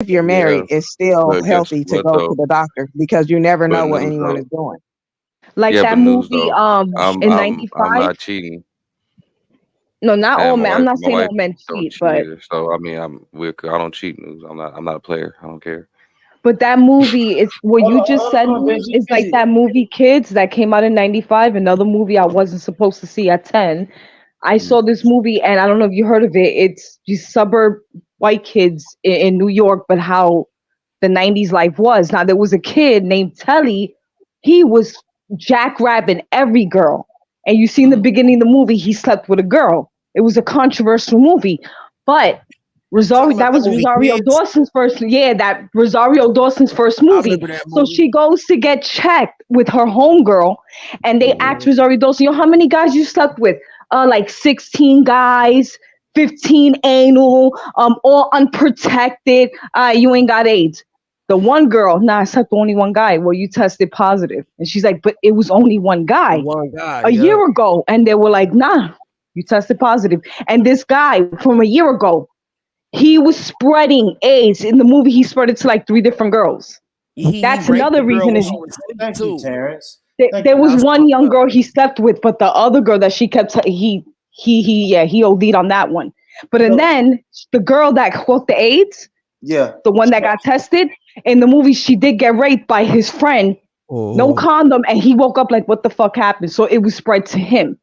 if you're Yeah, married, it's still but guess healthy to what go to though? the doctor because you never But know what news anyone though. is doing. Like Yeah, that but news movie though. in I'm 95. not cheating, No, not all and men. I'm not my saying wife all men don't cheat, cheat but either. So I mean, I don't cheat news. I'm not a player. I don't care. that movie is what you just Hold said on, Benji. is like that movie Kids that came out in 95, another movie I wasn't supposed to see at 10. I Mm. saw this movie and I don't know if you heard of it. It's these suburb white kids in New York, but how the 90s life was. Now there was a kid named Telly. He was jackrabbing every girl. And you see in the beginning of the movie, he slept with a girl. It was a controversial movie. But You talking Rosario, about that that was movie Rosario Kids? Dawson's first, yeah, that Rosario Dawson's first I movie. remember that So movie. she goes to get checked with her homegirl, and they asked Mhm. Rosario Dawson, you know, how many guys you slept with? Like 16 guys, 15 anal, all unprotected. You ain't got AIDS. The one girl, nah, I slept with only one guy. Well, you tested positive. And she's like, but it was only one The guy one guy, a yeah. year ago. And they were like, nah, you tested positive. And this guy from a year ago, he was spreading AIDS. In the movie, he spread it to like 3 different girls. He That's raped the another girl reason when is she was 10 Thank you, too. Terrence. Thank there you. was That's one fucked young up. girl he slept with, but the other girl that she kept, he OD'd on that one. But and So, then the girl that caught the AIDS, yeah. the one that got tested in the movie, she did get raped by his friend. No Oh, condom, and he woke up like, what the fuck happened? So it was spread to him.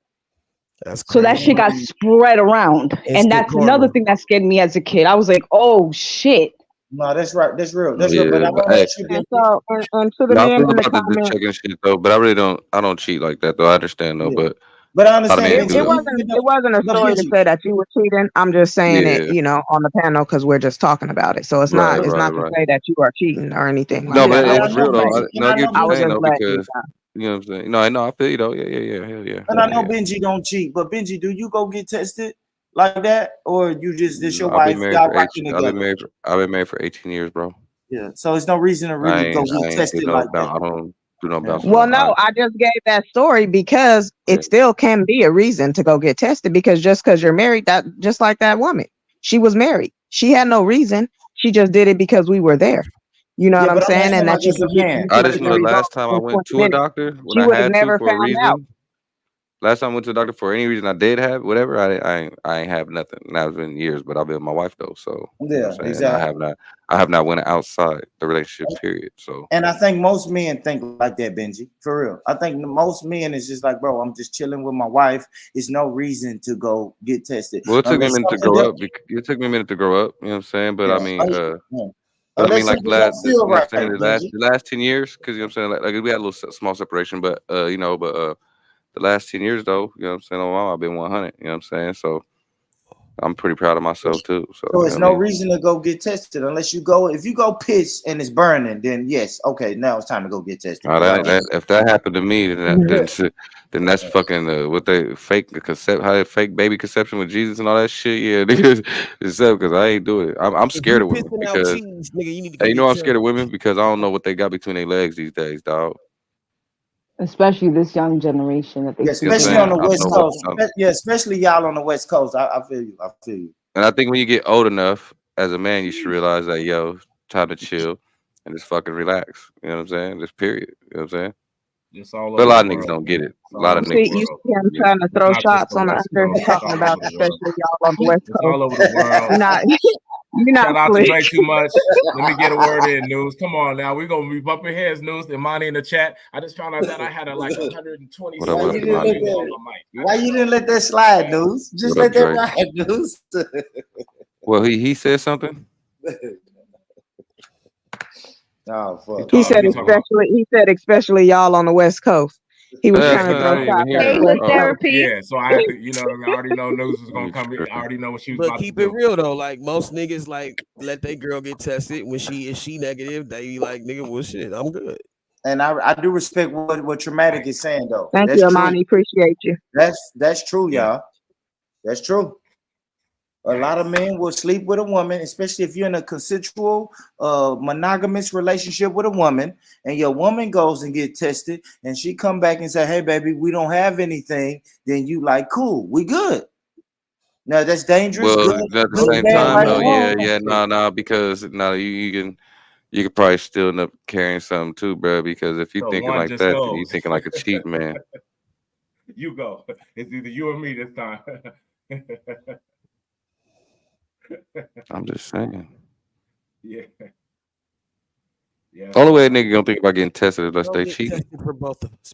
that's So that shit crazy. got spread around. And Instant that's another karma. thing that scared me as a kid. I was like, oh shit. No, that's right. That's real. That's real. But Yeah, I but want to hey, ask you, And Benji. so, and to the no, I men feel in the about the comments, checking shit though. But I really don't. I don't cheat like that though. I understand though, Yeah. but But I a lot of understand, men it, Benji. do it though. wasn't it wasn't a But story to Benji, say that you were cheating. I'm just saying it, Yeah. on the panel because we're just talking about it. So it's Right. not but, it's Right. not to Right. say that you are cheating or anything No, like but that. I and was I it's just know real though. Benji, letting and No, I I get know what you're I was saying Benji. just though letting you because know. you know what I'm saying. No, I know. I feel you though. Yeah. Yeah. Yeah. Hell yeah. And Hell I know yeah. Benji don't cheat, but Benji, do you go get tested like that, or you just this your I've been wife, married y'all for rocking 18. together? I've been married for 18 years, bro. Yeah. So it's no reason to really go I get ain't do tested no like that. bounce. I don't do no Yeah. bouncing Well, around. no, I just gave that story because Yeah. it still can be a reason to go get tested because just because you're married, that just like that woman, she was married. She had no reason. She just did it because we were there. You know Yeah, what I'm but I'm saying? asking And like that as a you man. I can just get know the the results last time I in went 20 to a minutes. doctor when She I would have had to never for a found out. reason. Last time I went to the doctor for any reason I did have whatever. I ain't have nothing. And that was been years, but I've been with my wife though. So you know Yeah, what I'm saying. exactly. I have not went outside the relationship period. So And I think most men think like that, Benji. For real. I think most men is just like, bro, I'm just chilling with my wife. It's no reason to go get tested. well, it took me a Unless minute to something grow else. up. It took me a minute to grow up. You know what I'm saying. But Yeah. I mean, Yeah. but I mean, Unless like something don't you feel know what right, I'm saying, Benji. the last 10 years, because you know what I'm saying, like we had a little small separation, but the last 10 years though, you know what I'm saying, oh wow, I've been 100, you know what I'm saying, so I'm pretty proud of myself too. So So you it's know what I no mean, reason to go get tested unless you go. If you go piss and it's burning, then yes, okay, now it's time to go get tested because I don't. if that happened to me, then that's fucking what they fake how they fake baby conception with Jesus and all that shit. Yeah, niggas, because I ain't doing it. I'm If scared you of women pissing out because cheese, nigga, you need to hey, go you know get I'm scared tested. of women because I don't know what they got between their legs these days, dog. Especially this young generation that they Yeah, You know what I'm sleeping especially with on saying? the I don't West know what. Coast. everything. Yeah, especially y'all on the West Coast. I feel you. I feel you. And I think when you get old enough, as a man, you should realize that yo, time to chill and just fucking relax. You know what I'm saying? Just period. You know what I'm saying? It's all But a over the lot of niggas world, don't get man. it. It's A all lot of over the niggas You world. see him get it. trying to It's throw not just shots the on the West under Coast. It's talking all about over the world. especially y'all on the West It's Coast. all over the world. You're not you're not Shout out to slick. Drake too much. Let me get a word in, News. Come on now. We're going to be bumping heads, News. And Monty in the chat. I just found out that I had like What up? Why What 127 up, you didn't let Imani? views on that? my mic. I Why didn't you know. didn't let that slide, Okay. News? Just What up, let that Dre? ride, News. Well, he said something. Oh fuck. He talking about. He said especially y'all on the West Coast. He was Yeah, trying to he throw I didn't even shots hear at the him. English West Oh, Coast. therapy. yeah. So I had to, I already know News was going you to come in. I tripping? already know what she was But about to keep it do. real though, like most niggas like let their girl get tested when she negative, they be like, nigga, well shit, I'm good. And I do respect what Traumatic is saying though. Thank That's you, true. Amani. Appreciate you. That's true, Yeah. y'all. That's true. A lot of men will sleep with a woman, especially if you're in a consensual, monogamous relationship with a woman, and your woman goes and get tested, and she come back and say, "Hey, baby, we don't have anything." Then you like, cool, we good. No, that's dangerous. Well, Good, at the good, same bad, time, right, though, or wrong. yeah, no, because no, you could probably still end up carrying something too, bro. Because if you So thinking one like just that, then you goes. thinking like a cheap man. You go. It's either you or me this time. I'm just saying. Yeah. Yeah. Only way a nigga gonna think about getting tested unless Go they get cheating. tested for both of us.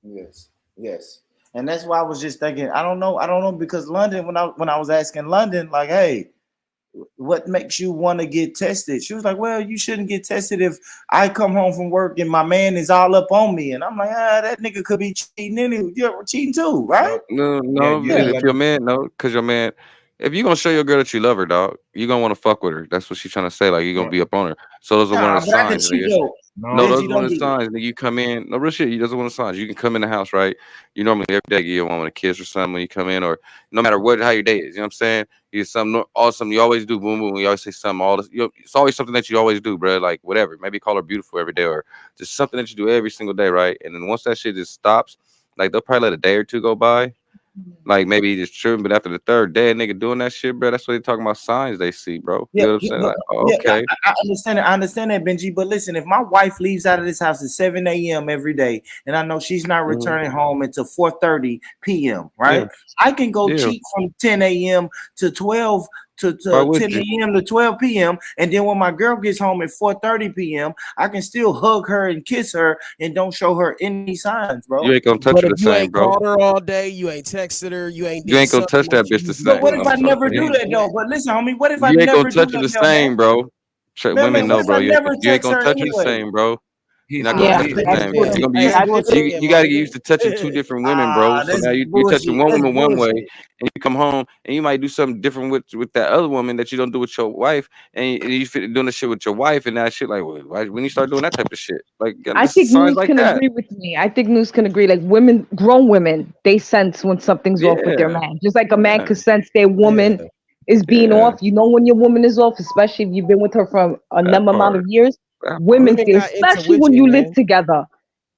Yes, yes. And that's why I was just thinking, I don't know, because London, when I was asking London, like, hey, what makes you want to get tested? She was like, well, you shouldn't get tested if I come home from work and my man is all up on me. And I'm like, that nigga could be cheating anyway. You're cheating too, right? No, you if your man, because your man, if you gonna show your girl that you love her, dog, you gonna want to fuck with her. That's what she's trying to say. Like you gonna be up on her. So those are one Nah, of the but I can signs, cheat nigga. though. No, those Benji, are one don't of the do it. signs. Nigga, you come in. No real shit. Those are one of the signs. You can come in the house, right? You normally every day give your woman a kiss or something when you come in, or no matter how your day is. You know what I'm saying? You something awesome. You always do boom boom. You always say something. All this. It's always something that you always do, bro. Like whatever. Maybe call her beautiful every day, or just something that you do every single day, right? And then once that shit just stops, like they'll probably let a day or two go by. Like maybe just tripping, but after the third day, a nigga doing that shit, bro. That's what they talking about signs they see, bro. Yeah, You know what I'm yeah, saying? but Like, oh, yeah, okay. I understand it. I understand that, Benji. But listen, if my wife leaves out of this house at 7 a.m. every day, and I know she's not returning home until 4:30 p.m., right? Yeah. I can go Yeah. cheat from 10 a.m. to 12 to Why would 10 you? a.m. to 12 p.m. And then when my girl gets home at 4:30 p.m., I can still hug her and kiss her and don't show her any signs, bro. You ain't gonna touch But her if the you same, ain't bro. called her all day, you ain't texted her, you ain't You did ain't gonna something touch that that you bitch the was But same. what doing, if I'm I sorry. never do that though? But listen, homie, what if I You ain't never gonna do touch her that the though, man? same, bro. Man, Women what know, if bro. I never You ain't text gonna her touch her the anyway? same, bro. He's You're not not gonna Yeah, touch her the that's same. true. You're gonna be Hey, used. I That's did true. You gotta get used to touching two different women, bro. So That's now you touching bullshit. one That's woman one way, bullshit. and you come home and you might do something different with that other woman that you don't do with your wife, and you fit doing the shit with your wife, and that shit like why, when you start doing that type of shit, like I this is think signs News like can that. agree with me. I think News can agree. Like women, grown women, they sense when something's off with their Yeah, man. Just like a man yeah, could sense their woman yeah. is being yeah. off. You know when your woman is off, especially if you've been with her for a That number amount of part. years. That Women part. Women feel, got especially when you intuition, live man. together.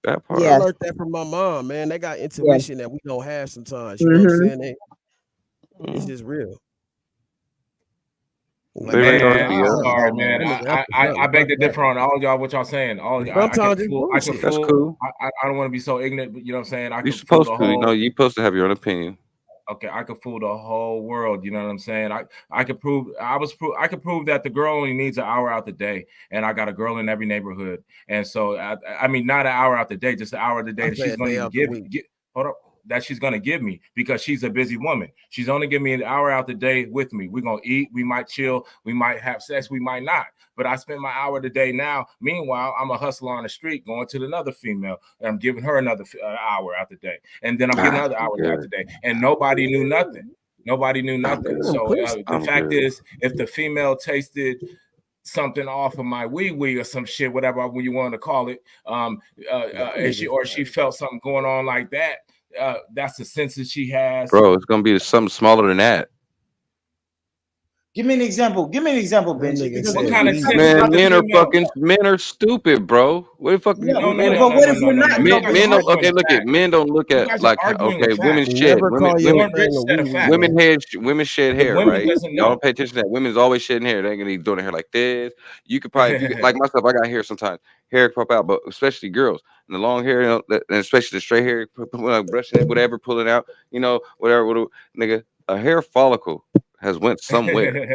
That I part. Yes. learned that from my mom, man. They got Yes. intuition that we don't have sometimes. You know what I'm Mm-hmm. saying? It's just real. Like They my read nigga, on Man, God, I'm yeah. sorry, that man. nigga up to I something. beg Fuck to that. differ on all y'all what y'all saying. I can Sometimes it's fool. I can bullshit. That's fool. cool. I don't want to be so ignorant, but you know what I'm saying. I You can fool supposed the to. You know, whole. you supposed to have your own opinion. Okay, I could fool the whole world. You know what I'm saying? I could prove. I could prove that the girl only needs an hour out the day, and I got a girl in every neighborhood. And so I mean, not an hour out the day, just an hour of the day I that say she's a going day to out the week. Hold up. That she's gonna give me because she's a busy woman. She's only giving me an hour out the day with me. We're gonna eat, we might chill, we might have sex, we might not. But I spend my hour of the day now. Meanwhile, I'm a hustler on the street going to another female, and I'm giving her another hour out the day, and then I'm getting Ah, another I'm hour out the good. day, and nobody knew nothing. Nobody knew I'm nothing. good. So the I'm fact good. is, if the female tasted something off of my wee or some shit, whatever you want to call it, and she felt something going on like that. That's the senses she has. Bro, it's gonna be something smaller than that. Give me an example. Give me an example, That Benji. nigga Because What said kind of we. sense Man, does the female? men are stupid, bro. What the fuck yeah, No, no, men no, but no, what no, if no, we're no, not no. You though, guys are men don't Benji? arguing okay, with look at facts. men don't look You at guys are like arguing okay, with facts. Never call your women Rich man a said wee a wee, fact. man. women shed The hair, women right? doesn't Y'all know. don't pay attention to that. Women's always shedding hair. They ain't gonna be doing their hair like this. You could probably if you like myself, I got hair sometimes. Hair pop out, but especially girls. And the long hair, you know, and especially the straight hair, brushing it, whatever, pulling out, you know, whatever, nigga, a hair follicle has went somewhere.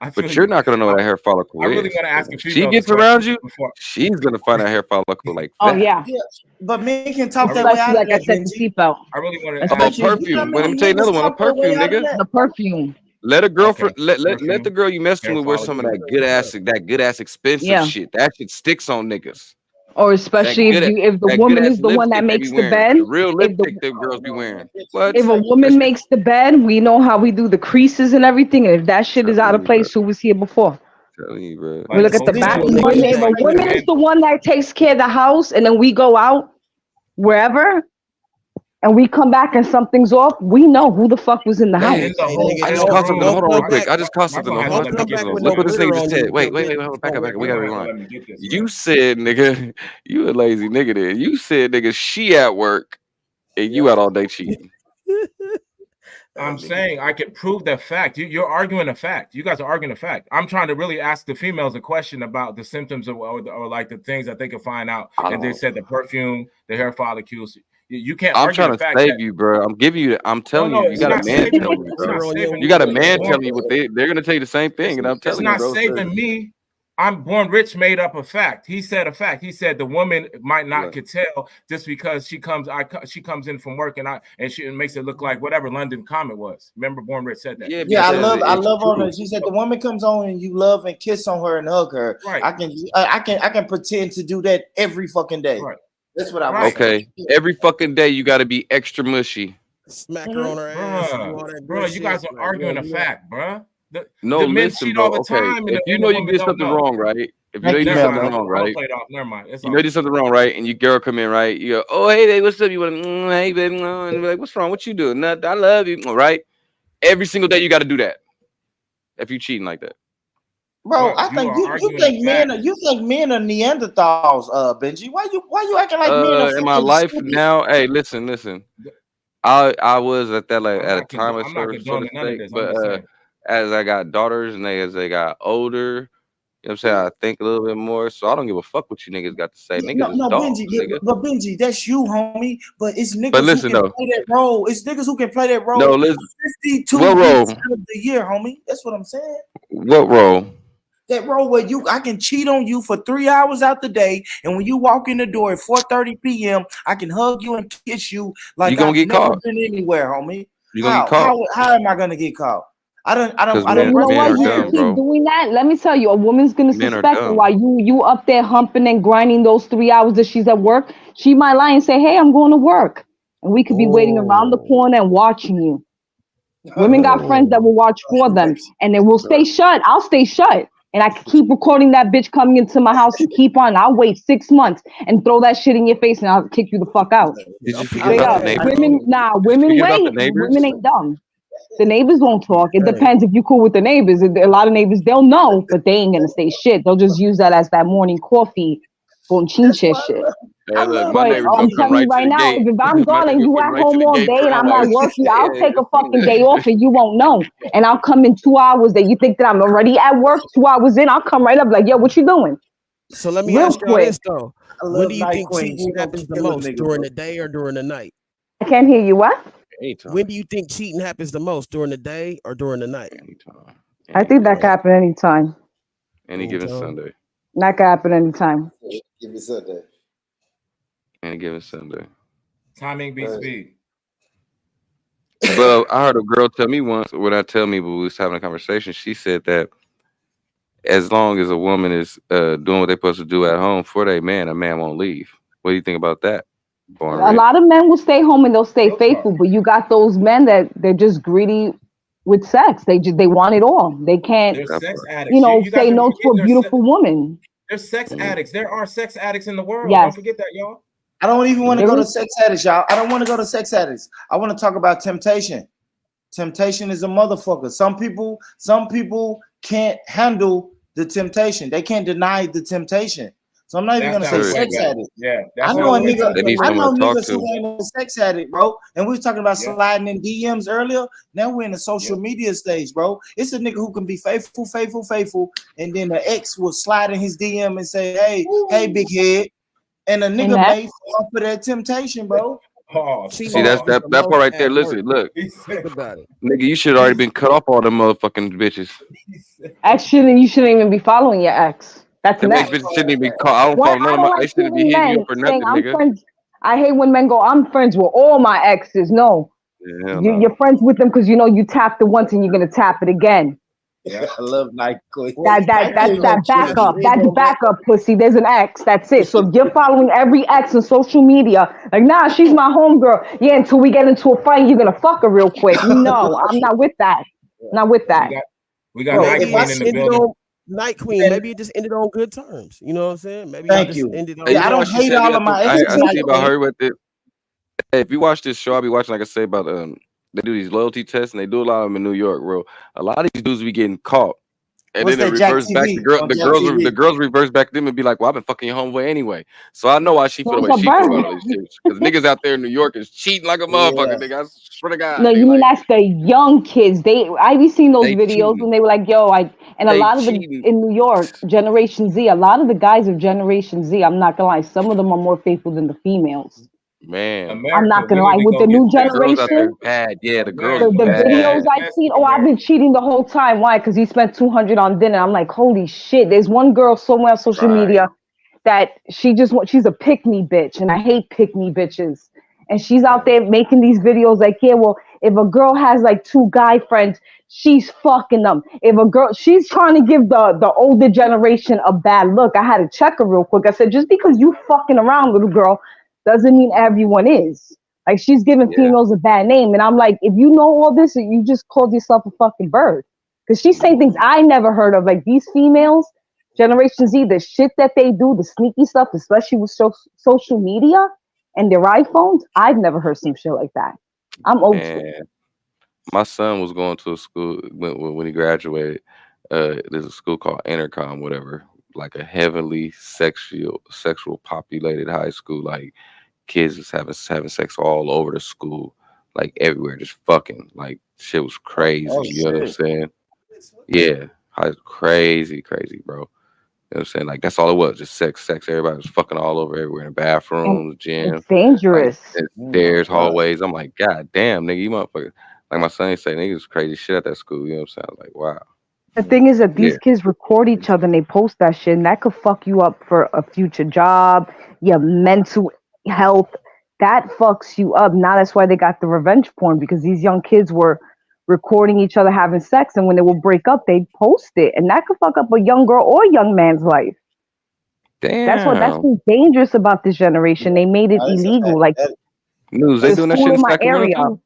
I feel But you're you. not gonna know what that hair follicle I really is. want to But ask a when she female this gets question around you, before. she's gonna find a hair follicle like Oh that. yeah, Yeah, but men can talk I their way really, especially out of like I that, said, the Benji. seatbelt, I really want to Oh, ask. especially You know perfume. how Well, let me many tell you another niggas one. A talk their way perfume, out of nigga. that? the perfume. Let a Okay, girlfriend let the perfume, girl you messing hair with wear some of follicle. that good ass expensive Yeah, shit. That shit sticks on niggas. or especially if the That good woman ass is the one that lipstick they be makes the wearing. bed. The real If the lipstick that girls be wearing. You if What? a say, That woman shit. makes the bed, we know how we do the creases and everything. And if that shit is Telling out of you, bro. place, who was here before? Telling you, bro. We Like look at the okay, back. Especially so when Women, niggas if a back when a woman then. is man, the one that takes care of the house, and then we go out wherever, and we come back and something's off, we know who the fuck was in the but Man, in house. the Hey nigga, I just hotel caught something. room, Hold don't on, real come quick. back. I just caught my something. gonna Hold have on. to I Don't let just me come caught get back this something. with Look no what this together. glitter nigga just on you said. with Wait, your wait, bitch wait. Hold on. Back before up, we back up. We You're gotta gonna have to rewind. let me get this, man. You said, nigga, you a lazy nigga there. You said, nigga, she at work and you out all day cheating. I'm saying I could prove that fact. You're arguing a fact. You guys are arguing a fact. I'm trying to really ask the females a question about the symptoms or like the things that they can find out. And they said the perfume, the hair follicles. You can't I'm argue trying the to fact save that you, bro. I'm giving you. I'm telling you. You it's got a not man saving telling me. you, It's not bro. saving You got a me. man telling you what they're gonna tell you the same thing, and I'm It's telling you, not bro. saving me. I'm Born Rich made up a fact. He said a fact. He said the woman might not could tell just because she comes in from work and she makes it look like whatever London comment was. Remember Born Rich said that. Yeah, I love on her. She said the woman comes on and you love and kiss on her and hug her. Right. I can pretend to do that every fucking day. Right. That's what I was saying. Every fucking day you got to be extra mushy. Smack her on her ass. Bro, you guys are arguing a fact, bro. The men listen, cheat bro. all the time. If you know you did something wrong, right? If you know you did something wrong, right? Never mind. You know you did something wrong, right? And your girl come in, right? You go, oh hey, babe, what's up? You want to, hey baby, and be like, what's wrong? What you doing? Nothing. I love you, right? Every single day you got to do that. If you cheating like that, bro, I think you think men are Neanderthals, Benji. Why you acting like men are in my life now? Hey, listen. I was at that at a time of service, but as I got daughters and as they got older, you know what I'm saying, I think a little bit more. So I don't give a fuck what you niggas got to say. Niggas is dogs, Benji, but Benji, that's you, homie. But it's niggas who can play that role. It's niggas who can play that role. No, listen. 52 what weeks role? out of the year, homie. That's what I'm saying. What role? That role where I can cheat on you for 3 hours out the day, and when you walk in the door at 4:30 p.m., I can hug you and kiss you like you gonna get never caught. been anywhere, homie. You gonna get caught. How am I gonna get caught? I don't. You know what? You keep doing that. Let me tell you, a woman's gonna suspect while you up there humping and grinding those 3 hours that she's at work. She might lie and say, "Hey, I'm going to work," and we could be waiting around the corner and watching you. Women got friends that will watch for them, and they will stay shut. I'll stay shut. And I can keep recording that bitch coming into my house and keep on. I'll wait 6 months and throw that shit in your face and I'll kick you the fuck out. Did you forget about the neighbors? Women wait. Women ain't dumb. The neighbors won't talk. It depends if you cool with the neighbors. A lot of neighbors, they'll know, but they ain't gonna say shit. They'll just use that as that morning coffee bonchinche shit. Hey, look, but I'm telling you right now, if I'm gone and you at home all day and I'm not working, I'll take a fucking day off and you won't know. And I'll come in 2 hours that you think that I'm already at work. 2 hours in, I'll come right up like, yo, what you doing? So let me ask you this though. When do you think cheating happens the most? During the day or during the night? I can't hear you. What? Anytime. When do you think cheating happens the most? During the day or during the night? Anytime. I think that can happen anytime. Any given Sunday. That can happen anytime. Given Sunday. Any given Sunday. Timing beats speed. But I heard a girl tell me once, when we was having a conversation, she said that as long as a woman is doing what they're supposed to do at home for their man, a man won't leave. What do you think about that? A lot of men will stay home and they'll stay faithful, but you got those men that they're just greedy with sex. They want it all. They can't, sex addicts. Say no to a beautiful woman. They're sex addicts. There are sex addicts in the world. Yes. Don't forget that, y'all. I don't even want to go to sex addicts, y'all. I don't want to go to sex addicts. I want to talk about temptation. Temptation is a motherfucker. Some people can't handle the temptation. They can't deny the temptation. So I'm not even gonna say sex addict. Yeah, I know a nigga. I know niggas who ain't a sex addict, bro. And we was talking about sliding in DMs earlier. Now we're in the social media stage, bro. It's a nigga who can be faithful, and then the ex will slide in his DM and say, "Hey, big head," and a nigga may fall for that temptation, bro. See, that's that part right there. Listen, look, about it. Nigga, you should already been cut off all them motherfucking bitches. Actually, you shouldn't even be following your ex. That's an ex. Bitches shouldn't even be caught. I don't follow none of my. They shouldn't be hitting you for nothing, nigga. I hate when men go, "I'm friends with all my exes." No, you're friends with them because you tapped it once and you're gonna tap it again. Yeah, I love Night Queen. That's backup. That's backup, pussy. There's an ex. That's it. So if you're following every ex on social media, like, nah, she's my homegirl. Yeah, until we get into a fight, you're gonna fuck her real quick. No, I'm not with that. Not with that. We got Night Queen in the building. Night Queen, maybe it just ended on good terms. You know what I'm saying? Maybe Thank you. Ended on I don't hate all of my exes. I see about her with it. Hey, if you watch this show, I'll be watching, like I say, about they do these loyalty tests and they do a lot of them in New York, bro. A lot of these dudes be getting caught And What's then it that Jack reverts back. TV? On Jack The TV. girls reverse back to them and be like, "Well, I've been fucking your homeboy anyway." So I know why she feel the way Those are she feel about birds. all these chicks. Because niggas out there in New York is cheating like a motherfucker. Yeah. Nigga, I swear to God, No, they you mean like that's the young kids. I be seeing those they videos cheating. when they were like, "Yo, and a They lot of the cheating, in New York, Generation Z, a lot of the guys of Generation Z, I'm not gonna lie, some of them are more faithful than the females. man. I'm America, not we gonna need lie, to with go the get new The tested, girls out there man. generation, bad. Yeah, the girls the is America, we need to videos bad. get I've seen, tested, oh, I've man. been cheating the whole time. Why? Because he spent 200 on dinner. I'm like, holy shit. There's one girl somewhere on social Right. media that she's a pick me bitch, and I hate pick me bitches. And she's out there making these videos like, yeah, well, if a girl has like 2 guy friends, she's fucking them. If a girl, she's trying to give the older generation a bad look. I had to check her real quick. I said, just because you fucking around, little girl, doesn't mean everyone is. Like, she's giving Yeah. females a bad name. And I'm like, if you know all this, you just called yourself a fucking bird. Because she's saying things I never heard of. Like, these females, Generation Z, the shit that they do, the sneaky stuff, especially with social media and their iPhones, I've never heard some shit like that. I'm old school. And my son was going to a school when he graduated. There's a school called Intercom, whatever, like a heavily sexual populated high school. Like kids is having sex all over the school, like everywhere, just fucking. Like shit was crazy. Oh You know what I'm shit. saying? Yeah, crazy, bro. You know what I'm saying? Like that's all it was, just sex. Everybody was fucking all over everywhere in the And bathrooms, gym, it's like dangerous. Oh my stairs, God. hallways. I'm like, God damn, nigga, you motherfucker. Like my son say, niggas crazy shit at that school. You know what I'm saying? I was like, wow. The thing is that Yeah. these kids record each other and they post that shit, and that could fuck you up for a future job, your mental health. That fucks you up. Now that's why they got the revenge porn, because these young kids were recording each other having sex, and when they would break up, they'd post it, and that could fuck up a young girl or young man's life. That's Damn. what's dangerous about this generation. They made it No, that's a fact. illegal. Like News, they the doing that school shit in in my Sacramento area. too?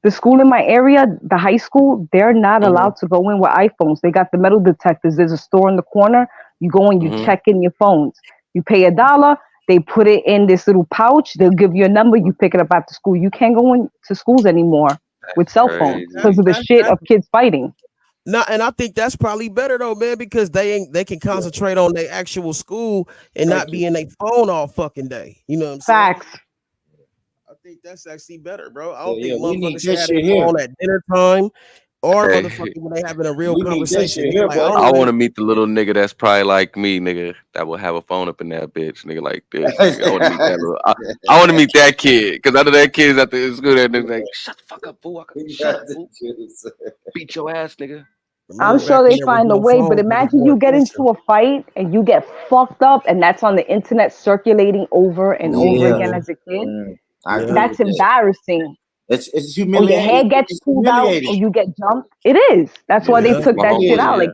The school in my area, the high school, they're not allowed to go in with iPhones. They got the metal detectors. There's a store in the corner. You go in, you Mhm. check in your phones. You pay $1. They put it in this little pouch. They'll give you a number. You pick it up after school. You can't go into schools anymore with cell phones Crazy. because of the shit of kids fighting. Nah, and I think that's probably better though, man, because they can concentrate on their actual school and not be in their phone all fucking day. You know what I'm saying? Facts. I think that's actually better, bro. I don't Yeah, think we need motherfuckers should that have shit their here. phone at dinner time or Hey. motherfucking when they having a real We need that conversation. shit here, Like, boy. I I don't want to even, meet the little nigga that's probably like me, nigga, that will have a phone up in that bitch, nigga, like this. Nigga. I want to meet that little. I want to meet that kid, because I know that kid's at the school that nigga's like, shut the fuck up, fool. Shut up, fool. Beat your ass, nigga. I'm remember back sure when they there was find a no way, but phones, there was imagine more you get attention. into a fight and you get fucked up, and that's on the internet circulating over and over Yeah. again as a kid. I Yeah. agree That's with that. embarrassing. It's Or your humiliating. hair gets It's pulled out, or humiliating. you get jumped. It is. That's why they Yeah. took My that shit homeboy, out. Yeah. Like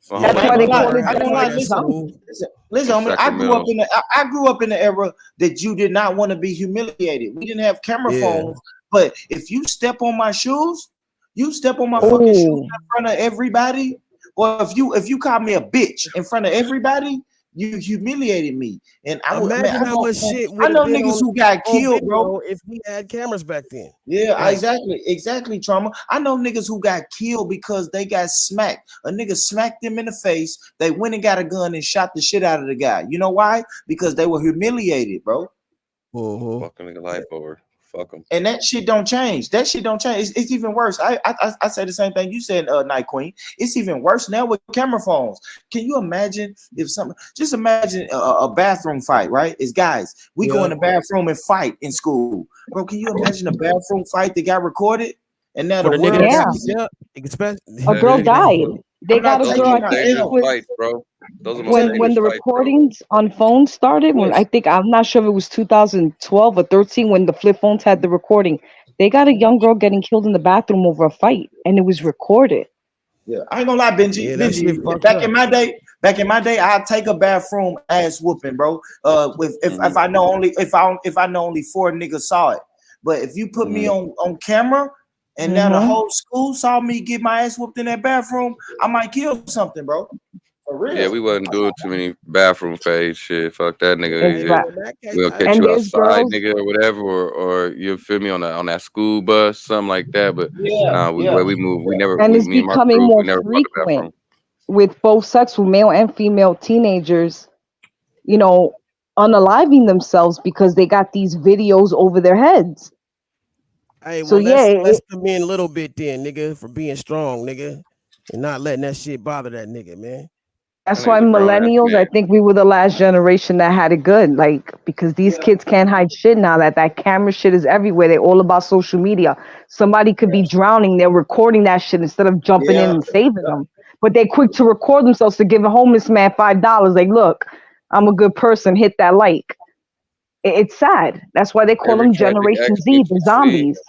my that's I homeboy why ain't they gonna lie. call Motherfucker it I had ain't a gonna lie. fight at generation Listen, jump. school. listen, homie. Sacramento. I grew up in the era that you did not want to be humiliated. We didn't have camera Yeah. phones, but if you step on my shoes, you step on my fucking shoes Oh, in front of everybody, or if you call me a bitch in front of everybody, you humiliated me. And I would, man, Imagine how much shit I would have know been niggas who got on killed, bro. video if we had cameras back then. Yeah, Like, exactly, trauma. I know niggas who got killed because they got smacked. A nigga smacked them in the face. They went and got a gun and shot the shit out of the guy. You know why? Because they were humiliated, bro. Fucking nigga life over. Fuck him. And that shit don't change. That shit don't change. It's even worse. I say the same thing you said, Night Queen. It's even worse now with camera phones. Can you imagine if something? Just imagine a bathroom fight, right? It's guys. We go in the bathroom and fight in school, bro. Can you imagine a bathroom fight that got recorded and now for the the nigga world yeah. sees it? yeah, expect A girl That is. died. They I'm not got a Those are girl. the taking I most my think it dangerous L. was fights, bro. Those are the most when dangerous the fights, bro. recordings on phones started. When I think I'm not sure if it was 2012 or 13 when the flip phones had the recording. They got a young girl getting killed in the bathroom over a fight, and it was recorded. Yeah, I ain't gonna lie, Benji. Yeah, that shit Benji, fucked back up. in my day, I'd take a bathroom ass whooping, bro. If I know only if I know only 4 niggas saw it. But if you put me on camera and now the whole school saw me get my ass whooped in that bathroom, I might kill something, bro. For real. Yeah, we wasn't doing too many bathroom phase shit. Fuck that nigga. It's Yeah. right. In that case, We'll catch And you there's outside, girls, nigga, or whatever, or you feel me on that school bus, something like that. But Yeah, nah, yeah. where we move, and it's me and my becoming crew, we more never bought the frequent bathroom. with both sex, with male and female teenagers, you know, unaliving themselves because they got these videos over their heads. hey, So well, yeah, let's come in a little bit then, nigga, for being strong, nigga, and not letting that shit bother that nigga, man. that's That why nigga's a grown ass millennials, I man. think we were the last generation that had it good. Like, because these kids can't hide shit now that camera shit is everywhere. They're all about social media. Somebody could be drowning. They're recording that shit instead of jumping in Yeah. and saving them. But they're quick to record themselves to give a homeless man $5. Like, look, I'm a good person. Hit that like. It's sad. That's why they call Every them tragic Generation accident Z, the you see, zombies.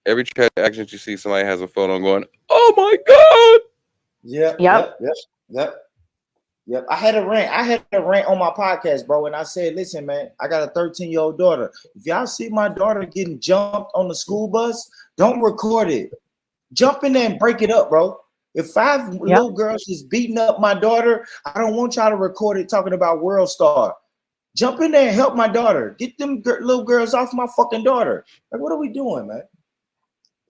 every tragic accident you see, somebody has a photo going, "Oh my god!" Yep, Yep. yep, yep, yep. Yep. I had a rant on my podcast, bro, and I said, listen, man, I got a 13-year-old daughter. If y'all see my daughter getting jumped on the school bus, don't record it. Jump in there and break it up, bro. If 5 little girls is beating up my daughter, I don't want y'all to record it talking about World Star. Jump in there and help my daughter. Get them little girls off my fucking daughter. Like, what are we doing, man?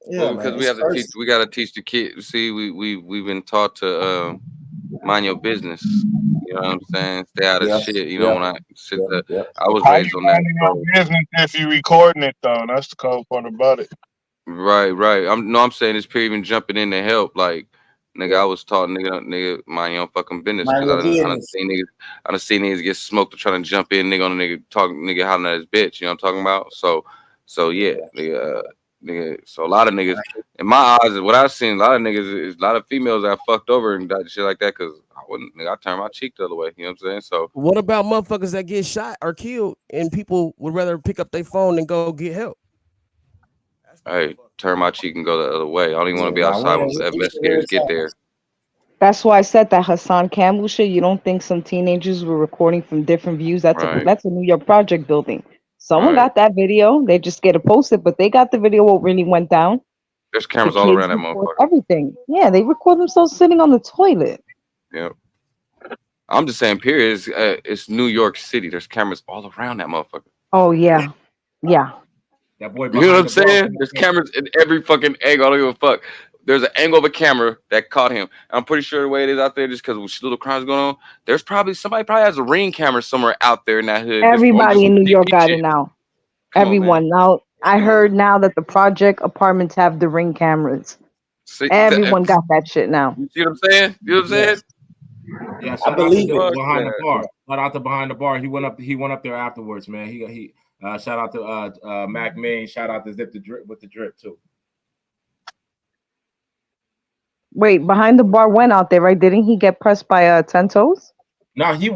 Yeah, Well, man. because we have to teach, we gotta teach the kids. See, we've been taught to mind your business. You know what I'm saying? Stay out of shit. You know, when I was How raised you on that. minding So. your business if you recording it though? That's the cold part about it. Right. I'm saying this period even jumping in to help. Like, nigga, I was taught, nigga, mind your own fucking business. Mind Because your I done seen niggas get smoked to trying to jump in, nigga, on a nigga talking, nigga hollering at his bitch. You know what I'm talking about? So yeah, nigga. So a lot of niggas, in my eyes, what I've seen, a lot of niggas is a lot of females that fucked over and that shit like that. Because I turned my cheek the other way. You know what I'm saying? So What about motherfuckers that get shot or killed and people would rather pick up their phone and go get help? hey, turn my cheek and go the other way. I don't even want to be Nah, outside we when the investigators get there. That's why I said that Hassan Campbell shit. You don't think some teenagers were recording from different views? That's a New York project building. Someone got that video. They just get it posted, but they got the video what really went down. There's cameras The all kids around that record motherfucker. everything. Yeah, they record themselves sitting on the toilet. Yeah. I'm just saying, period. It's New York City. There's cameras all around that motherfucker. Oh yeah, yeah. That boy, you know what I'm saying? There's cameras in every fucking angle. I don't give a fuck. There's an angle of a camera that caught him. I'm pretty sure the way it is out there, just because little crimes going on, there's probably somebody has a Ring camera somewhere out there in that hood. Everybody in New York got it now. Everyone now. I heard now that the project apartments have the Ring cameras. See, Everyone got that shit now. You see what I'm saying? You know what I'm saying? Yeah, shout out to behind the bar. Shout out to behind the bar. He went up there afterwards, man. He shout out to Mac Main. Shout out to Zip the Drip with the drip too. Wait, behind the bar went out there, right? Didn't he get pressed by 10 Toes? No, he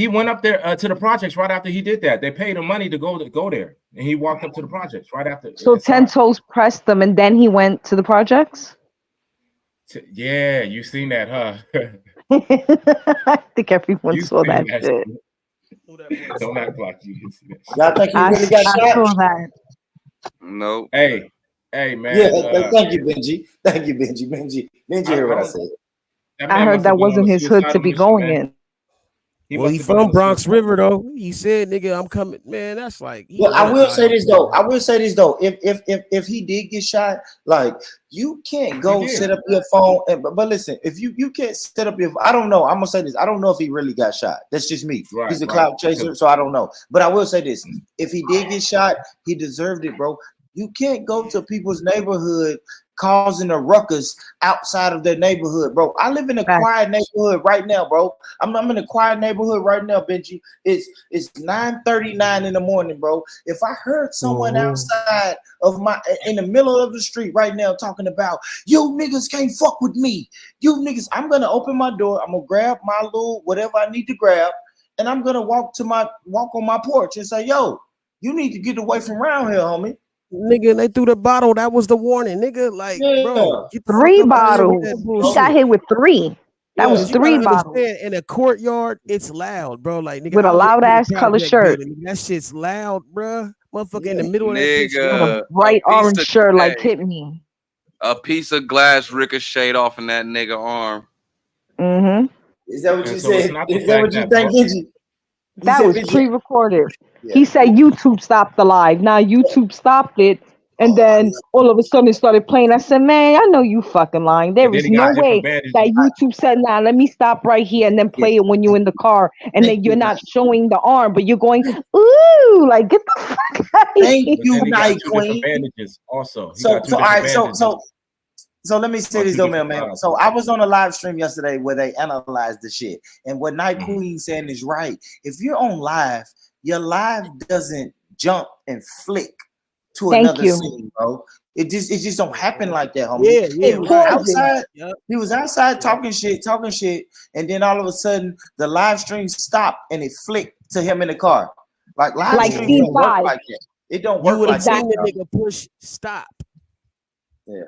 went up there to the projects right after he did that. They paid him money to go there, and he walked up to the projects right after. So 10 Toes pressed them, and then he went to the projects. Yeah, you seen that, huh? I think everyone saw that shit. Don't act like you didn't see that. Y'all think he really got shot? I saw that. No. Hey, man. Yeah, thank you, Benji. Thank you, Benji. Benji, hear what I said. I heard that wasn't his hood to be going in. Well, he from Bronx River though. He said, "Nigga, I'm coming." Man, that's like. Well, I will say this though. If he did get shot, like you can't go set up your phone. But listen, if you can't set up your, I don't know. I'm gonna say this. I don't know if he really got shot. That's just me. He's a clout chaser, so I don't know. But I will say this: if he did get shot, he deserved it, bro. You can't go to people's neighborhood causing a ruckus outside of their neighborhood, bro. I live in a quiet neighborhood right now, bro. I'm in a quiet neighborhood right now, Benji. It's 9:39 in the morning, bro. If I heard someone outside of in the middle of the street right now talking about you niggas can't fuck with me, you niggas, I'm gonna open my door. I'm gonna grab my little whatever I need to grab, and I'm gonna walk on my porch and say, yo, you need to get away from around here, homie. Nigga, they threw the bottle. That was the warning, nigga. Like, bro, get the 3 bottles. He got hit with 3. That was 3 bottles. In a courtyard, it's loud, bro. Like, nigga, with a loud ass color shirt. That shit's loud, bro. Motherfucker in the middle of that bitch with a bright orange shirt, like hit me. A piece of glass ricocheted off in that nigga arm. Mm-hmm. Is that what And you so it's said? not the Is that what fact you that think, Benji? That was Benji. pre-recorded. Yeah. He said YouTube stopped the live. Now YouTube stopped it, and then all of a sudden it started playing. I said, "Man, I know you fucking lying. There And then is he no got different way bandages. that YouTube said, nah, let me stop right here and then play it when you're in the car, and then Thank you're you, not Night. showing the arm, but you're going, ooh, like get the fuck out of Thank here." But you, then he got Night two different Queen. bandages also. He So, got two so all different right, bandages. so let me say On this two though, different man. files. So I was on a live stream yesterday where they analyzed the shit, and what Night Mhm. Queen saying is right. If you're on live, your live doesn't jump and flick to Thank another you. scene, bro. It just don't happen like that, homie. Yeah, He yeah, was right. outside. Yep. He was outside Yep. talking shit, and then all of a sudden the live stream stopped and it flicked to him in the car. Like live Like streams scene don't work 5. like that. It don't You work would have like that. seen the bro. nigga push stop. Yeah.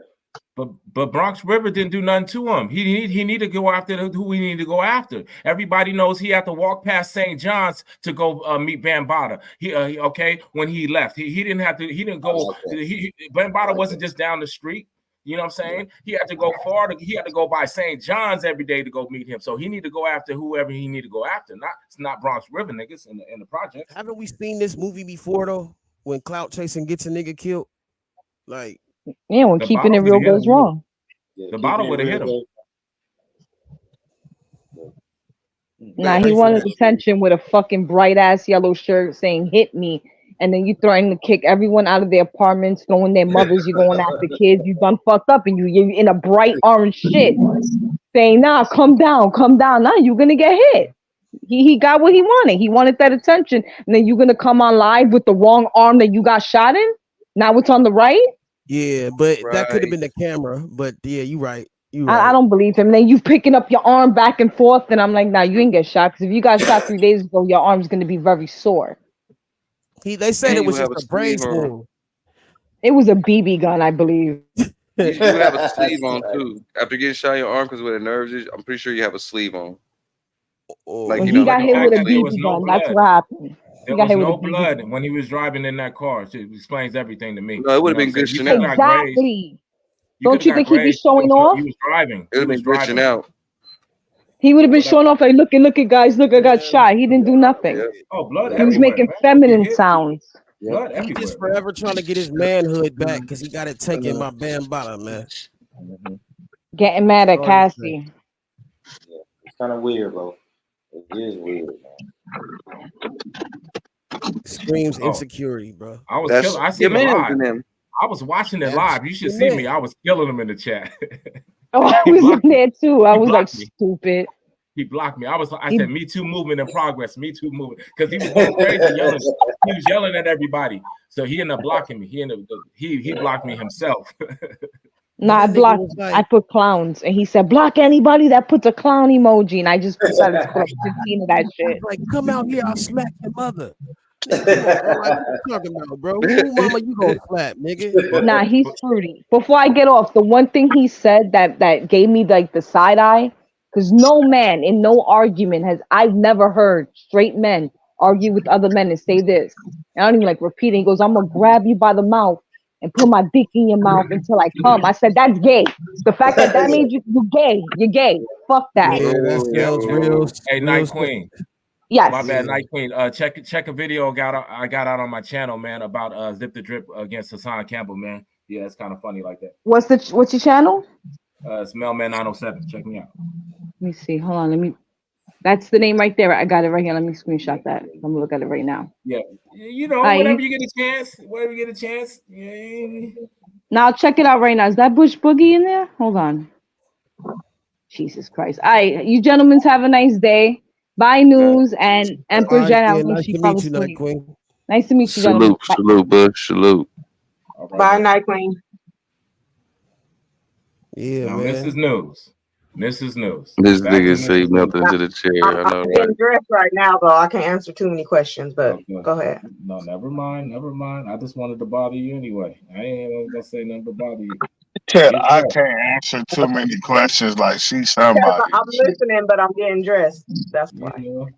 But Bronx River didn't do nothing to him. He need to go after who we need to go after. Everybody knows he had to walk past St. John's to go meet Bambaataa. Okay, when he left, he didn't have to. He didn't go. Bambaataa wasn't just down the street. You know what I'm saying? He had to go far. He had to go by St. John's every day to go meet him. So he need to go after whoever he need to go after. It's not Bronx River niggas in the project. Haven't we seen this movie before though? When clout chasing gets a nigga killed, like Yeah, when The keeping it bottom real would've hit goes him. wrong. The bottom would have hit him. Nah, he wanted attention with a fucking bright ass yellow shirt saying "hit me," and then you threatening to kick everyone out of their apartments, throwing their mothers. You going after kids. You done fucked up, and you're in a bright orange shit, saying, "Nah, come down, come down." Nah, you're gonna get hit. He got what he wanted. He wanted that attention, and then you're gonna come on live with the wrong arm that you got shot in. Now it's on the right. yeah, but that could have Right. been the camera. But yeah, you right. You I right. don't believe him. And then you picking up your arm back and forth, and I'm like, nah, you ain't get shot. Because if you got shot 3 days ago, your arm's gonna be very sore. They said And it you was have just a a brain sleeve on. wound. It was a BB gun, I believe. You have a sleeve on too. After getting shot in your arm because where the nerves is, I'm pretty sure you have a sleeve on. Like When you he know, got like hit with a fact that there was BB no gun, that's blood. what happened. There He got was hit with a no BB blood gun. when he was driving in that car. It explains everything to me. No, it would have You been know what I'm glitching saying? out. You could have got grazed. Exactly. You Don't could you have got think he'd be grazed. showing off? He was driving. It He would have was been glitching driving. out. He would have been Whatever. showing off like, look at guys, look, I got shot. He didn't do nothing. Yeah. Oh, blood He was everywhere, making man. feminine Get hit. sounds. Blood He everywhere. just forever trying to get his manhood back because he got it taken by Bambaataa, man. Getting mad at Oh, Cassie. It's kind of weird, bro. It is weird, man. Screams Oh. insecurity, bro. I was That's killing. I your seen it man's live. in them. I was watching it That's live. You should your see man. me. I was killing him in the chat. Oh, I He was in blocked me. there too. I He was like, blocked me. stupid. He blocked me. I He- said, "Me Too movement in progress. Me Too movement," because he was going crazy yelling. He was yelling at everybody. So he ended up blocking me. He blocked me himself. Nah, I That nigga blocked. was like- I put clowns, and he said, "Block anybody that puts a clown emoji." And I just decided to put up 15 of that shit. Like, come out here, I'll smack your mother. Nigga, come on, bro. Like, what you talking about, bro? Who mama you gonna slap, nigga? Nah, he's fruity. Before I get off, the one thing he said that gave me like the side eye, because no man in no argument I've never heard straight men argue with other men and say this. And I don't even like repeating. He goes, "I'm gonna grab you by the mouth and put my dick in your mouth until I come." I said, "That's gay. The fact that made you gay. You're gay. Fuck that." Yeah, that sounds real. Hey, real Night sick. Queen. Yes. My bad, Night Queen. Check a video I got out on my channel, man, about Zip the Drip against Hassan Campbell, man. Yeah, it's kind of funny like that. What's your channel? It's Mailman 907. Check me out. Let me see. Hold on. That's the name right there. I got it right here. Let me screenshot that. I'm gonna look at it right now. Yeah, you know, Aye. whenever you get a chance, yeah. Now I'll check it out right now. Is that Bush Boogie in there? Hold on. Jesus Christ. All right, you gentlemen have a nice day. Bye, News and Emperor All right, Jen. I yeah, don't know if nice she to fell meet you, Night asleep. Queen. Nice to meet you, gentlemen. Salute, salute, Bush, salute. All right, Bye, man. Night Queen. Yeah, Now, man. Mrs. News. This Back to nigga say Mrs. melted into the chair. I know, I'm right? getting dressed right now, though. I can't answer too many questions, but Okay. go ahead. No, never mind. I just wanted to bother you anyway. I ain't even gonna say nothing to bother you. I can't answer too many questions like she's Because somebody. I'm listening, but I'm getting dressed. That's why. You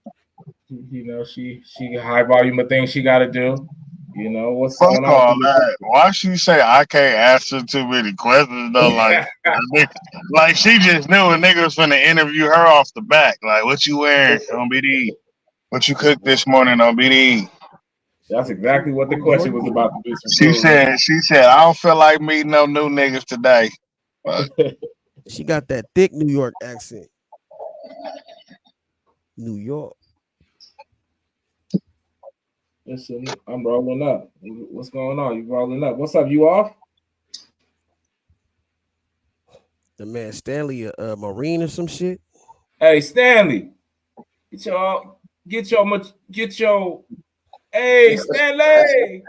know, she high volume of things she got to do. You know what's Fuck going on? all that. Why she say I can't answer too many questions though? Like she just knew a nigga was finna interview her off the back. Like, what you wearing on BD? What you cooked this morning on BD? That's exactly what the question was about to be. She said, I don't feel like meeting no new niggas today. She got that thick New York accent. New York. Listen, I'm rolling up. What's going on? You rolling up? What's up? You off? The man Stanley, a Marine or some shit. Hey, Stanley, get your. Hey, Stanley.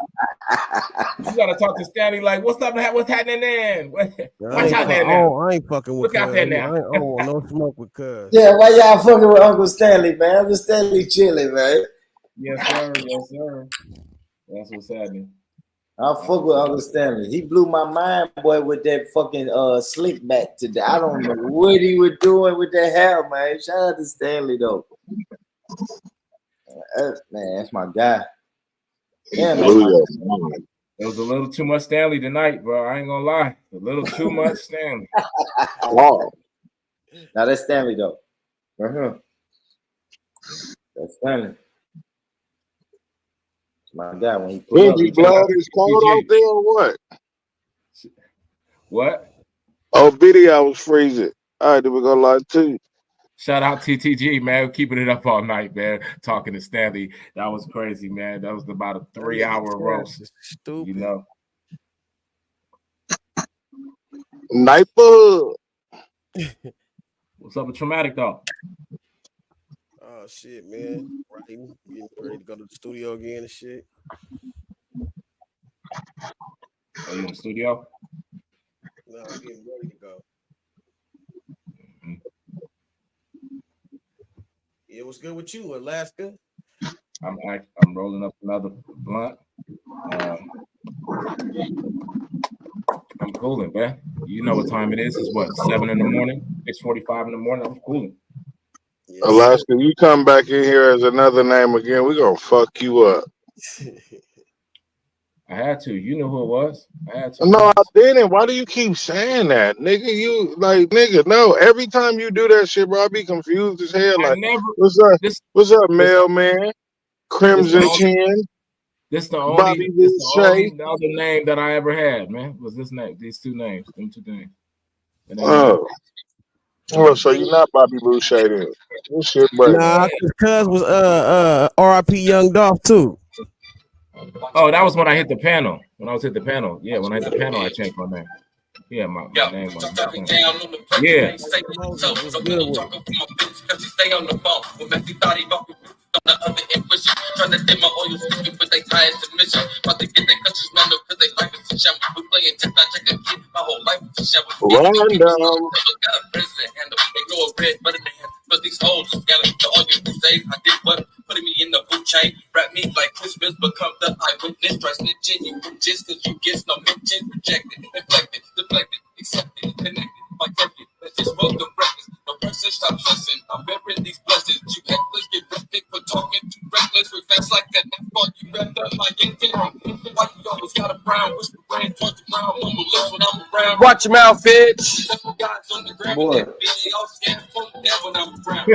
You gotta talk to Stanley. Like, what's up? What's happening then? Watch out there now. I ain't fucking with. Look out there now. I don't want no smoke with Cuz. Yeah, why y'all fucking with Uncle Stanley, man? Uncle Stanley chilling, man. Yes, sir. Yes, sir. That's what's happening. I fuck with Uncle Stanley. He blew my mind, boy, with that fucking slick back today. I don't know what he was doing with that hair, man. Shout out to Stanley though. Man, that's my guy. Yeah, man. It was a little too much Stanley tonight, bro. I ain't gonna lie. A little too much Stanley. Wow. Now that's Stanley though. That's Stanley. My guy, when he put up, blood is cold out there or what? What? Oh, video was freezing. All right, then we're gonna lie to you. Shout out TTG, man, keeping it up all night, man. Talking to Stanley, that was crazy, man. That was about a 3-hour roast. Stupid. You know. Sniper. What's up with Traumatic though? Oh shit, man. Writing, getting ready to go to the studio again and shit. Are you in the studio? No, I'm getting ready to go. Yeah, what's good with you, Alaska? I'm rolling up another blunt. I'm cooling, man. You know what time it is? It's what, 7 in the morning? 6:45 in the morning. I'm cooling. Yes, Alaska, you come back in here as another name again, we're gonna fuck you up. I had to. You know who it was. I had to. No, I didn't. Why do you keep saying that? Nigga, no. Every time you do that shit, bro, I be confused as hell. Like, what's up, mailman? Crimson Chin. This the only other name that I ever had, man. Was this name? These two names. Them two names. Oh, so you're not Bobby Boucher then? This shit, bro. Nah, Cuz was R.I.P. Young Dolph too. Oh, that was when I hit the panel. When I was hit the panel. Yeah, when I hit the panel, I changed my name. Yeah, my name was. Yeah. On the other end, trying to dip my oil sticking with their highest submission. About to get their countries man up because they life is a shower. We playing tip, not check a kid. My whole life is a shower. Random. Got a president handle. Ignore red, but in the hand. But these hoes, scallop to all you crusades. I did what? Putting me in the food chain. Rap me like Christmas, become the eyewitness. Try snitching, you just cause you get no mention. Rejected, deflected, deflected, accepted, connected. My tempted, let's just roll the records. No person stop stressing. I'm bearing these blessings. You heckless get wrecked for talking too reckless. With facts like that, fuck you wrapped up my intent. Why you always got a brown whisper brain towards the ground? Mumble lips when I'm around. Watch your mouth, bitch. Boy.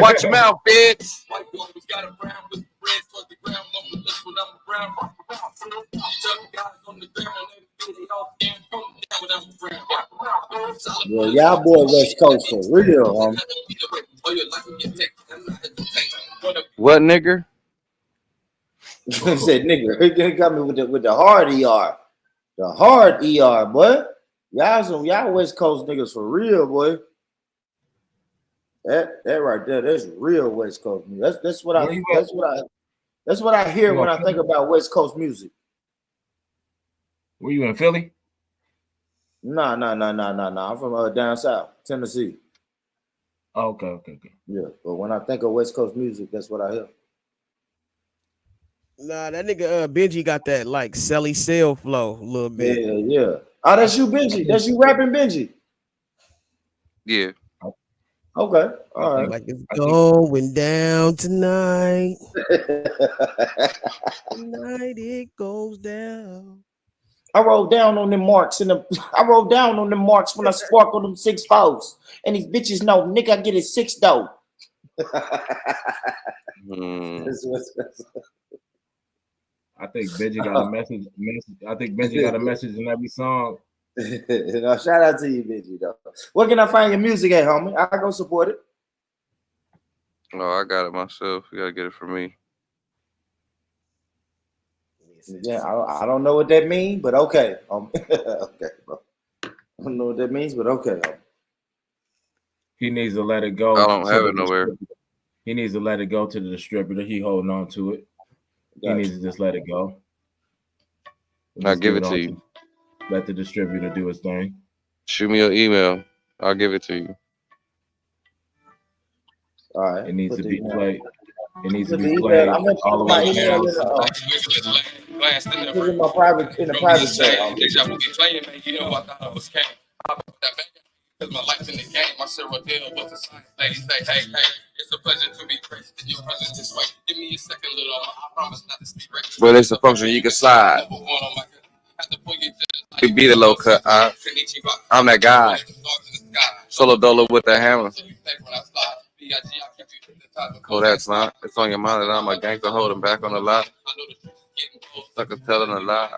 Watch your mouth, bitch. Why you always got a brown whisper brain towards the ground? Mumble lips when I'm around. Yeah, y'all boy West Coast for real, What, nigger? Said nigga, he got me with the hard ER. The hard ER, boy. Y'all West Coast niggas for real, boy. That right there, that's real West Coast music. That's what I hear when I think about West Coast music. Were you in Philly? No. I'm from down south, Tennessee. Oh, okay. Yeah, but when I think of West Coast music, that's what I hear. Nah, that nigga Benji got that like Selly Cell flow a little bit. Yeah. Oh, that's you, Benji. That's you rapping, Benji. Yeah. Okay, all right. Like it's going down tonight. I Tonight it goes down. wrote down on them marks I wrote down on them marks when I spark on them 6-4s. And these bitches know, nigga, I get it 6 though. I think Benji got a message. I think Benji got a message in every song. No, shout out to you, Benji, though. Where can I find your music at, homie? I go support it. No, I got it myself. You gotta get it from me. Yeah, I don't know what that means, but okay. Okay, bro. I don't know what that means, but okay. He needs to let it go. I don't have it nowhere. He needs to let it go to the distributor. He holding on to it. He needs to just let it go. I'll give it to you. Let the distributor do his thing. Shoot me your email. I'll give it to you. All right. It needs to be played. It needs to Put be the played email. I'm gonna all put the my way down. email in my private chat. You know, I thought I was king. Because my life's in the game, my Sarah Dale was a science lady. Say, hey, it's a pleasure to be graced in your presence this way. Give me a second, little. I promise not to speak racist. Well, it's a function you can slide. You be the low cut. I'm that guy. Solo dolo with the hammer. Oh, that's not. It's on your mind that I'm a gangster holding back on the lot. Sucker telling a lie.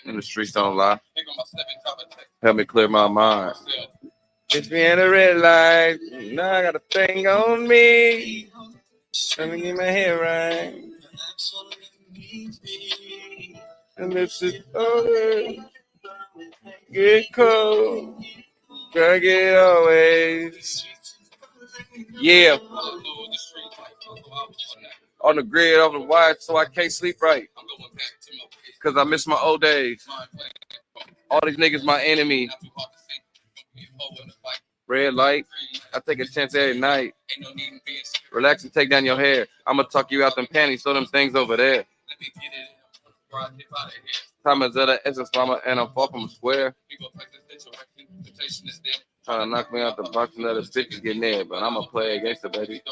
And the streets don't lie. Help me clear my mind. It's me in the red light. Now I got a thing on me. Let me get my hair right. And this is over. Get cold. Gotta get always. Yeah. On the grid, off the wire, so I can't sleep right. Because I miss my old days. All these niggas my enemy. Red light. I take a chance every night. Relax and take down your hair. I'ma tuck you out them panties, so them things over there. Time is at an essence, mama, and I'm far from square. Trying to knock me out the box and let the bitches get near, but I'ma play against the baby.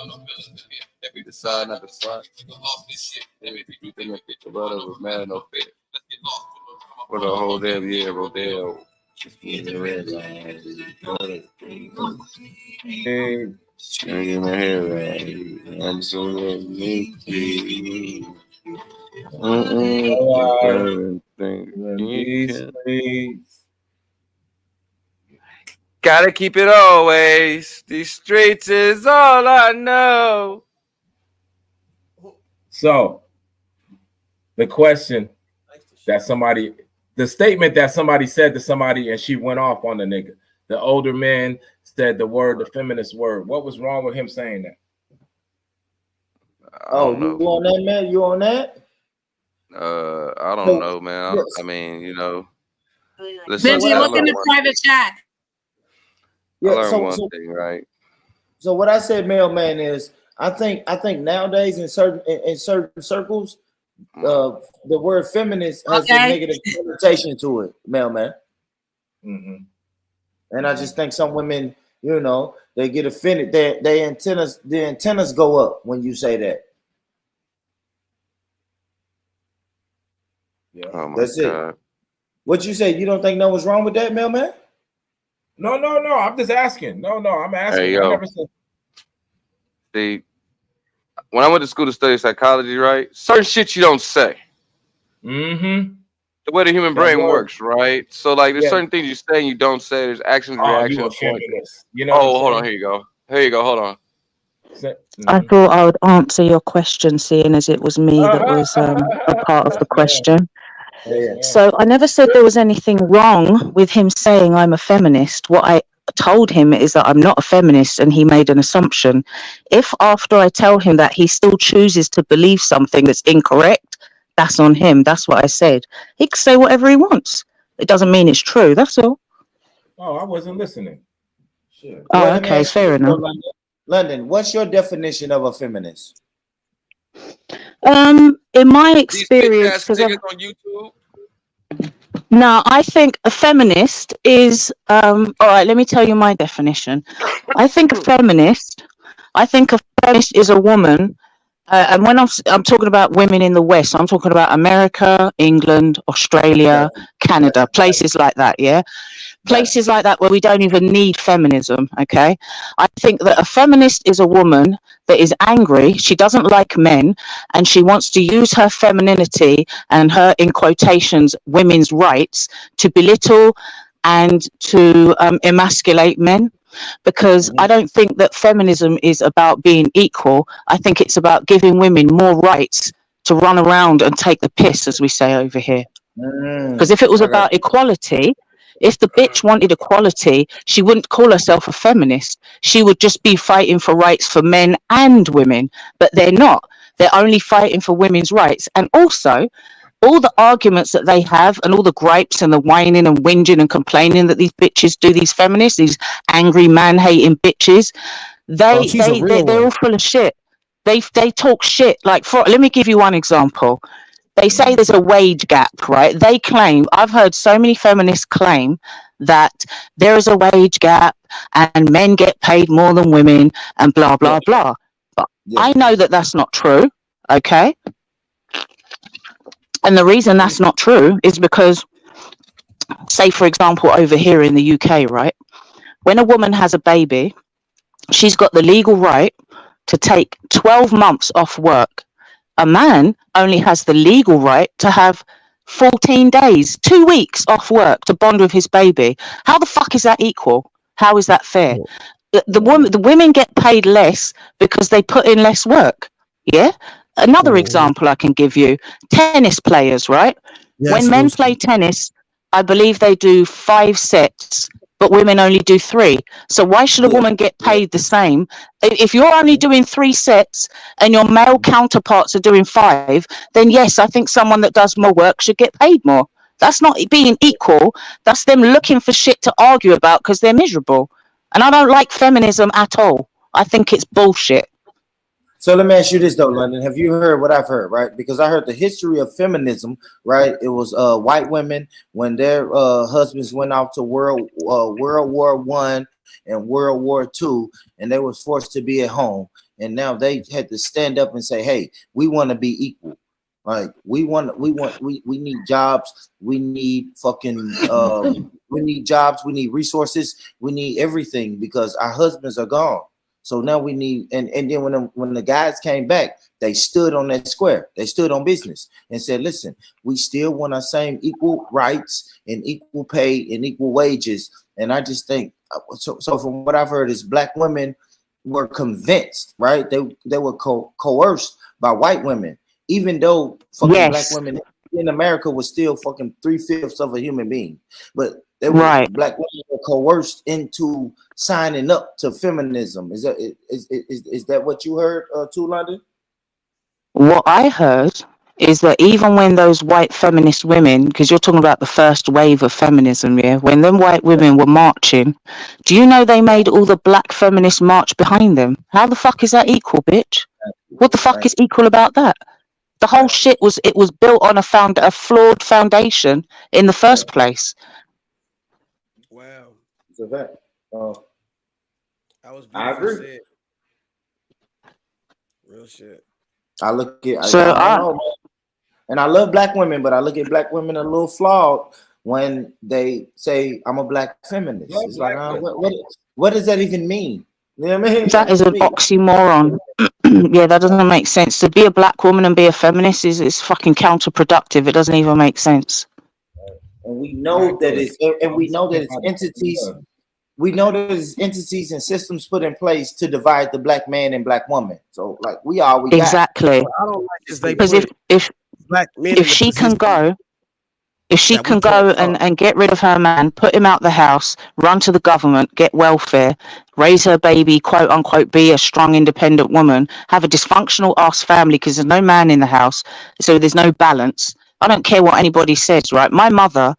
If you decide not to slide, if you think that your brother was mad at no fit. For the whole damn year, Rodale. Get my hair right. I'm so gotta keep it always. These streets is all I know. So, the question that somebody, the statement that somebody said to somebody and she went off on the nigga. The older man said the feminist word. What was wrong with him saying that? Oh, you on that, man? You on that? I don't know, man. I mean, you know. Benji, look in the private chat. I learned one thing, right? So what I said, mailman, is I think nowadays in certain circles, the word feminist has a negative connotation to it, mailman. Mm-hmm. And I just think some women, you know, they get offended. Their antennas go up when you say that. Yeah, that's it. What you say? You don't think no was wrong with that, mailman? No. I'm just asking. No, I'm asking. Hey, yo. I never said. See, when I went to school to study psychology, right? Certain shit you don't say. Mm-hmm. The way the human brain works, right? So, like, there's certain things you say and you don't say. There's actions, reactions. You know. Oh, hold on. Here you go. Hold on. I thought I would answer your question, seeing as it was me that was a part of the question. So I never said there was anything wrong with him saying I'm a feminist. What I told him is that I'm not a feminist, and he made an assumption. If after I tell him that he still chooses to believe something that's incorrect, that's on him. That's what I said. He can say whatever he wants. It doesn't mean it's true. That's all. Oh, I wasn't listening. Sure. Oh, okay, fair enough. London, what's your definition of a feminist? In my experience, because on YouTube. Now, I think a feminist is, all right, let me tell you my definition. I think a feminist is a woman, and when I'm talking about women in the West, I'm talking about America, England, Australia, Canada, places like that, yeah? Places like that where we don't even need feminism, okay? I think that a feminist is a woman that is angry, she doesn't like men, and she wants to use her femininity and her, in quotations, women's rights to belittle and to emasculate men. Because I don't think that feminism is about being equal. I think it's about giving women more rights to run around and take the piss, as we say over here. Because if it was about equality, if the bitch wanted equality, she wouldn't call herself a feminist. She would just be fighting for rights for men and women. But they're not. They're only fighting for women's rights. And also, all the arguments that they have and all the gripes and the whining and whinging and complaining that these bitches do, these feminists, these angry man-hating bitches, they're all full of shit. They talk shit. Like, let me give you one example. They say there's a wage gap, right? They claim, I've heard so many feminists claim that there is a wage gap and men get paid more than women and blah, blah, blah. But I know that that's not true, okay? And the reason that's not true is because, say, for example, over here in the UK, right? When a woman has a baby, she's got the legal right to take 12 months off work. A man only has the legal right to have 14 days, 2 weeks off work to bond with his baby. How the fuck is that equal? How is that fair? The women get paid less because they put in less work. Yeah. Another example I can give you: tennis players, right? Yes, when men play tennis, I believe they do 5 sets, but women only do 3. So why should a woman get paid the same? If you're only doing 3 sets and your male counterparts are doing 5, then yes, I think someone that does more work should get paid more. That's not being equal. That's them looking for shit to argue about because they're miserable. And I don't like feminism at all. I think it's bullshit. So let me ask you this though, London. Have you heard what I've heard, right? Because I heard the history of feminism, right? It was white women when their husbands went off to World War I and World War II, and they was forced to be at home. And now they had to stand up and say, "Hey, we want to be equal. Like we need jobs. We need fucking we need jobs. We need resources. We need everything because our husbands are gone." So now we need, and then when the guys came back, they stood on that square. They stood on business and said, "Listen, we still want our same equal rights and equal pay and equal wages." And I just think, so from what I've heard is black women were convinced, right? They were coerced by white women, even though fucking black women in America was still fucking 3/5 of a human being, but they were black women were coerced into signing up to feminism. Is that what you heard too, London? What I heard is that even when those white feminist women, because you're talking about the first wave of feminism, yeah, when them white women were marching, do you know they made all the black feminists march behind them? How the fuck is that equal, bitch? What the fuck is equal about that? The whole shit was built on a flawed foundation in the first place. Wow. It's a fact. I agree. Said. Real shit. I look at I don't know, and I love black women, but I look at black women a little flawed when they say I'm a black feminist. It's like, what does that even mean? You know what I mean? That is an oxymoron. Yeah, that doesn't make sense. To be a black woman and be a feminist is fucking counterproductive. It doesn't even make sense. And we know that it's entities. We know there's entities and systems put in place to divide the black man and black woman. So, like, we exactly. I don't like this. Because if she can go and get rid of her man, put him out the house, run to the government, get welfare, raise her baby, quote unquote, be a strong, independent woman, have a dysfunctional ass family because there's no man in the house, so there's no balance. I don't care what anybody says, right? My mother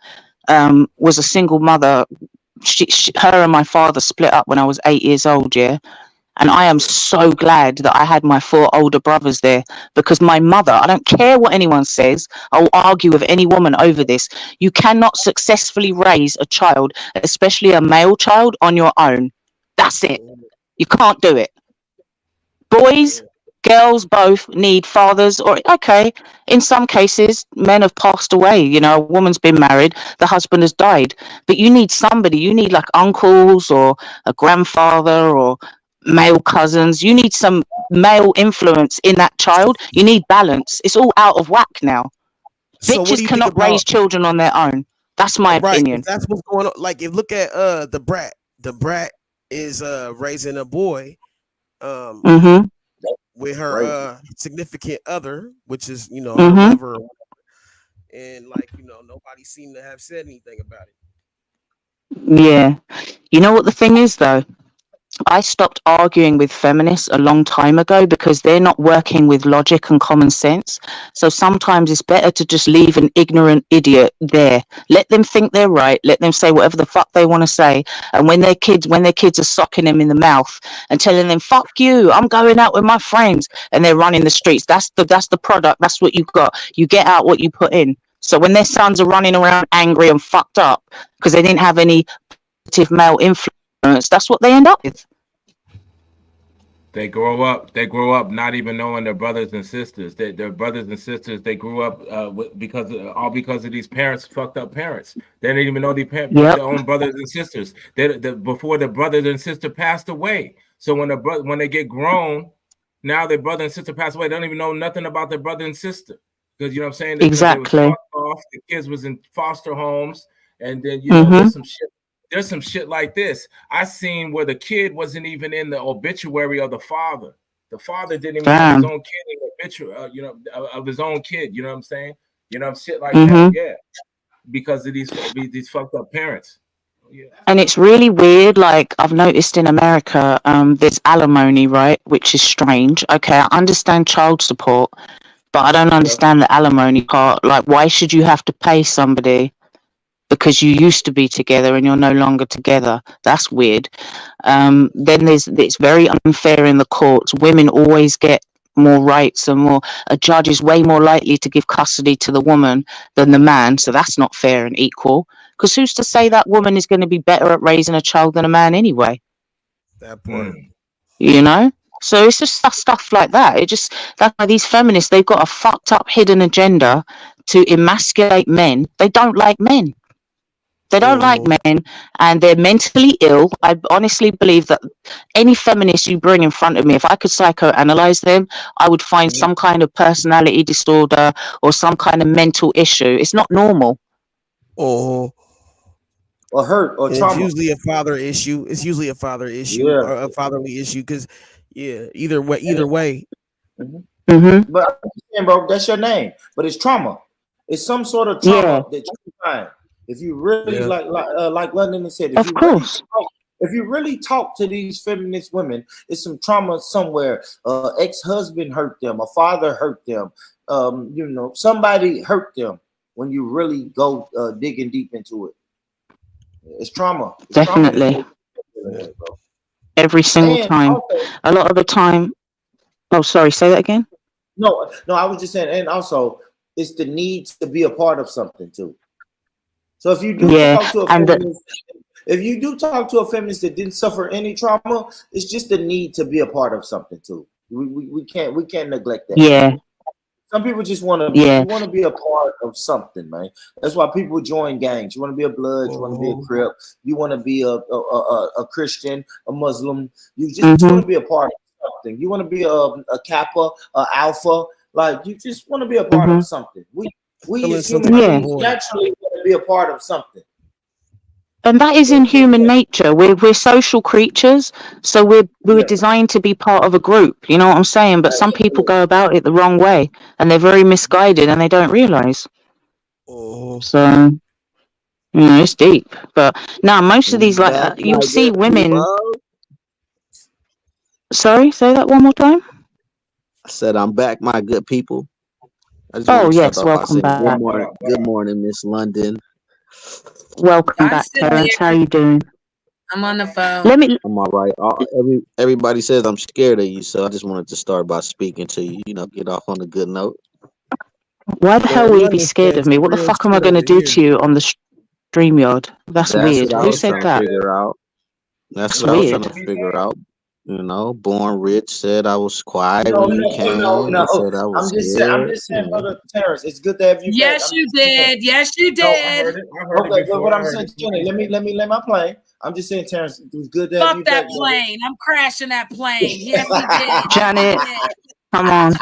was a single mother. Her and my father split up when I was 8 years old, yeah? And I am so glad that I had my 4 older brothers there, because my mother, I don't care what anyone says, I'll argue with any woman over this. You cannot successfully raise a child, especially a male child, on your own. That's it. You can't do it. Boys, girls both need fathers, or okay, in some cases, men have passed away. You know, a woman's been married, the husband has died, but you need somebody. You need like uncles or a grandfather or male cousins. You need some male influence in that child. You need balance. It's all out of whack now. So what do Bitches you think cannot raise about children on their own. That's my right? opinion. If that's what's going on. Like, if look at the brat. The brat is raising a boy Mm-hmm. with her significant other, which is, you know, her Mm-hmm. lover, or whatever. And like, you know, nobody seemed to have said anything about it. Yeah. You know what the thing is though? I stopped arguing with feminists a long time ago because they're not working with logic and common sense. So sometimes it's better to just leave an ignorant idiot there. Let them think they're right. Let them say whatever the fuck they want to say. And when their kids are socking them in the mouth and telling them, fuck you, I'm going out with my friends, and they're running the streets, that's the product. That's what you got. You get out what you put in. So when their sons are running around angry and fucked up because they didn't have any positive male influence, that's what they end up with. They grow up not even knowing their brothers and sisters. Their brothers and sisters, they grew up because of these parents, fucked up parents. They didn't even know their own brothers and sisters. Before the brothers and sister passed away. So when they get grown, now their brother and sister passed away. They don't even know nothing about their brother and sister, because you know what I'm saying. Exactly. They was fucked off. The kids was in foster homes, and then you know there's some shit. There's some shit like this. I seen where the kid wasn't even in the obituary of the father. The father didn't even have his own kid in the obituary, you know, of his own kid. You know what I'm saying? You know, shit like that. Yeah, because of these fucked up parents. Yeah. And it's really weird. Like I've noticed in America, there's alimony, right? Which is strange. Okay, I understand child support, but I don't understand the alimony part. Like, why should you have to pay somebody because you used to be together and you're no longer together? That's weird. Then it's very unfair in the courts. Women always get more rights and more. A judge is way more likely to give custody to the woman than the man, so that's not fair and equal. Because who's to say that woman is going to be better at raising a child than a man anyway? That part. You know? So it's just stuff like that. That's why these feminists, they've got a fucked up hidden agenda to emasculate men. They don't like men. They don't like men, and they're mentally ill. I honestly believe that any feminist you bring in front of me, if I could psychoanalyze them, I would find some kind of personality disorder or some kind of mental issue. It's not normal. Or hurt or trauma. It's usually a father issue. It's usually a father issue or a fatherly issue, because either way. Mm-hmm. But I'm saying, bro, that's your name. But it's trauma. It's some sort of trauma that you find. If you really like London said, if you really talk to these feminist women, it's some trauma somewhere. Ex-husband hurt them, a father hurt them, you know, somebody hurt them. When you really go digging deep into it, it's trauma. It's definitely trauma. Every single time. Also, a lot of the time. Oh, sorry. Say that again. No. I was just saying, and also, it's the need to be a part of something too. So if you do talk to a feminist, that didn't suffer any trauma, it's just the need to be a part of something too. We can't neglect that. Yeah. Some people just want to be a part of something, man. That's why people join gangs. You want to be a blood, you want to be a Crip, you want to be a Christian, a Muslim. You just want to be a part of something. You want to be a Kappa, a Alpha. Like, you just want to be a part of something. We as human beings naturally want to be a part of something. And that is in human nature. We're social creatures, so we're designed to be part of a group. You know what I'm saying? But some people go about it the wrong way, and they're very misguided, and they don't realize. So, you know, it's deep. But now most of these, like, you'll see women. Sorry, say that one more time. I said, I'm back, my good people. Oh yes, welcome back. Good morning, Miss London. Welcome back, Terrence. How you doing? I'm on the phone. Let me. I'm all right. Everybody says I'm scared of you, so I just wanted to start by speaking to you. You know, get off on a good note. Why the hell Man, will you London be scared said of me? some What the real fuck am I shit going to over do here. to you on the StreamYard? That's That's weird. what I Who was said trying to that? figure out. That's That's what I was trying weird. to figure out. You know, Born Rich said I was quiet No, when you no, came. no. He said I was I'm just scared. saying, brother Terrence, it's good to have you back. Yes, you did. Yes, you No, I did. heard it. I heard it Okay, but before. what I I'm heard saying, it. Jenny, let me lay my plane. I'm just saying, Terrence, it was good to have Fuck you that back, brother. plane. I'm crashing that plane. Yes, he did. Yes, Janet, he did. come on.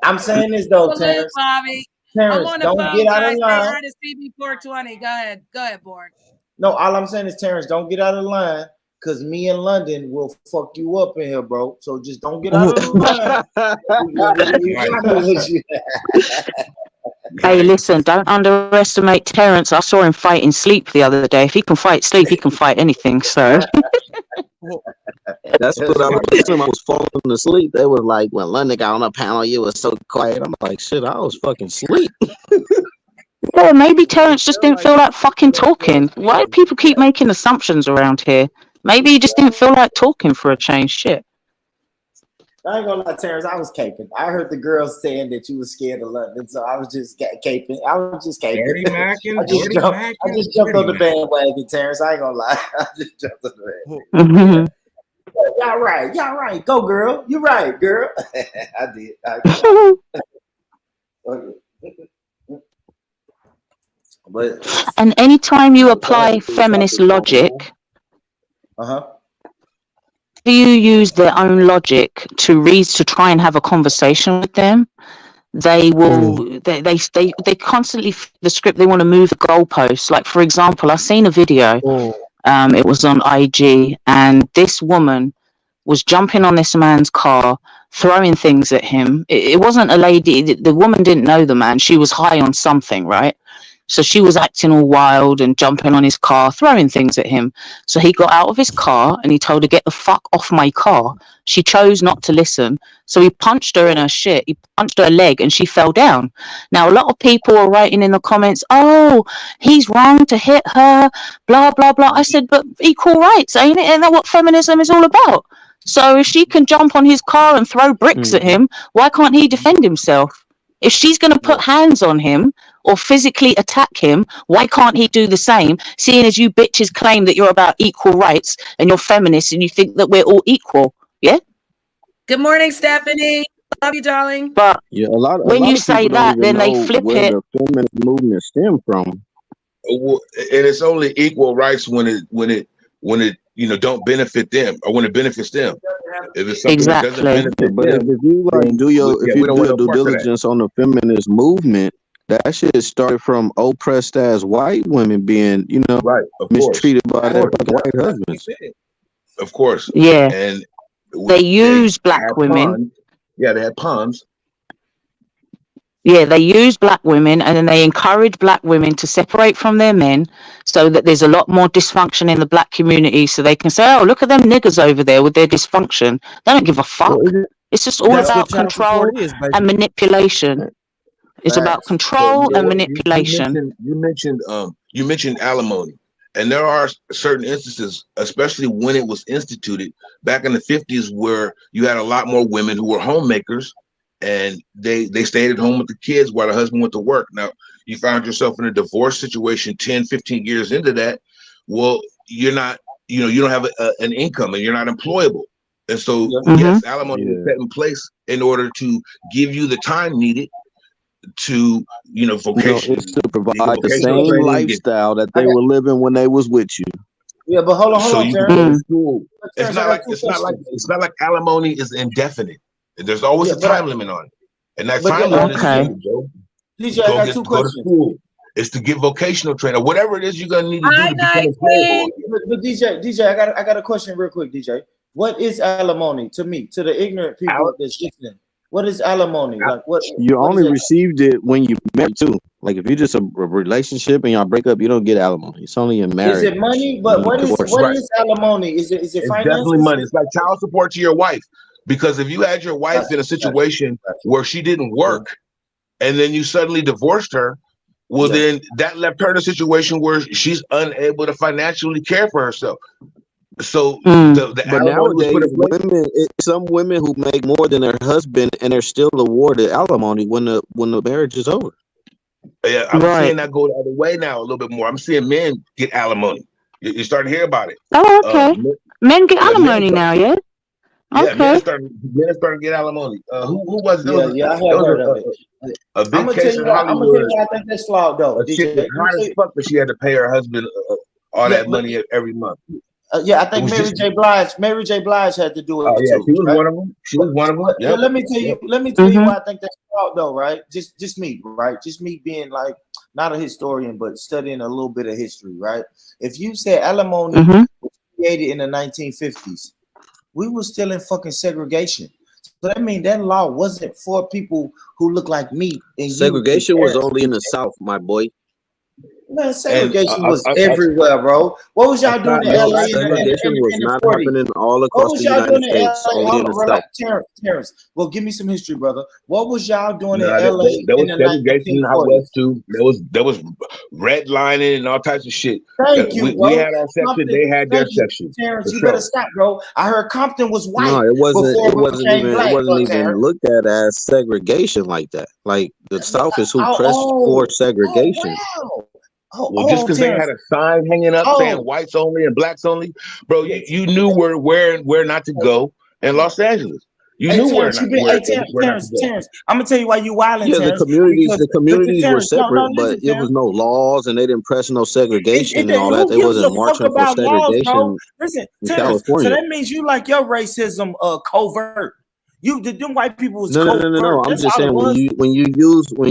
I'm saying this though, Salute, Terrence. Bobby. I'm Terrence, on the don't phone, get out of guys. Say line. hi to CB420. Go ahead. Go ahead, Born. No, all I'm saying is, Terrence, don't get out of line, because me and London will fuck you up in here, bro. So just don't get out of the line. We trying to let you. Hey, listen, don't underestimate Terrence. I saw him fight in sleep the other day. If he can fight sleep, he can fight anything. So That's what I was listening. I was falling asleep. They was like, when London got on the panel, you was so quiet. I'm like, shit, I was fucking asleep. yeah, maybe Terrence just didn't feel like fucking talking. Why do people keep making assumptions around here? Maybe he just didn't feel like talking for a change. Shit. I ain't gonna lie, Terrence, I was caping. I heard the girls saying that you was scared of London, so I was just caping. I was just caping. Dirty Mackin, I just jumped on the bandwagon, Terrence. I ain't gonna lie. I just jumped on the bandwagon. Y'all right. Y'all right. Go, girl. You're right, girl. I did. But And anytime you apply feminist logic, do you use their own logic to try and have a conversation with them? They will. They constantly flip the script. They want to move the goalposts. Like, for example, I've seen a video. It was on IG, and this woman was jumping on this man's car, throwing things at him. It wasn't a lady. The woman didn't know the man. She was high on something, right? So she was acting all wild and jumping on his car, throwing things at him. So he got out of his car and he told her, "Get the fuck off my car." She chose not to listen. So he punched her in her shit. He punched her leg and she fell down. Now, a lot of people are writing in the comments, "Oh, he's wrong to hit her, blah, blah, blah." I said, but equal rights, ain't it? Isn't that what feminism is all about? So if she can jump on his car and throw bricks at him, why can't he defend himself? If she's going to put hands on him or physically attack him, why can't he do the same? Seeing as you bitches claim that you're about equal rights and you're feminists and you think that we're all equal, yeah? Good morning, Stephanie. Love you, darling. But yeah, a lot when you of say people don't that, even then they know flip where it. the feminist movement stemmed from. And it's only equal rights when it don't benefit them, or when it benefits them. If it's something that doesn't benefit But them, if you like then do your we don't want no due parts of that. diligence on the feminist movement, that shit started from oppressed ass white women being, right, mistreated by their fucking white husbands. Of course. Yeah. And they use black women. Pawns. Yeah, they had pawns. Yeah, they use black women and then they encourage black women to separate from their men so that there's a lot more dysfunction in the black community so they can say, "Oh, look at them niggers over there with their dysfunction." They don't give a fuck. It's just all about control and manipulation. It's about control and manipulation. You mentioned alimony. And there are certain instances, especially when it was instituted back in the 50s, where you had a lot more women who were homemakers and they stayed at home with the kids while the husband went to work. Now, you found yourself in a divorce situation 10, 15 years into that. Well, you're not, you don't have an income and you're not employable. And so, yes, alimony is set in place in order to give you the time needed to, vocation. It's to provide the same lifestyle that they were living when they was with you. Yeah, but hold on, so you can go to school. Terrence, It's not like alimony is indefinite. There's always a time limit on it, and that time limit is DJ, I got two questions. Go to school. It's to get vocational training, or whatever it is you're gonna need to do to become employable. But DJ, I got a question real quick, DJ. What is alimony to me, to the ignorant people that's listening? What is alimony? Like what? You only received it when you married too. Like if you're just a relationship and y'all break up, you don't get alimony. It's only in marriage. Is it money? But what is alimony? Is it finances? Definitely money. It's like child support to your wife. Because if you had your wife in a situation where she didn't work, and then you suddenly divorced her, Well, Yeah. then that left her in a situation where she's unable to financially care for herself. So the But alimony was put nowadays, in place. some women who make more than their husband and are still awarded alimony when the marriage is over. Yeah, I'm Right. seeing that go the other way now a little bit more. I'm seeing men get alimony. You're starting to hear about it. Oh, okay. Men get Yeah, alimony now, yeah? Yeah, Okay. men are starting to get alimony. Who was it? Yeah, I have heard of it. A I'm big gonna case tell you in why. I'm gonna tell Hollywood. you why I think that's flawed, though. A chick DJ, was hot as fuck, but she had to pay her husband all Yeah, that money every month. Yeah, I It think was Mary just. J. Blige. Mary J. Blige had to do it Oh yeah, too. she was right? one of them. She was one of them. But Yep. let me tell you. Yep. Let me tell you Mhm. why I think that's flawed, though. Right? Just me. Right? Just me being like not a historian, but studying a little bit of history. Right? If you said alimony Mhm. was created in the 1950s, we were still in fucking segregation. So that means that law wasn't for people who look like me and Segregation you. was only in the South, my boy. Man, And segregation was everywhere, bro. What was y'all doing in No, LA in segregation was the not 40s? happening all What across was the y'all United doing in States, LA? only Hold in on, the South. Terrence. Well, give me some history, brother. What was y'all doing in nah, LA there in was the segregation out 1940s? west too. There was redlining and all types of shit. Thank you, We bro. had our section, Compton, they had their thank you, section Terrence. for You better sure. stop, bro. I heard Compton was No, white it wasn't. before It we wasn't became even. It black, wasn't even Terrence. looked at as segregation like that. Like the South is who pressed for segregation. Wow. Well, just because they had a sign hanging up saying whites only and blacks only, bro, you knew where and where not to go in Los Angeles. You knew where not to go. Terrence, I'm gonna tell you why you wilding, Yeah, Terrence. the communities were Terrence, separate, but listen, it was Terrence. no laws and they didn't press no segregation and all that. Who They gives a wasn't fuck marching for about laws, bro? segregation Listen, in Terrence. So California. that means you like your racism covert. Them white people was No. covert. I'm That's just all it saying was. when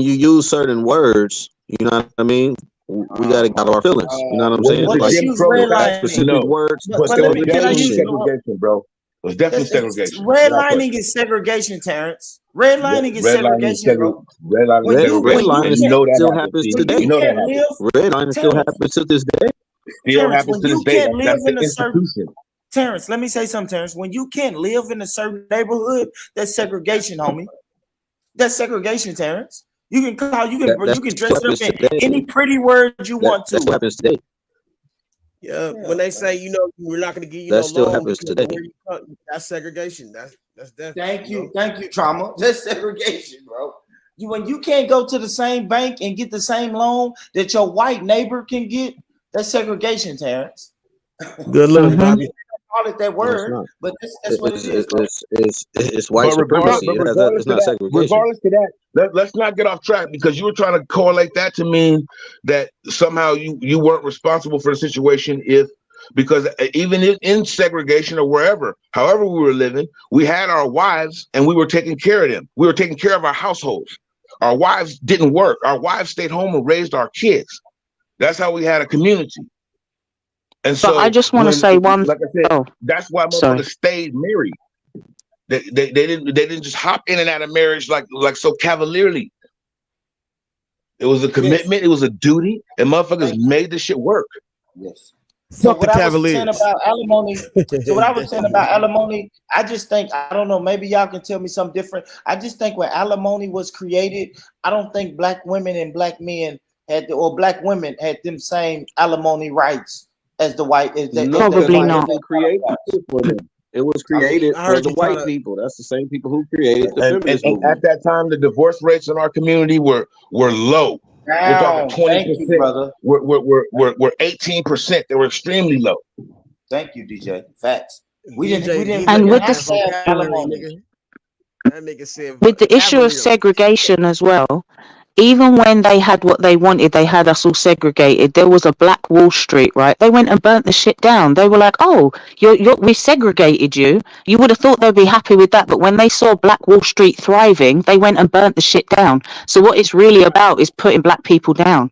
you use certain words, you know what I mean. We got to get out of our feelings. You know what I'm Was saying? it Well, the let's Like Jim use Crow? if that redlining. specific words but But it let was me. Can I definitely use segregation, bro. It was definitely segregation. without redlining question. is segregation, Terrence. Redlining is Redlining is segregation, bro. redlining When is you segregation, and you know that still happens. happens See, today. you know that can't happens. live, Redlining still Terrence. happens to this day. Still Terrence, happens when to this you day. can't live That's the in a certain institution. Terrence, let me say something, Terrence. When you can't live in a certain neighborhood, that's segregation, homie. That's segregation, Terrence. You can call, you can dress it up in any pretty word you want to. That still happens today. Yeah, when they say, we're not going to give you That no still loan happens because of today. where you come, that's segregation. That's definitely. Thank you, trauma. That's segregation, bro. When you can't go to the same bank and get the same loan that your white neighbor can get, that's segregation, Terrence. Good looking, Bobby. Call it that word, not. but that's what it is. Bro. It's white supremacy. Regardless It's not segregation. regardless to that, let's not get off track because you were trying to correlate that to mean that somehow you weren't responsible for the situation because even in segregation or wherever, however we were living, we had our wives and we were taking care of them. We were taking care of our households. Our wives didn't work. Our wives stayed home and raised our kids. That's how we had a community. And so I just want to say one. Like I said, that's why motherfuckers stayed married. They didn't just hop in and out of marriage like so cavalierly. It was a commitment. It was a duty, and motherfuckers made this shit work. Yes. So what I was saying about alimony, I just think, I don't know, maybe y'all can tell me something different. I just think when alimony was created, I don't think black women and black men or black women had them same alimony rights as the white. Probably not. It was created for the white people. That's the same people who created the feminist and movement. at that time, the divorce rates in our community were low. We're talking 20%. Brother. We're 18%. They were extremely low. Thank you, DJ. Facts. We didn't. And with have to have alimony. That nigga said with the issue of segregation as well, even when they had what they wanted, they had us all segregated. There was a Black Wall Street, right? They went and burnt the shit down. They were like, "Oh, we segregated you." You would have thought they'd be happy with that, but when they saw Black Wall Street thriving, they went and burnt the shit down. So what it's really about is putting black people down.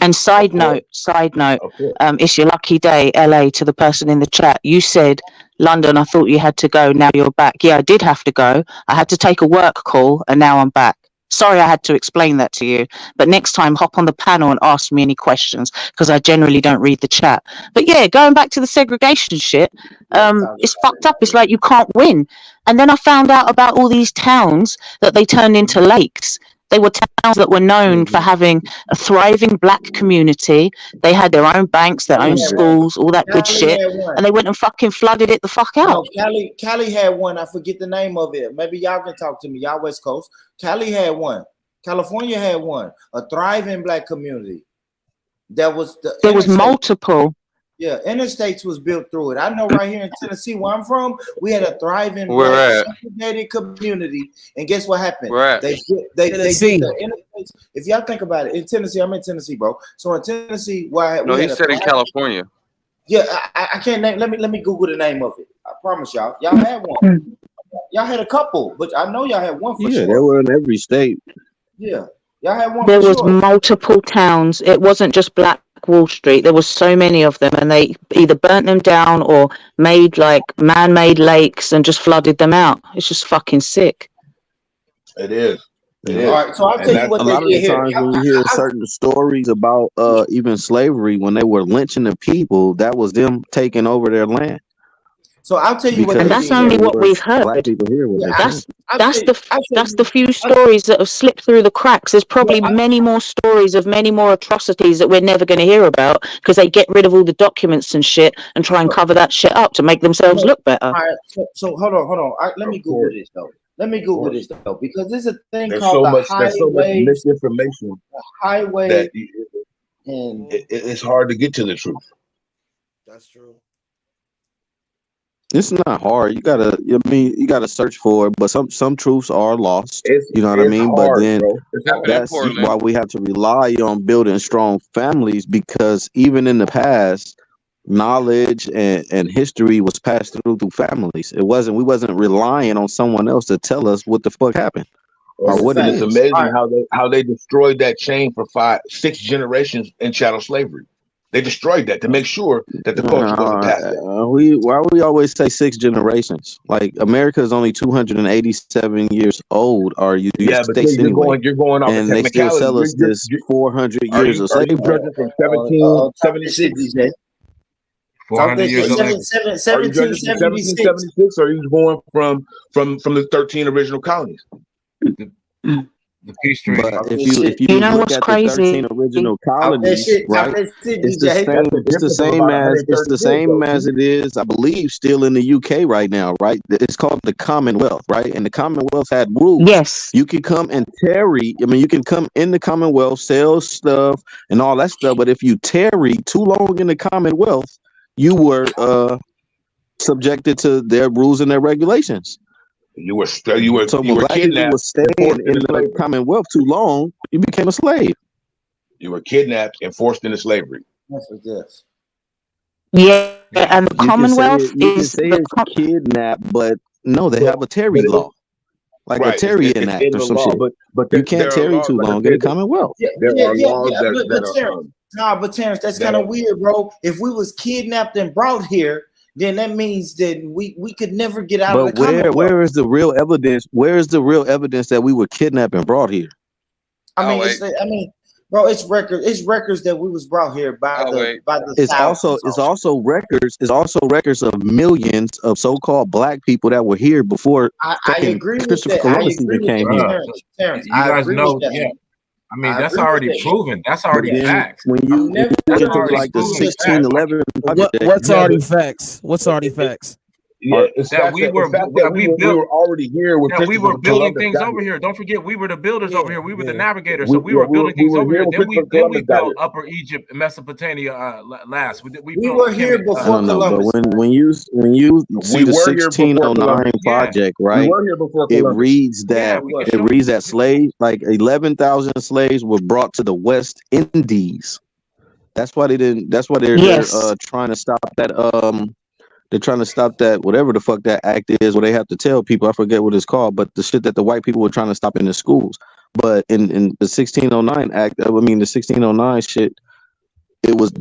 And side note, it's your lucky day, LA, to the person in the chat. You said, London, I thought you had to go. Now you're back. Yeah, I did have to go. I had to take a work call and now I'm back. Sorry, I had to explain that to you. But next time, hop on the panel and ask me any questions because I generally don't read the chat. But yeah, going back to the segregation shit, it's fucked up. It's like you can't win. And then I found out about all these towns that they turned into lakes. They were towns that were known for having a thriving black community. They had their own banks, their own schools, all that good shit, and they went and fucking flooded it the fuck out. No, Cali had one. I forget the name of it. Maybe y'all can talk to me. Y'all West Coast. Cali had one. California had one. A thriving black community. There was multiple. Yeah, interstates was built through it. I know right here in Tennessee, where I'm from, we had a thriving black segregated community. And guess what happened? They did the interstates. If y'all think about it, in Tennessee, I'm in Tennessee, bro. So in Tennessee, no, he said in California. Yeah, I can't name. Let me Google the name of it. I promise y'all. Y'all had one. Y'all had a couple, but I know y'all had one for sure. Yeah, they were in every state. Yeah, y'all had one. There was multiple towns. It wasn't just Black Wall Street. There was so many of them, and they either burnt them down or made like man-made lakes and just flooded them out. It's just fucking sick. It is. All right, so I'll tell you what a lot of the times when you hear certain stories about even slavery, when they were lynching the people, that was them taking over their land. So I'll tell you what, and that's only what we've heard. That's the few stories that have slipped through the cracks. There's probably many more stories of many more atrocities that we're never going to hear about because they get rid of all the documents and shit and try and cover that shit up to make themselves look better. All right, so hold on. Let me Google this though. Because there's a thing there's called there's so much misinformation. The highway, that and it's hard to get to the truth. That's true. It's not hard. You gotta search for it, but some truths are lost. You know what I mean? Hard, but then bro. that's why we have to rely on building strong families, because even in the past, knowledge and history was passed through families. We wasn't relying on someone else to tell us what the fuck happened or what it is. It's amazing how they destroyed that chain for 6 generations in chattel slavery. They destroyed that to make sure that the culture doesn't pass that. Why we always say 6 generations? Like America is only 287 years old. Are you? Yeah, but you're going off and they still sell us this 400 years of slavery from 1776. 400 years of 1776, or are you going from the 13 original colonies? The peace treaty. But if you know what's crazy? The 13 original colonies, right? It's the same as it is, I believe, still in the UK right now, right? It's called the Commonwealth, right? And the Commonwealth had rules. Yes, you can come and tarry. I mean, you can come in the Commonwealth, sell stuff and all that stuff. But if you tarry too long in the Commonwealth, you were subjected to their rules and their regulations. You were So kidnapped. you were staying in the Commonwealth too long, you became a slave. You were kidnapped and forced into slavery. That's what this. Yeah, and the Commonwealth is kidnapped, but no, they have a tarry law, like a Tarrying Act or some shit. But you can't tarry too long in the Commonwealth. But Terrence, that's kind of weird, bro. If we was kidnapped and brought here, then that means that we could never get out of the Commonwealth. Where is the real evidence? Where is the real evidence that we were kidnapped and brought here? Bro, it's records. It's records that we was brought here by the. It's also records of millions of so-called black people that were here before. I agree with Christopher that. Columbus even came here. Terrence, you guys know, I mean, that's already proven. That's already facts. When you get to like the 1611 project, what's already facts? What's already facts? Yeah, we were already here. That we were building things over here. Don't forget, we were the builders over here. We were the navigators, so we were building things over here. Then we built Upper Egypt, Mesopotamia. Last we were here before Columbus. But when you see the 1609 project, right? It reads that slaves, like 11,000 slaves, were brought to the West Indies. That's why they didn't. That's why they're trying to stop that. They're trying to stop that, whatever the fuck that act is, where they have to tell people, I forget what it's called, but the shit that the white people were trying to stop in the schools. But in the 1609 act, the 1609 shit, it was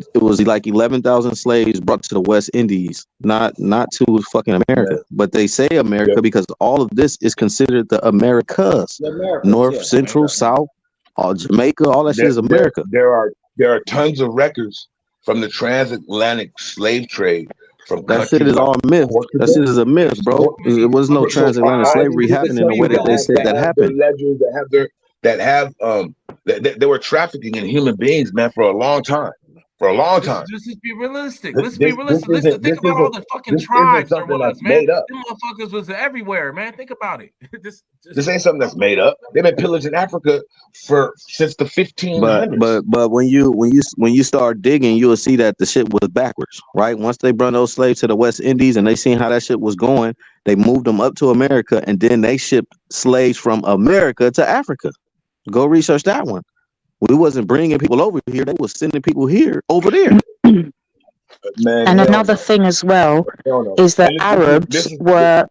like 11,000 slaves brought to the West Indies, not to fucking America. Yeah. But they say America because all of this is considered the Americas. North, Central, South, all Jamaica, all that shit is America. There are tons of records from the transatlantic slave trade. That shit is all myth. That shit is a myth, bro. It was no transatlantic slavery happening the way that they said that happened. Legends that have that have they were trafficking in human beings, man, for a long time. For a long time. Just be realistic. Let's be realistic. Listen, think about all the fucking this tribes there something was, that's man. made up. Them motherfuckers was everywhere, man. Think about it. This ain't something that's made up. They've been pillaging Africa since the 1500s. But when you start digging, you'll see that the shit was backwards, right? Once they brought those slaves to the West Indies and they seen how that shit was going, they moved them up to America, and then they shipped slaves from America to Africa. Go research that one. We wasn't bringing people over here; they was sending people here over there. Man, and another thing as well is that Arabs were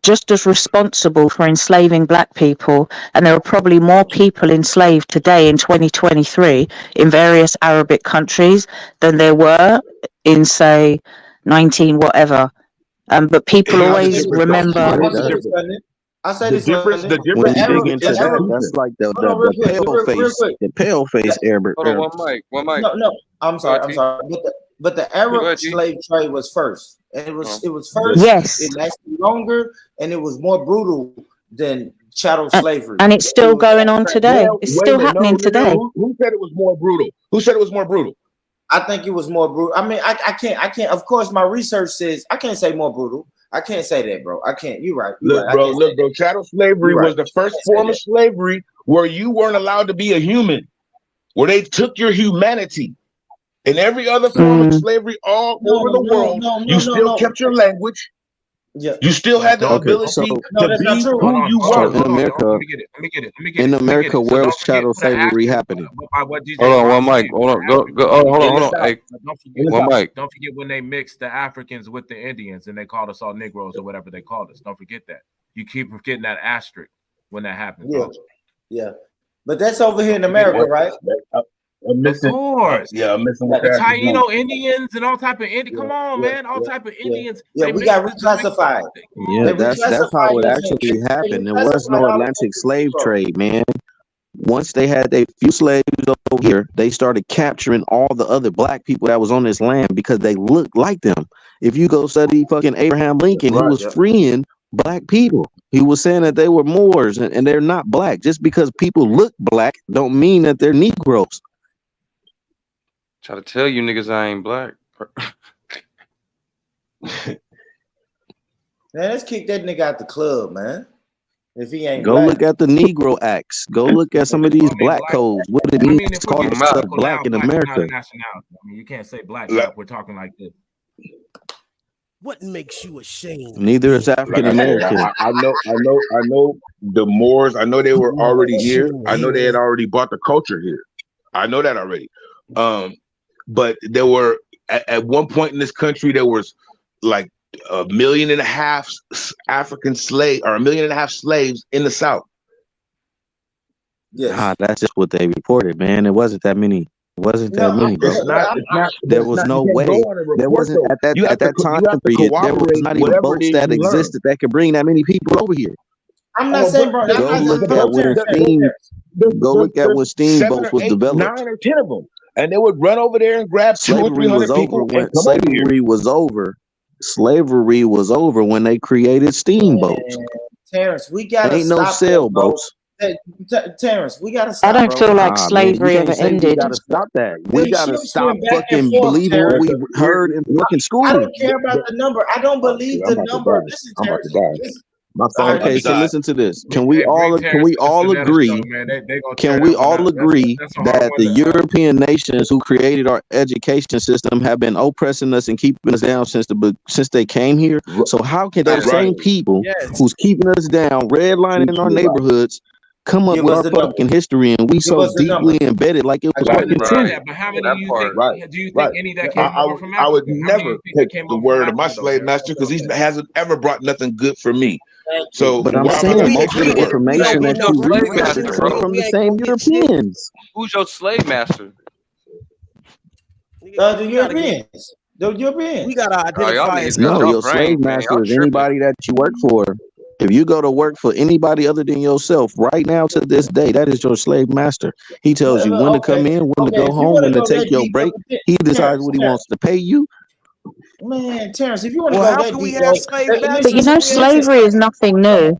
just as responsible for enslaving black people, and there are probably more people enslaved today in 2023 in various Arabic countries than there were in, say, 19 whatever. But people always remember. I say this difference. When you dig into that, that's like the pale face Arab. Hold on, one mic. No, I'm sorry. But the Arab slave trade was first, and it was first. Yes, it lasted longer, and it was more brutal than chattel slavery. And it's still going on today. It's still happening today. Who said it was more brutal? Who said it was more brutal? I think it was more brutal. I mean, I can't. Of course, my research says I can't say more brutal. I can't say that, bro. I can't. You're right. Look, bro. Chattel slavery was the first form of slavery where you weren't allowed to be a human, where they took your humanity. In every other form of slavery all over the world, you still kept your language. Yeah. You still had the ability to be who you were. In America, where was chattel slavery happening? Hold on, one mic. Hold on. Hold on. Hey, one mic. Don't forget when they mixed the Africans with the Indians and they called us all Negroes or whatever they called us. Don't forget that. You keep forgetting that asterisk when that happens. Yeah. But that's over here in America, right? Of course. Yeah, I'm missing the Taino Indians and all type of Indians. Come on, man. All type of Indians. Yeah, we got reclassified. Yeah, that's how it actually happened. There was no Atlantic slave trade, man. Once they had a few slaves over here, they started capturing all the other black people that was on this land because they looked like them. If you go study fucking Abraham Lincoln, he was freeing black people. He was saying that they were Moors and they're not black. Just because people look black don't mean that they're Negroes. Try to tell you niggas I ain't black. Man, let's kick that nigga out the club, man. If he ain't go black. Look at the Negro Acts. Go look at some of these black codes. What it means to call yourself black in America. I mean, you can't say black like we're talking like this. What makes you ashamed? Neither is African American. I know the Moors. I know they were already here. I know they had already brought the culture here. I know that already. But there were at one point in this country there was like 1.5 million African slaves or 1.5 million slaves in the South. Yeah, that's just what they reported, man. It wasn't that many. It wasn't that many, bro. There was no way. There wasn't at that time period. There was not even boats that existed that could bring that many people over here. I'm not saying, bro. Go look at when steamboats was developed. 9 or 10 of them. And they would run over there and grab 200 or 300 people. Slavery was over. Slavery was over when they created steamboats. Terrence, we gotta ain't no sailboats. Terrence, we gotta stop. I don't feel like slavery ever ended. We gotta stop that. We gotta stop fucking believing what we heard in fucking school. I don't care about the number. I don't believe the number. Listen, Terrence. Okay, so listen to this. Can we all agree? Can we all agree that the European nations who created our education system have been oppressing us and keeping us down since they came here? So how can those same people who's keeping us down, redlining our neighborhoods, come up with our fucking history and we so deeply embedded like it was fucking true? But how many do you think any that came over from Africa? I would never take the word of my slave master because he hasn't ever brought nothing good for me. So, but I'm saying most of the information that you read comes from the same Europeans. Who's your slave master? The Europeans. The Europeans. We gotta identify. No, your slave master is anybody that you work for. If you go to work for anybody other than yourself, right now to this day, that is your slave master. He tells you when to come in, when to go home, when to take your break. He decides what he wants to pay you. Man, Terrence, if you want to go that deep, but you know, slavery is nothing new.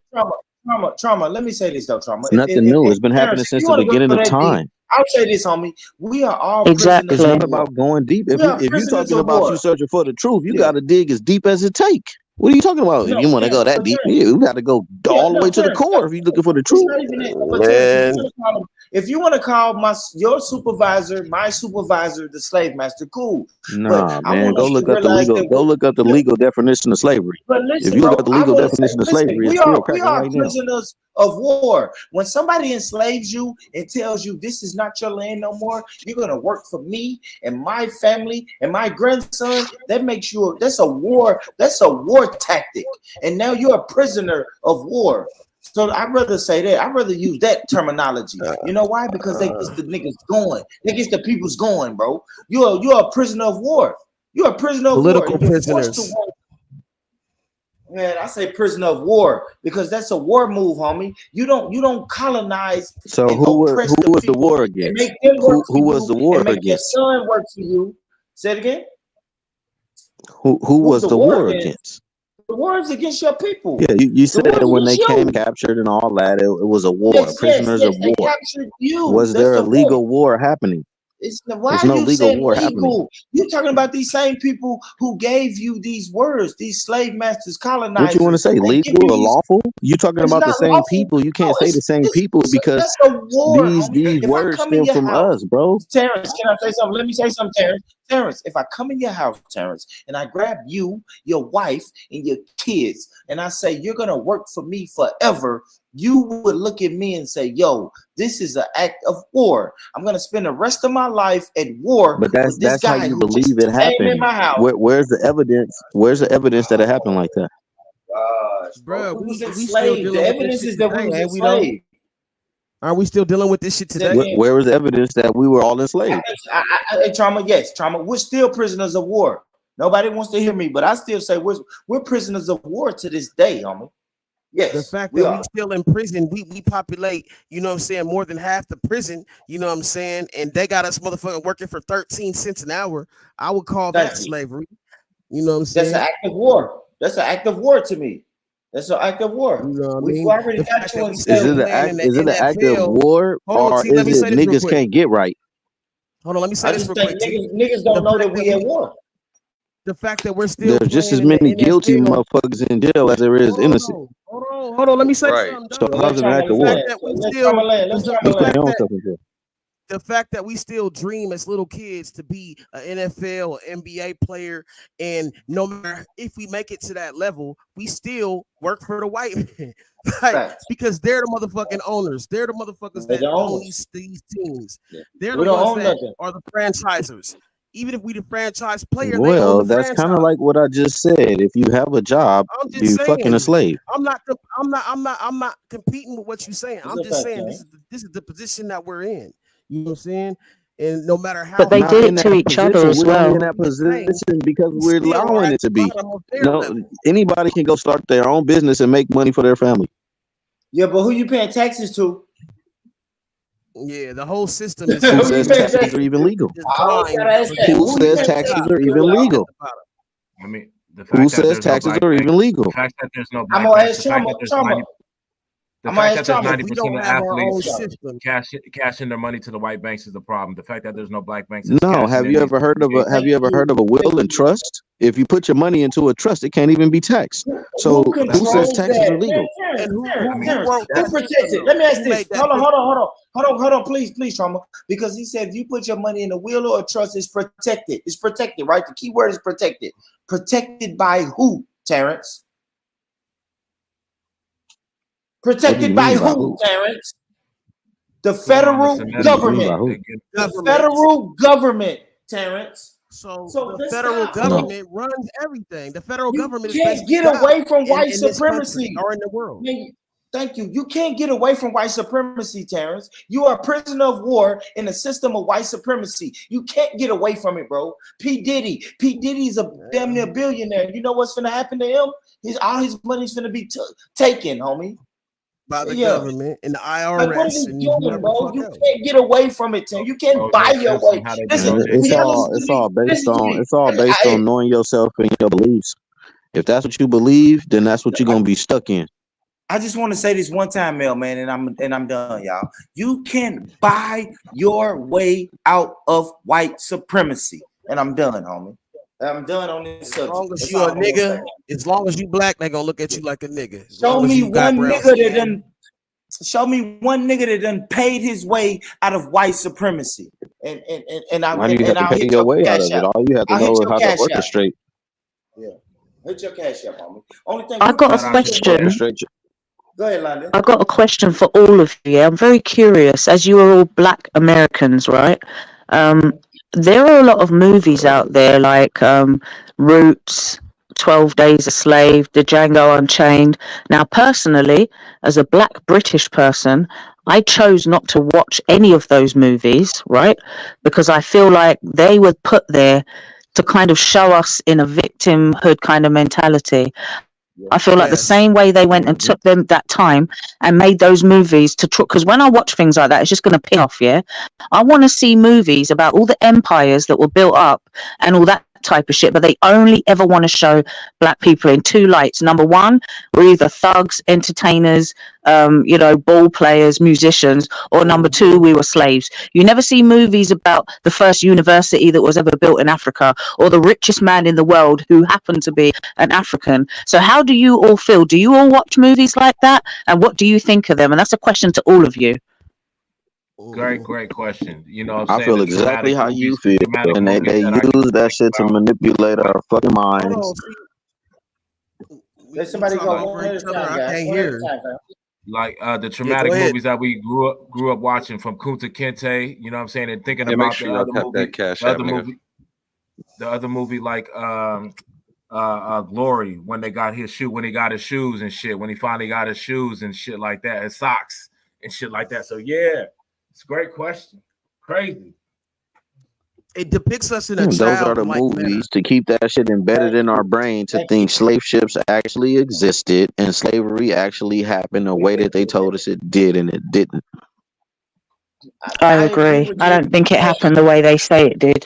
Trauma. Let me say this though, Trauma. It's nothing new. It's been happening Terrence, if since you the want to go beginning for of that deep, time. I'll say this, homie. We are all Exactly. prisoners It's of not war. about going deep. If We are you prisoners talking of about you war. searching for the truth, you Yeah. got to dig as deep as it take. What are you talking about? No, If you want to go that deep, you got to go all the way to the core. If you're looking for the It's truth, not even that. But Terrence, if you want to call your supervisor, my supervisor, the slave master, cool. But nah, I man. want Go us to look up the realize legal. that. Go look up the legal definition of slavery. But If listen, you look bro, up the I legal want to say, definition of listen, slavery, we it's still are cracking right now. prisoners of war. When somebody enslaves you and tells you this is not your land no more, you're gonna work for me and my family and my grandson. That makes you that's a war tactic. And now you're a prisoner of war. So I'd rather say that. I'd rather use that terminology. You know why? Because they get the niggas going. They get the people's going, bro. You're a prisoner of war. You're a prisoner of war. Political And you're forced prisoners. to war. Man, I say prisoner of war because that's a war move, homie. You don't colonize So and who oppress the was the people war and against? make them work Who for was the you war and make their against? son work for you. Say it again. Who Who's was the the war war against? against? The war is against your people. Yeah, you The said war is when they against came you. captured and all that, it was a war, Yes, prisoners of they war. captured you. Was That's there a the point. legal war happening? Why There's are no you legal saying war happening. legal? You're talking about these same people who gave you these words, these slave masters, colonizers. What you want to say, They give legal you or these. lawful? You talking It's about the not same lawful. people. You can't say the same people because That's a war, homie. these If I words come in stem your from house, us, bro. Terrence, can I say something? Let me say something, Terrence. Terrence, if I come in your house, Terrence, and I grab you, your wife, and your kids, and I say, you're going to work for me forever, you would look at me and say, yo, this is an act of war. I'm going to spend the rest of my life at war But with this that's how guy you who just believe it came in happened. my house. Where's the evidence? Where's the evidence that it happened like that? Gosh, Bro, we was we still enslaved. The dealing with this evidence shit is that we today, was ain't we though? enslaved. Aren't we still dealing with this shit today? Where was the evidence that we were all enslaved? Trauma, yes, trauma. We're still prisoners of war. Nobody wants to hear me, but I still say we're prisoners of war to this day, homie. Yes, the fact we that are. we still in prison, we populate, you know what I'm saying, more than half the prison, you know what I'm saying, and they got us motherfucking working for 13 cents an hour. I would call that slavery. You know what I'm saying? That's an act of war. That's an act of war to me. That's an act of war. You know what I We've mean? already The got fact you that in we still Is it an playing act? in the Is it an act of NFL. war, Hold on, or T, let is me it say this real niggas quick. can't get right? Hold on, let me say I this just real think quick, T. niggas don't know that we at war. The fact that we're still There's just as playing in many the guilty NFL. motherfuckers in jail as there is innocent. Hold on, let me say Right. something. So Dog. how's it an act of war? Let Trauma land. Let Trauma You put land. your own stuff in jail. The fact that we still dream as little kids to be an NFL or NBA player, and no matter if we make it to that level, we still work for the white man, like, because they're the motherfucking owners. They're the motherfuckers that own these teams. They're the ones that are the franchisers. Even if we the franchise player, they own Well, the that's franchise. kind of like what I just said. If you have a job, I'm just you saying, fucking a slave. I'm not competing with what you're saying. I'm just saying this is the position that we're in. You know what I'm saying? And no matter how, but they did it to each other as We're only well. in that position because we're allowing it to be. No, anybody can go start their own business and make money for their family. Yeah, but who you paying taxes to? Yeah, the whole system is. Who says taxes are even legal? Who says taxes are even legal? I mean, the Who fact that says there's no taxes black are bank, even legal? the fact that there's no I'm black gonna banks, ask the fact that there's 90, the fact that there's 90% of athletes cashing their money to the white banks is the problem. The fact that there's no black banks. No, have you ever heard of a will and trust? If you put your money into a trust, it can't even be taxed. So who says taxes are legal? Who protects it? Let me ask this. Hold on, please, Trauma. Because he said if you put your money in a will or a trust, it's protected. It's protected, right? The key word is protected. Protected by who, Terrence? Protected by who, Terrence? The federal government. The federal government, Terrence. So the federal government runs everything. The federal government can't get away from white supremacy or in the world. Thank you. You can't get away from white supremacy, Terrence. You are a prisoner of war in a system of white supremacy. You can't get away from it, bro. P. Diddy's a damn near billionaire. You know what's going to happen to him? All his money's going to be taken, homie. By the government and the IRS. Like, what are you doing, bro? You can't get away from it, Tim. You can't buy your way. It's all based on knowing yourself and your beliefs. If that's what you believe, then that's what you're gonna be stuck in. I just want to say this one time, man, and I'm done, y'all. You can buy your way out of white supremacy, and I'm done, homie. I'm done on this As subject. long as That's you all a I'm gonna say. nigga, as long as you black, they gonna look at you like a nigga. As Show long as me you got one brown nigga that skin. done. Show me one nigga that done paid his way out of white supremacy, and Why do you have to I'll pay hit your your way out cash of it? out. All you have to I'll hit know is your how to cash out. orchestrate. Yeah, hit your cash out, homie. Only thing I we got a Shout out to the question. boys. Orchestrate. go ahead, London. I got a question for all of you. Yeah? I'm very curious, as you are all Black Americans, right? Um, there are a lot of movies out there like Roots, 12 Days a Slave, The Django Unchained. Now, personally, as a Black British person, I chose not to watch any of those movies, right? Because I feel like they were put there to kind of show us in a victimhood kind of mentality. I feel like the Yes. same way they went and took them that time and made those movies to because when I watch things like that, it's just going to piss off. Yeah, I want to see movies about all the empires that were built up and all that type of shit, but they only ever want to show Black people in two lights. Number one, we're either thugs, entertainers, ball players, musicians, or number two, we were slaves. You never see movies about the first university that was ever built in Africa or the richest man in the world who happened to be an African. So how do you all feel? Do you all watch movies like that? And what do you think of them? And that's a question to all of you. Great question. You know what I'm I saying? feel The exactly traumatic how you movies, feel, traumatic and movies they that I use used to that think shit to about. manipulate our fucking Hold minds. on. See, Let somebody talk go over one at a each other. time, I guys. can't One at a hear. time, fam. Like the Yeah, traumatic go ahead. movies that we grew up watching, from Kunta Kinte, you know what I'm saying, and thinking Yeah, make about sure the y'all other tap movie, that cash the app, other nigga. movie, the other movie like Glory, when he got his shoes and shit, when he finally got his shoes and shit like that, and socks and shit like that. So yeah, it's a great question. Crazy. It depicts us in a Those are the childlike manner. movies to keep that shit embedded in our brain to think slave ships actually existed and slavery actually happened the way that they told us it did, and it didn't. I agree. with I you. don't think it happened the way they say it did.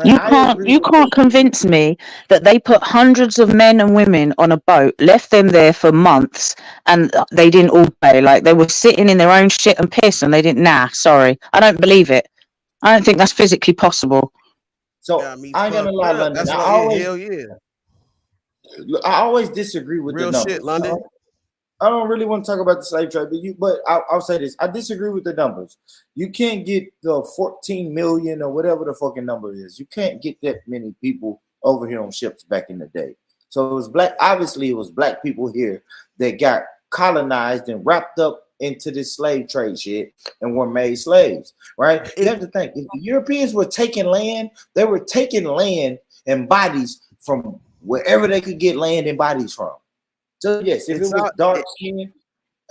You agree with can't convince me that they put hundreds of men and women on a boat, left them there for months, and they didn't all pay. Like they were sitting in their own shit and piss, and they didn't. Nah, sorry, I don't believe it. I don't think that's physically possible. So Got me I ain't gonna fucked lie, up. London. That's I why. always, Hell yeah. I always disagree with the Real numbers. shit, London. I don't really want to talk about the slave trade, but I'll say this: I disagree with the numbers. You can't get the 14 million or whatever the fucking number is. You can't get that many people over here on ships back in the day. So it was black. Obviously, it was black people here that got colonized and wrapped up into this slave trade shit and were made slaves. Right? You have to think: if the Europeans were taking land, they were taking land and bodies from wherever they could get land and bodies from. So yes, if it was dark skinned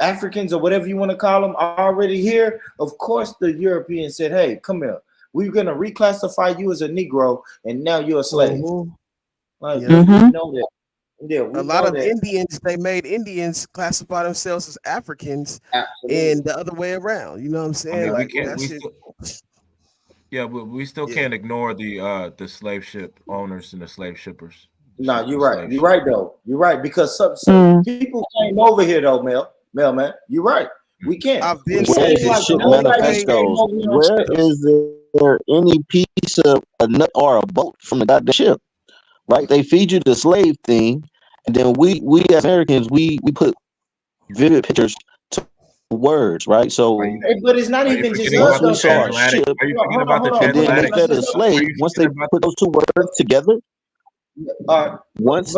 Africans or whatever you want to call them already here, of course the Europeans said, "Hey, come here. We're gonna reclassify you as a Negro, and now you're a slave." Like we know that. Yeah, we a lot know of that. Indians, they made Indians classify themselves as Africans, and the other way around. You know what I'm saying? I mean, like we can't. that We shit. still, yeah, but we still can't ignore the slave ship owners and the slave shippers. No, you're right. You're right, though. You're right, because some people came over here, though, Mel, man. You're right. We can't. I've been Where is this shit manifestos? Where is there any piece of a nut or a boat from the goddamn ship? Right? They feed you the slave thing, and then we as Americans we put vivid pictures to words, right? So but it's not even just us, once we though. saw a ship, and then they fed a slave. Once they put those two words together, once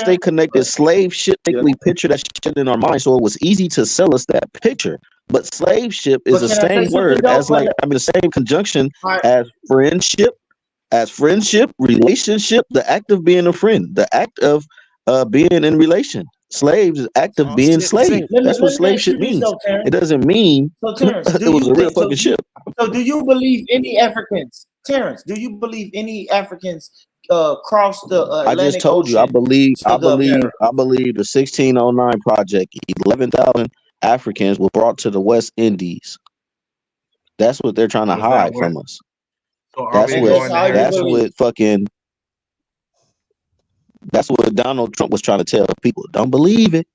they connected slave ship, we picture that shit in our mind, so it was easy to sell us that picture. But slave ship is the same word as the same conjunction as friendship, relationship, the act of being a friend, the act of being in relation. Slaves is act of being slave. That's what slave ship means. It doesn't mean it was a real fucking ship. So do you believe any Africans, Terrence? Do you believe any Africans crossed the Atlantic I just told you. I believe the 1609 project. 11,000 Africans were brought to the West Indies. That's what they're trying to hide from us. So That's what Donald Trump was trying to tell people. Don't believe it.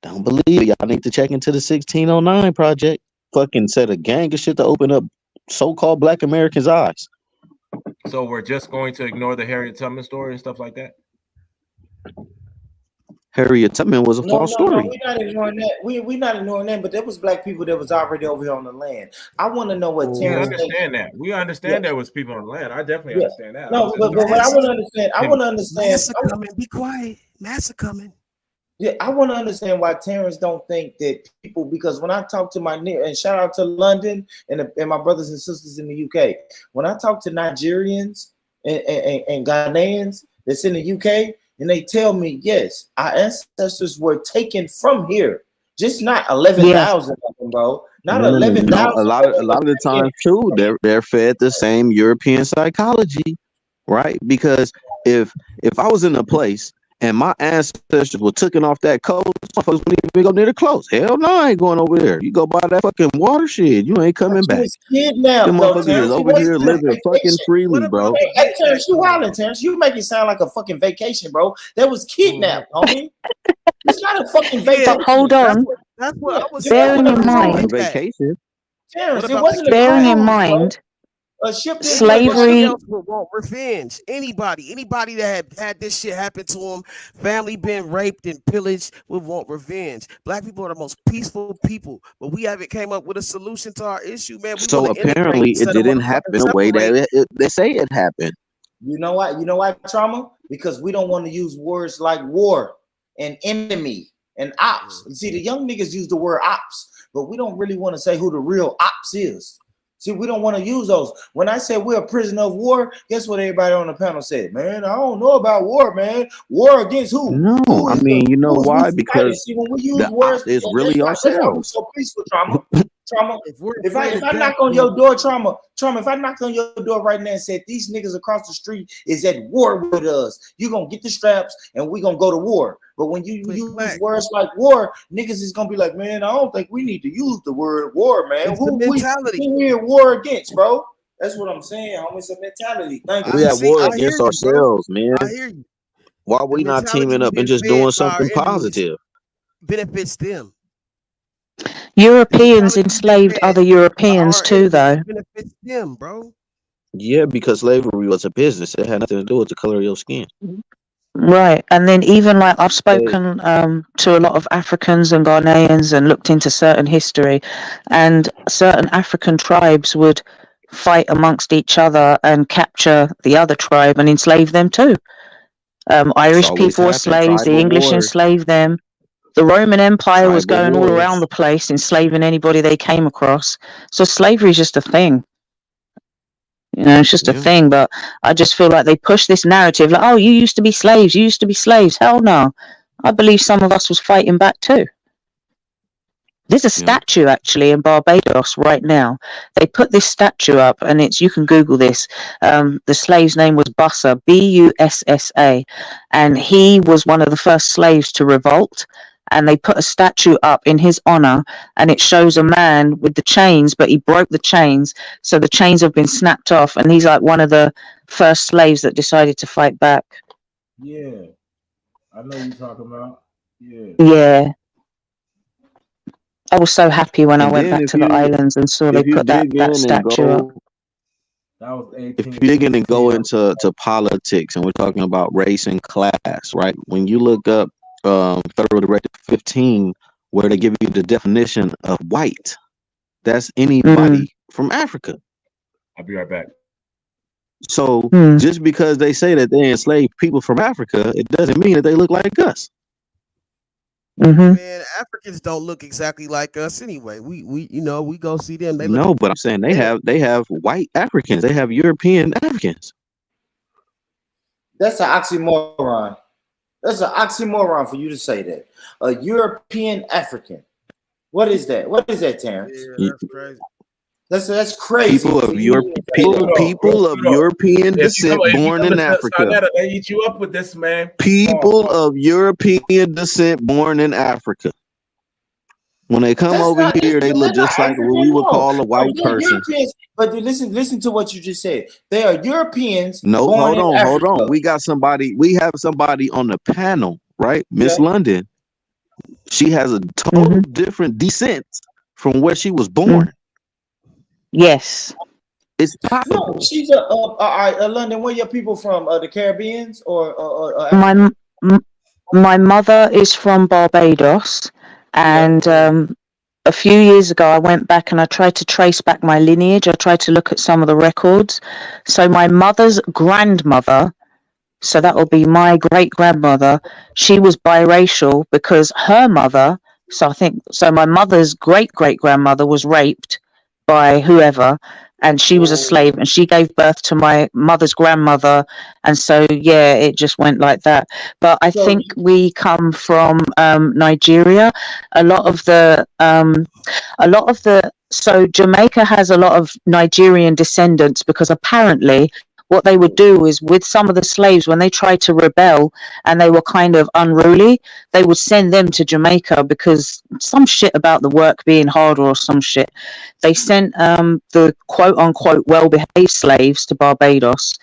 Don't believe it. Y'all need to check into the 1609 project. Fucking set a gang of shit to open up so-called Black Americans' eyes. So we're just going to ignore the Harriet Tubman story and stuff like that? Harriet Tubman was a false story. We're not ignoring that. We're not ignoring that, but there was black people that was already over here on the land. I want to know what Terrence understand that. We understand there was people on the land. I definitely understand that. No, but what I want to understand, Massa coming. Be quiet. Massa coming. Yeah, I want to understand why Terrence don't think that people, because when I talk to and shout out to London and my brothers and sisters in the UK, when I talk to Nigerians and Ghanaians that's in the UK, and they tell me, yes, our ancestors were taken from here, just not 11,000 of them, bro. Not 11,000. A lot of the time too, they're fed the same European psychology, right? Because if I was in a place and my ancestors were taking off that coast, motherfuckers wouldn't even go near the clothes. Hell no, I ain't going over there. You go by that fucking watershed, you ain't coming back. Them motherfuckers is over here living fucking freely, bro. Hey, Terrence, you wildin', Terrence. You make it sound like a fucking vacation, bro. That was kidnapped, homie. It's not a fucking vacation. But hold on. That's what I was bearing in mind. Vacation. Terrence, it wasn't bearing in mind. Slavery would want revenge. Anybody that had this shit happen to them, family been raped and pillaged, would want revenge. Black people are the most peaceful people, but we haven't came up with a solution to our issue, man. So apparently it didn't happen the way that they say it happened. You know why? You know why, Trauma? Because we don't want to use words like war and enemy and ops. See, the young niggas use the word ops, but we don't really want to say who the real ops is. See, we don't want to use those. When I say we're a prisoner of war, guess what everybody on the panel said? Man, I don't know about war, man. War against who? No, who I mean, you know why? Because see, when we use words, it's really ourselves. So peaceful, Trauma. If I knock on your door, Trauma, if I knock on your door right now and said these niggas across the street is at war with us, you're gonna get the straps and we're gonna go to war. But when you use words like war, niggas is gonna be like, man, I don't think we need to use the word war, man. Who we at war against, bro? That's what I'm saying, homie. It's a mentality. Thank you. We at war against ourselves, man. I hear you. Why are we not teaming up and just doing something positive? Benefits them. Europeans enslaved other Europeans too, though. Benefits them, bro. Yeah, because slavery was a business. It had nothing to do with the color of your skin. Right. And then even like I've spoken to a lot of Africans and Ghanaians and looked into certain history, and certain African tribes would fight amongst each other and capture the other tribe and enslave them too. Irish people were slaves, the English enslaved them. The Roman Empire was going all around the place, enslaving anybody they came across. So slavery is just a thing. You know, it's just a thing. But I just feel like they push this narrative like, oh, you used to be slaves. You used to be slaves. Hell no. I believe some of us was fighting back too. There's a statue actually in Barbados right now. They put this statue up and you can Google this. The slave's name was Bussa, Bussa. And he was one of the first slaves to revolt. And they put a statue up in his honor, and it shows a man with the chains, but he broke the chains, so the chains have been snapped off, and he's like one of the first slaves that decided to fight back. Yeah, I know you're talking about. Yeah. I was so happy when I went back to the islands and saw they put that statue up. If you dig in and go into politics, and we're talking about race and class, right? When you look up Federal Directive 15, where they give you the definition of white, that's anybody from Africa. I'll be right back. So just because they say that they enslave people from Africa, it doesn't mean that they look like us. Man, Africans don't look exactly like us anyway. We go see them. They no, but I'm saying they have white Africans. They have European Africans. That's an oxymoron. That's an oxymoron for you to say that. A European African. What is that? What is that, Terrence? Yeah, that's crazy. That's crazy. People of European descent born in Africa. They eat you up with this, man. People of European descent born in Africa. When they come over here, they look just like what we would call a white person. But listen to what you just said. They are Europeans. No, hold on. We have somebody on the panel, right? Miss London. She has a total different descent from where she was born. Yes. It's No, possible. she's London. Where your people from? The Caribbeans or My my mother is from Barbados, and a few years ago I went back and I tried to trace back my lineage. I tried to look at some of the records. So my mother's grandmother, so that will be my great grandmother, she was biracial because her mother, so my mother's great grandmother was raped by whoever, and she was a slave, and she gave birth to my mother's grandmother, and so yeah, it just went like that. But I think we come from Nigeria. A lot of the so Jamaica has a lot of Nigerian descendants, because apparently what they would do is, with some of the slaves, when they tried to rebel and they were kind of unruly, they would send them to Jamaica because some shit about the work being harder or some shit. They sent the quote unquote well-behaved slaves to Barbados,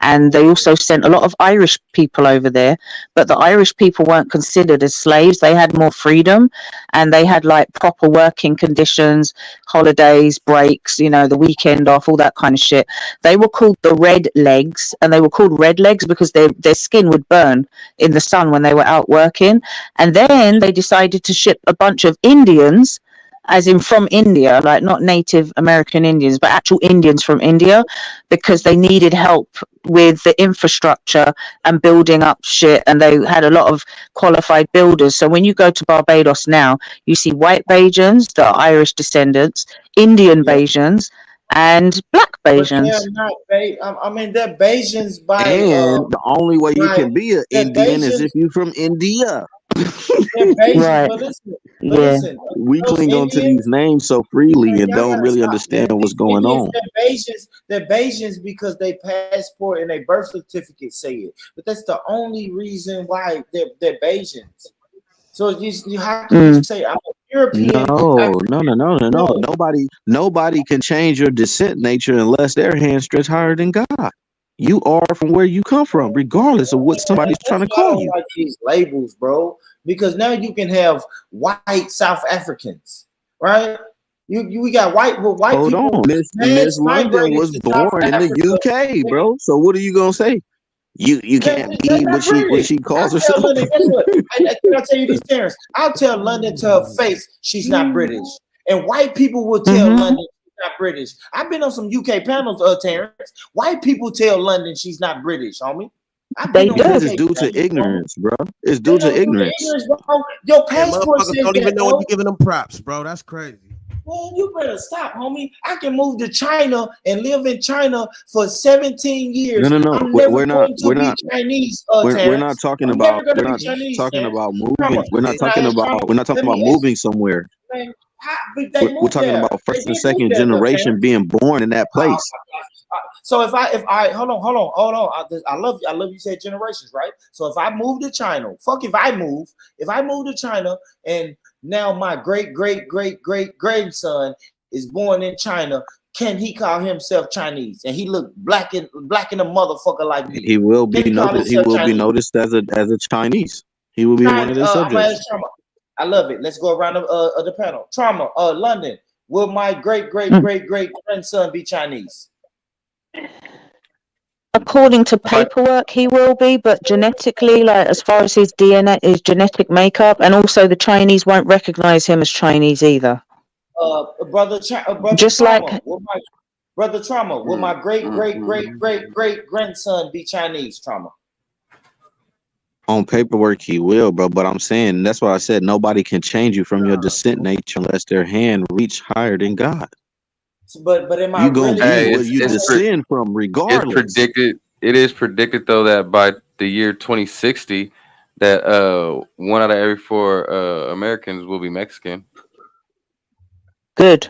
and they also sent a lot of Irish people over there, but the Irish people weren't considered as slaves. They had more freedom, and they had like proper working conditions, holidays, breaks, the weekend off, all that kind of shit. They were called the red legs, and they were called red legs because their skin would burn in the sun when they were out working. And then they decided to ship a bunch of Indians, as in from India, like not Native American Indians, but actual Indians from India, because they needed help with the infrastructure and building up shit, and they had a lot of qualified builders. So when you go to Barbados now, you see white Bajans, the Irish descendants, Indian Bajans, and black Bajans. They're not I mean, they're Bajans by And the only way you can be an Indian is if you're from India. They're Bajans, Right. but listen, We those cling on to Indians, these names so freely and y'all don't gotta really stop. understand what's These going Indians, on. they're Bajans because they passport and their birth certificate say it. But that's the only reason why they're Bajans. So you how can you say I'm a European? No. Nobody can change your descent nature unless their hand stretched higher than God. You are from where you come from, regardless of what somebody's trying to I call don't you. like these labels, bro, because now you can have white South Africans, right? We got white Hold people. on, Miss London was born in the UK, bro. So what are you gonna say? You can't be what she calls herself. London, guess what? I'll tell you this, Terrence. I'll tell London to her face she's not British, and white people will tell London she's not British. I've been on some UK panels, Terrence. White people tell London she's not British, homie. Because it's due to ignorance, bro. It's due to ignorance. Your passport motherfuckers says don't even that, know bro. when you giving them props, bro. That's crazy. Man, you better stop, homie. I can move to China and live in China for 17 years. No. I'm never going to We're be not. Chinese, We're not talking I'm about. never going We're to be not Chinese, talking Terrence. about moving. Trauma. We're not talking about. We're not talking about moving somewhere. Man, they We're moved talking there. about first They and did move second there, though, generation Terrence. being born in that place. So if I hold on, I love you said generations, right? So if I move to China, if I move to China and now my great grandson is born in China, can he call himself Chinese? And he look black and a motherfucker like me. He will be noticed. He will be Chinese? noticed as a Chinese. He will be one of their I'm gonna subjects. ask Trauma. I love it. Let's go around the panel. Trauma, London. Will my great grandson be Chinese? According to paperwork, he will be, but genetically, like as far as his DNA, his genetic makeup, and also the Chinese won't recognize him as Chinese either. Brother Just Trauma, like will my great grandson be Chinese? Trauma. On paperwork, he will, bro. But I'm saying that's why I said nobody can change you from your descent nature unless their hand reach higher than God. But am I You gonna really? be where you descend from, regardless. It is predicted though that by the year 2060, that 1 out of every 4 Americans will be Mexican. Good.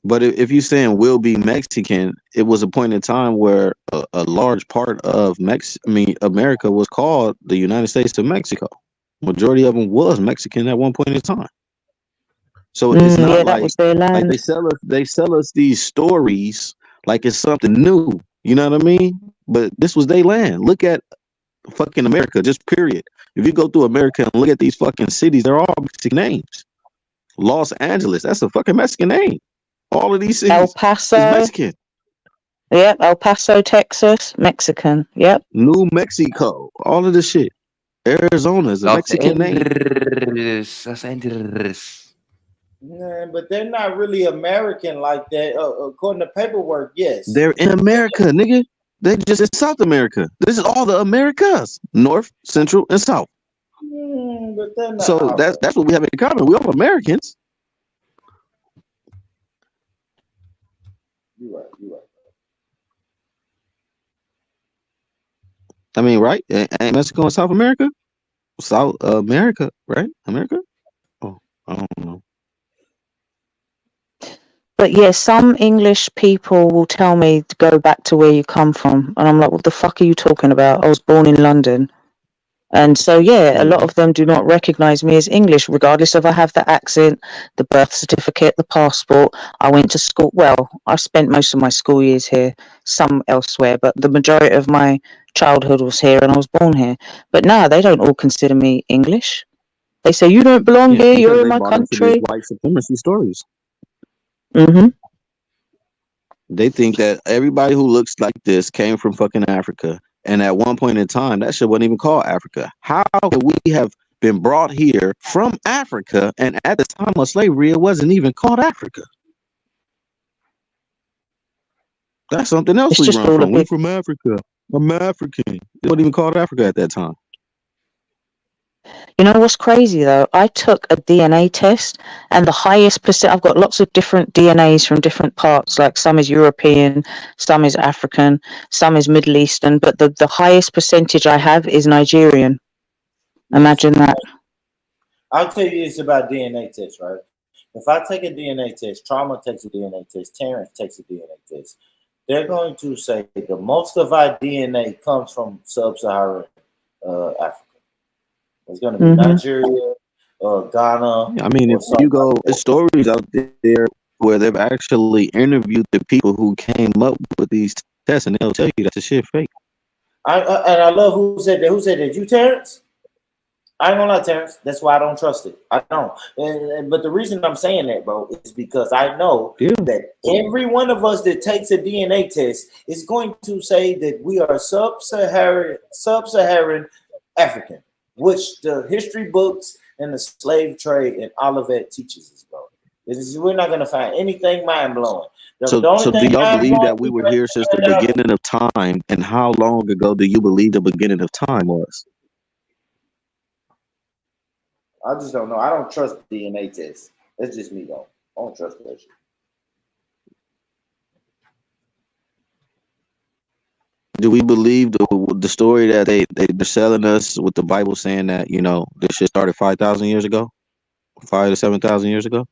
But if you're saying will be Mexican, it was a point in time where a large part of America was called the United States of Mexico. Majority of them was Mexican at one point in time. So it's not that was their land. like they sell us these stories like it's something new. You know what I mean? But this was their land. Look at fucking America, just period. If you go through America and look at these fucking cities, they're all Mexican names. Los Angeles, that's a fucking Mexican name. All of these cities El is Paso. Mexican. Yep, El Paso, Texas, Mexican. Yep. New Mexico, all of this shit. Arizona is a Los Mexican name. Los Angeles. Yeah, but they're not really American like that. According to paperwork, yes. They're in America, nigga. They just in South America. This is all the Americas, North, Central, and South. But they're not So that's what we have in common. We're all Americans. You're right. I mean, right? Ain't Mexico and South America? South America, right? America? Oh, I don't know. But yeah, some English people will tell me to go back to where you come from. And I'm like, what the fuck are you talking about? I was born in London. And so, yeah, a lot of them do not recognize me as English, regardless if I have the accent, the birth certificate, the passport. I went to school. Well, I spent most of my school years here, some elsewhere, but the majority of my childhood was here and I was born here. But now they don't all consider me English. They say, you don't belong here, you're in my country. White supremacy stories. Mm-hmm. They think that everybody who looks like this came from fucking Africa. And at one point in time, that shit wasn't even called Africa. How could we have been brought here from Africa, and at the time of slavery, it wasn't even called Africa? That's something else we run from. We're from Africa. I'm African. It wasn't even called Africa at that time. You know what's crazy though? I took a DNA test, and the highest percent. I've got lots of different DNAs from different parts. Like some is European, some is African, some is Middle Eastern. But the highest percentage I have is Nigerian. Imagine that. I'll tell you this about DNA tests, right? If I take a DNA test, Trauma takes a DNA test, Terrence takes a DNA test, they're going to say the most of our DNA comes from sub-Saharan Africa. It's going to be Nigeria, Ghana. I mean, if you go, there's stories out there where they've actually interviewed the people who came up with these tests, and they'll tell you that the shit fake. And I love who said that. Who said that? You, Terrence? I ain't gonna lie, Terrence. That's why I don't trust it. I don't. But the reason I'm saying that, bro, is because I know that every one of us that takes a DNA test is going to say that we are sub-Saharan African, which the history books and the slave trade and all of that teaches us, bro. We're not gonna find anything mind blowing. So do y'all believe that we were here since the beginning of time? And how long ago do you believe the beginning of time was? I just don't know. I don't trust DNA tests. That's just me, though. I don't trust that shit. Do we believe the story that they're selling us with the Bible saying that, you know, this shit started 5,000 years ago? 5,000 to 7,000 years ago?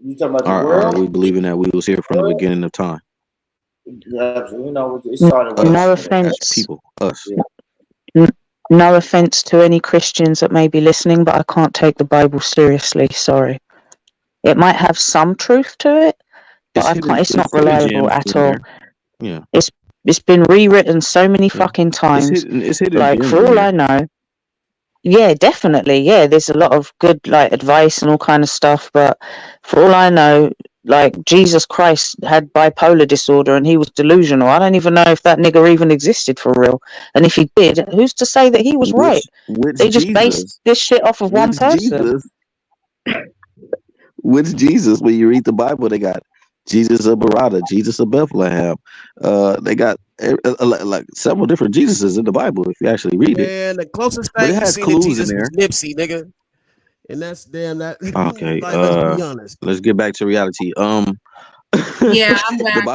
You talking about the Or world? are we believing that we was here from the beginning of time? Yeah, you know, it started with no offense. People, us. No offense to any Christians that may be listening, but I can't take the Bible seriously. Sorry. It might have some truth to it, but it's not reliable at all. Yeah. It's been rewritten so many fucking times. It's hidden like, gems for all in I know, yeah, definitely. Yeah, there's a lot of good like advice and all kind of stuff, but for all I know, like Jesus Christ had bipolar disorder and he was delusional. I don't even know if that nigga even existed for real. And if he did, who's to say that he was right? They just based this shit off of one person. Which Jesus? When you read the Bible, they got Jesus of Barada, Jesus of Bethlehem. They got like several different Jesuses in the Bible if you actually read it. And the closest But thing it you has seen to clues Jesus in there. was Nipsey, nigga. And that's damn that. Okay, like, let's be honest. let's get back to reality. Yeah, I'm back.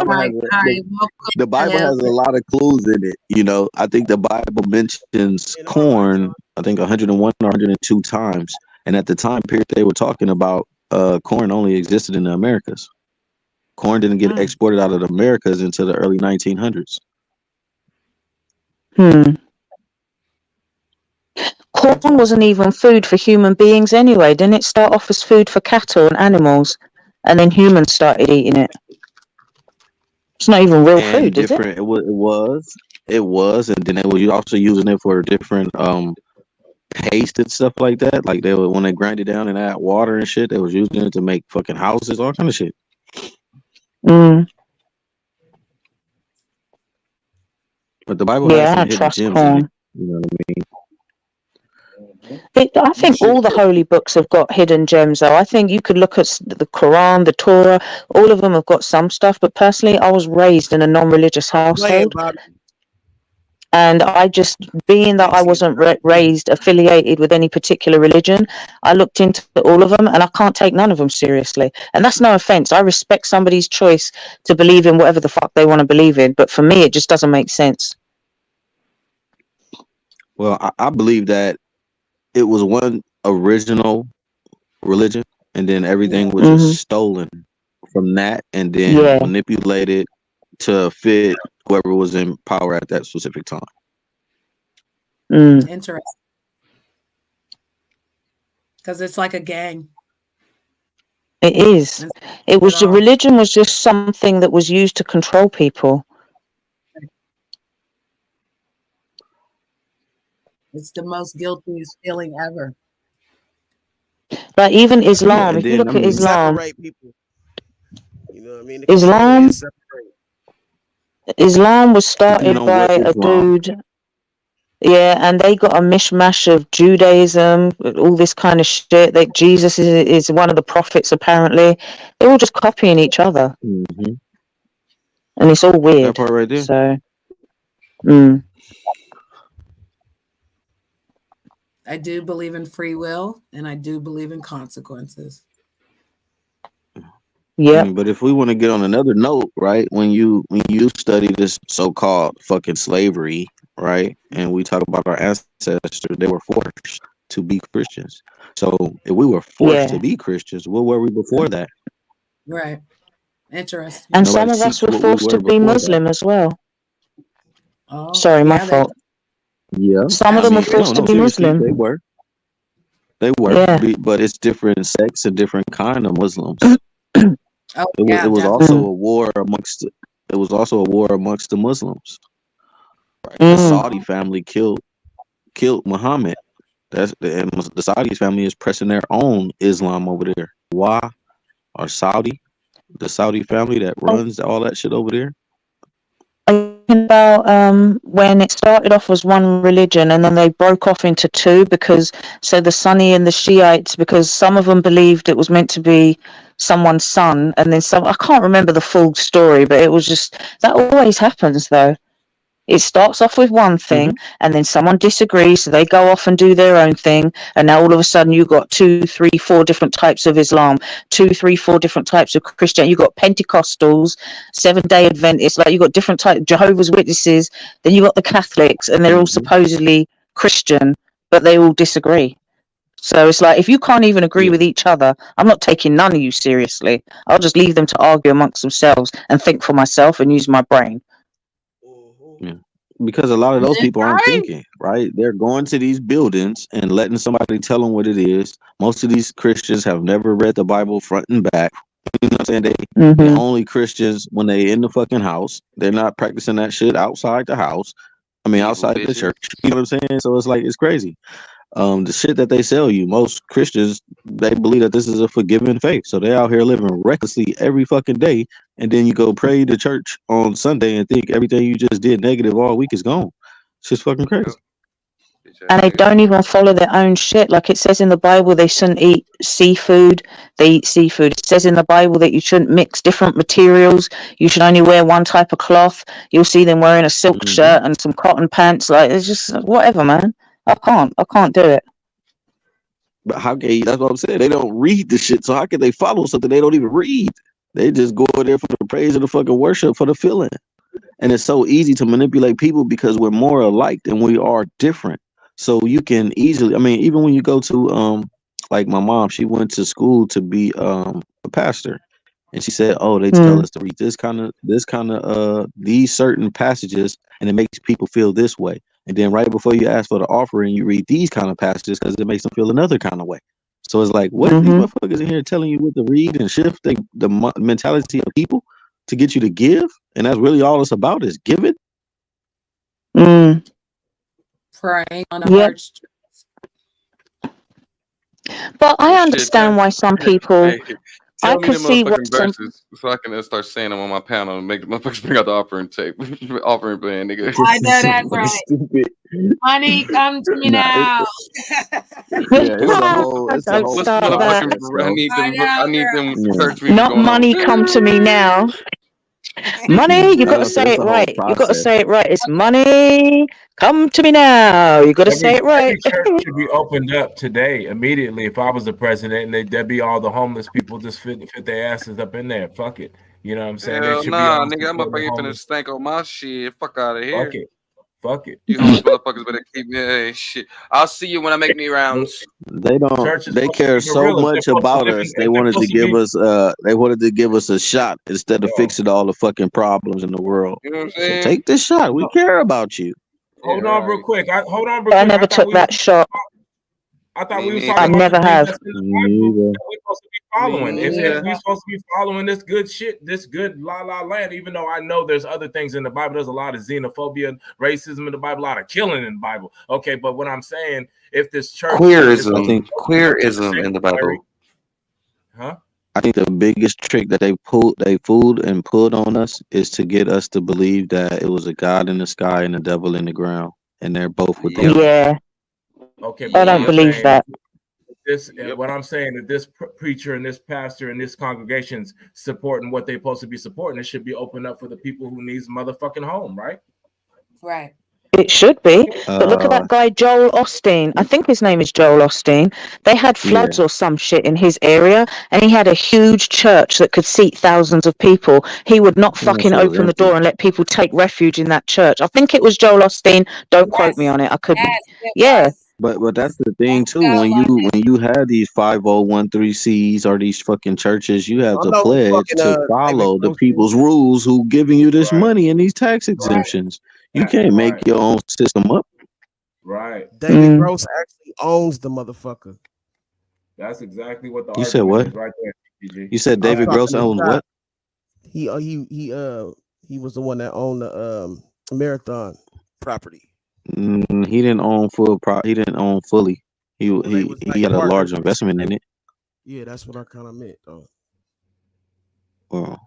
The Bible has a lot of clues in it. You know, I think the Bible mentions corn, I think 101 or 102 times. And at the time period they were talking about, corn only existed in the Americas. Corn didn't get exported out of the Americas until the early 1900s. Corn wasn't even food for human beings anyway. Didn't it start off as food for cattle and animals, and then humans started eating it? It's not even real food, is it? It was, and then they were also using it for different paste and stuff like that. Like they would, when they grind it down and add water and shit, they was using it to make fucking houses, all kind of shit. But the Bible has some I hidden trust gems in it. corn. You know what I mean? I think all the holy books have got hidden gems, though. I think you could look at the Quran, the Torah, all of them have got some stuff. But personally, I was raised in a non-religious Play it, household. Bobby. And I just, being that I wasn't raised affiliated with any particular religion, I looked into all of them and I can't take none of them seriously. And that's no offense. I respect somebody's choice to believe in whatever the fuck they want to believe in. But for me, it just doesn't make sense. Well, I believe that it was one original religion, and then everything was just stolen from that, and then manipulated to fit whoever was in power at that specific time. Interesting. Because it's like a gang. It is. It was, the religion was just something that was used to control people. It's the most guiltiest feeling ever. Like even Islam, if you look at Islam, separate people. You know what I mean? Islam was started by a dude. Yeah, and they got a mishmash of Judaism, all this kind of shit. That Jesus is one of the prophets, apparently. They're all just copying each other. And it's all weird. That part right there. So, I do believe in free will, and I do believe in consequences. Yeah. But if we want to get on another note, right? When you study this so-called fucking slavery, right? And we talk about our ancestors, they were forced to be Christians. So if we were forced to be Christians, what were we before that? Right. Interesting. And some of us were forced to be Muslim as well. Oh, sorry, my fault. Yeah. Some of them were forced to be Muslim. They were. They were. Yeah. But it's different sects and different kind of Muslims. Oh, it was also a war amongst the Muslims. Right? The Saudi family killed Muhammad. That's the Saudi family is pressing their own Islam over there. Why? Or the Saudi family that runs all that shit over there. About when it started off as one religion and then they broke off into two, because so the Sunni and the Shiites, because some of them believed it was meant to be someone's son, and then some, I can't remember the full story, but it was just, that always happens though. It starts off with one thing and then someone disagrees, so they go off and do their own thing, and now all of a sudden you've got 2, 3, 4 different types of Islam, 2, 3, 4 different types of Christian. You've got Pentecostals, Seventh-day Adventists, like you've got different types, Jehovah's Witnesses, then you've got the Catholics, and they're all supposedly Christian, but they all disagree. So it's like, if you can't even agree with each other, I'm not taking none of you seriously. I'll just leave them to argue amongst themselves and think for myself and use my brain. Yeah. Because a lot of those people aren't thinking, right? They're going to these buildings and letting somebody tell them what it is. Most of these Christians have never read the Bible front and back. You know what I'm saying? They're only Christians when they in the fucking house. They're not practicing that shit outside the house. I mean, outside the church. You know what I'm saying? So it's like, it's crazy. The shit that they sell you, most Christians, they believe that this is a forgiving faith. So they're out here living recklessly every fucking day. And then you go pray to church on Sunday and think everything you just did negative all week is gone. It's just fucking crazy. And they don't even follow their own shit. Like it says in the Bible, they shouldn't eat seafood. They eat seafood. It says in the Bible that you shouldn't mix different materials. You should only wear one type of cloth. You'll see them wearing a silk shirt and some cotton pants. Like, it's just whatever, man. I can't do it. But how can you, that's what I'm saying. They don't read the shit. So how can they follow something they don't even read? They just go there for the praise and the fucking worship, for the feeling. And it's so easy to manipulate people because we're more alike than we are different. So you can easily, I mean, even when you go to like my mom, she went to school to be a pastor. And she said, oh, they tell us to read these certain passages, and it makes people feel this way. And then right before you ask for the offering, you read these kind of passages because it makes them feel another kind of way. So it's like, what? These motherfuckers in here telling you what to read and shift the mentality of people to get you to give? And that's really all it's about, is giving? Praying on the heartstrings. But I Shit, understand why some people. hey, I tell me could the see why motherfucking some. verses so I can start saying them on my panel and make the motherfuckers bring out the offering tape, offering band, nigga. I know that's right. Stupid. Honey, come to me Nah, now. it's a whole Don't What's the start that. motherfucking? I need them Yeah. church music Not going on. money come to me now. Money, you got to say it It's a whole right. You got to process. say it right. It's money come to me now. You got to say it right. Every church should be opened up today, immediately. If I was the president, and there'd be all the homeless people just fit their asses up in there. Fuck it. You know what I'm saying? They Hell should nah, be nigga. I'm up here finna stank on my shit. Fuck out of here. Fuck it. Fuck it. You homeless motherfuckers better keep me. Hey, shit. I'll see you when I make me rounds. They don't. Church is They supposed to care be so gorillas. much They're supposed to about live us. in- They they're wanted to supposed to give be- us. They wanted to give us a shot instead of fixing all the fucking problems in the world. You know what I'm So saying? take this shot. We care about you. Hold on real quick. I never took that shot. I thought we was neither. talking I about never the things have. that's in the Me Bible neither. that we're supposed to be following. If neither. we're supposed to be following this good shit, this good la la land, even though I know there's other things in the Bible, there's a lot of xenophobia and racism in the Bible, a lot of killing in the Bible. Okay, but what I'm saying, if this church Queerism in the Bible. Huh? I think the biggest trick that they pulled on us is to get us to believe that it was a God in the sky and a devil in the ground, and they're both within. Yeah. Okay, I don't believe that. This what I'm saying is this preacher and this pastor and this congregation's supporting what they're supposed to be supporting. It should be open up for the people who needs motherfucking home, right? Right. It should be. But look at that guy, Joel Osteen. I think his name is Joel Osteen. They had floods or some shit in his area, and he had a huge church that could seat thousands of people. He would not fucking shit was open the empty. door and let people take refuge in that church. I think it was Joel Osteen. Don't quote me on it. I could be. Yeah. But that's the thing too. When you have these 5013Cs or these fucking churches, you have I to know pledge fucking, to follow David the Gross- people's rules who giving you this money and these tax exemptions. You can't make your own system up. Right. David Gross actually owns the motherfucker. That's exactly what the You said argument what? is right there. TTG. You said David Gross owns what? He was the one that owned the marathon property. He didn't own He didn't own fully. He had a large investment in it. Yeah, that's what I kind of meant though. Well,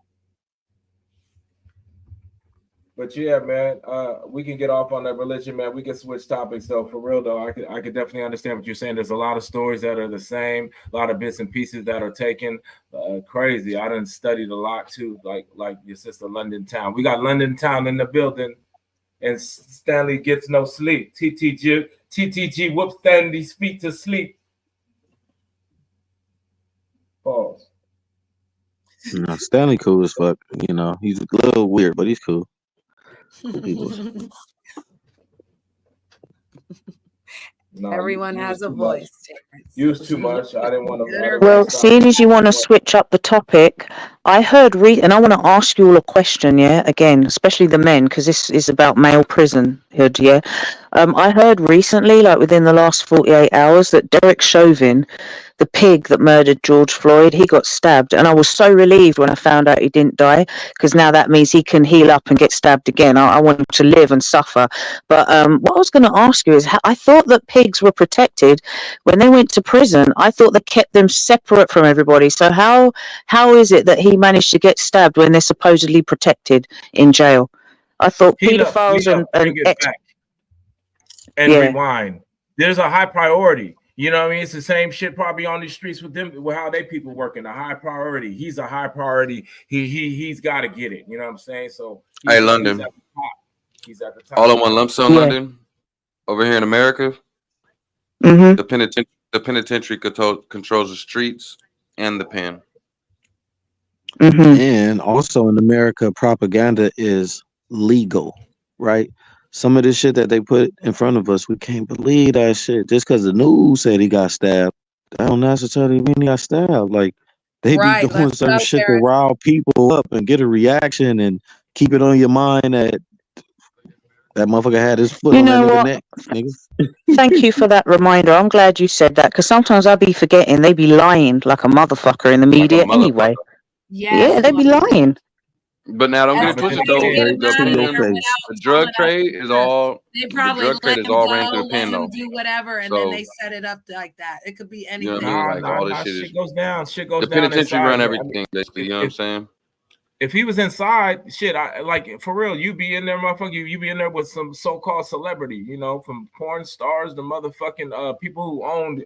But yeah, man, we can get off on that religion, man. We can switch topics though. For real though, I could definitely understand what you're saying. There's a lot of stories that are the same, a lot of bits and pieces that are taken. Crazy. I done studied a lot too, like your sister London Town. We got London Town in the building, and Stanley gets no sleep. TTG whoops Stanley's feet to sleep. Pause. no, Stanley cool as fuck. You know, he's a little weird, but he's cool. Cool people. No, Everyone you has a too voice. Use too much. I didn't want to. Well, seeing as you want to switch up the topic, I heard and I want to ask you all a question, yeah, again, especially the men, because this is about male prisonhood, yeah. I heard recently, like within the last 48 hours, that Derek Chauvin, the pig that murdered George Floyd, he got stabbed. And I was so relieved when I found out he didn't die, because now that means he can heal up and get stabbed again. I want him to live and suffer. But what I was going to ask you is, I thought that pigs were protected when they went to prison. I thought they kept them separate from everybody. So how is it that he managed to get stabbed when they're supposedly protected in jail? I thought pedophiles and rewind. There's a high priority. You know what I mean? It's the same shit probably on these streets with them, with how they people working. A high priority. He's a high priority. He's got to get it. You know what I'm saying? So London. He's at the top. All in one lump sum, London. Over here in America, Mm-hmm. the penitentiary controls the streets and the pen. Mm-hmm. And also in America, propaganda is legal, right? Some of the shit that they put in front of us, we can't believe that shit. Just because the news said he got stabbed, that don't necessarily mean he got stabbed. Like, they be doing some shit to rile people up and get a reaction and keep it on your mind that motherfucker had his foot on that nigga neck, nigga. Thank you for that reminder. I'm glad you said that, because sometimes I be forgetting they be lying like a motherfucker in the media anyway. Yes, yeah, they be lying. But now don't get it That's twisted the way though. to get Straight him The out to of your there pen, face. without the some of drug that trade is stuff. all. They The probably drug let trade is him all ran through go, the let pen him though. do whatever, and then So they set it up like that. It could be you know what I anything. mean? Nah, Like all nah, this nah. shit is Shit goes down. Shit the goes down penitentiary inside, run man. I mean, everything basically. You know what I'm if saying? if he was inside, shit, I like for real. You be in there, motherfucker. You be in there with some so-called celebrity, you know, from porn stars, the motherfucking people who owned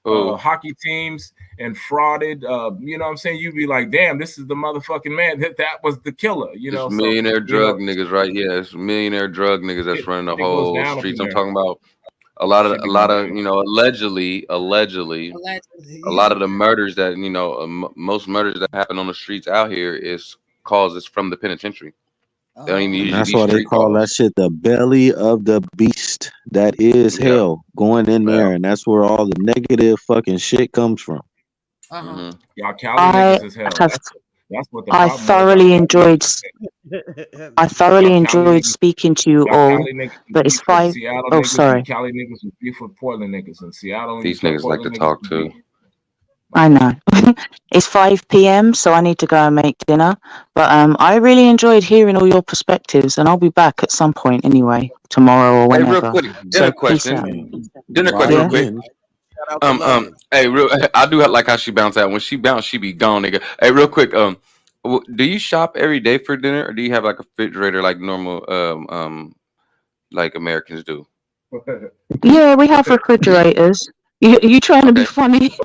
Oh, hockey teams and frauded. You know what I'm saying? You'd be like, damn, this is the motherfucking man. That was the killer, you it's know. So millionaire you drug know, niggas, right? Yeah, it's millionaire drug niggas that's running the it goes whole down up in streets. I'm there. talking about Shit a be lot going of down. you know, allegedly, a lot of the murders that you know, most murders that happen on the streets out here is causes from the penitentiary. They don't even And usually that's be why they street call that calls. shit the belly of the beast. That is Yeah, hell going in yeah. there, and that's where all the negative fucking shit comes from. Mm-hmm. Y'all Cali I niggas is hell. have That's what the I problem was. Y'all thoroughly Cali enjoyed niggas. I thoroughly Y'all Cali enjoyed niggas. speaking to you Y'all all, Cali niggas but it's beef with 5. Seattle Oh, niggas, and sorry. Cali niggas with beef with Portland niggas, and Seattle and These niggas like to Portland niggas talk with too. beef. I know. It's 5 p.m., so I need to go and make dinner. But I really enjoyed hearing all your perspectives, and I'll be back at some point anyway, tomorrow or Hey, real whenever. quick, So dinner peace out. question. Dinner Why question, real Yeah. quick. again? Shout out to London. Hey, real. I do like how she bounce out. When she bounce, she be gone, nigga. Hey, real quick. Do you shop every day for dinner, or do you have like a refrigerator like normal, like Americans do? Yeah, we have refrigerators. You trying to be Okay. funny?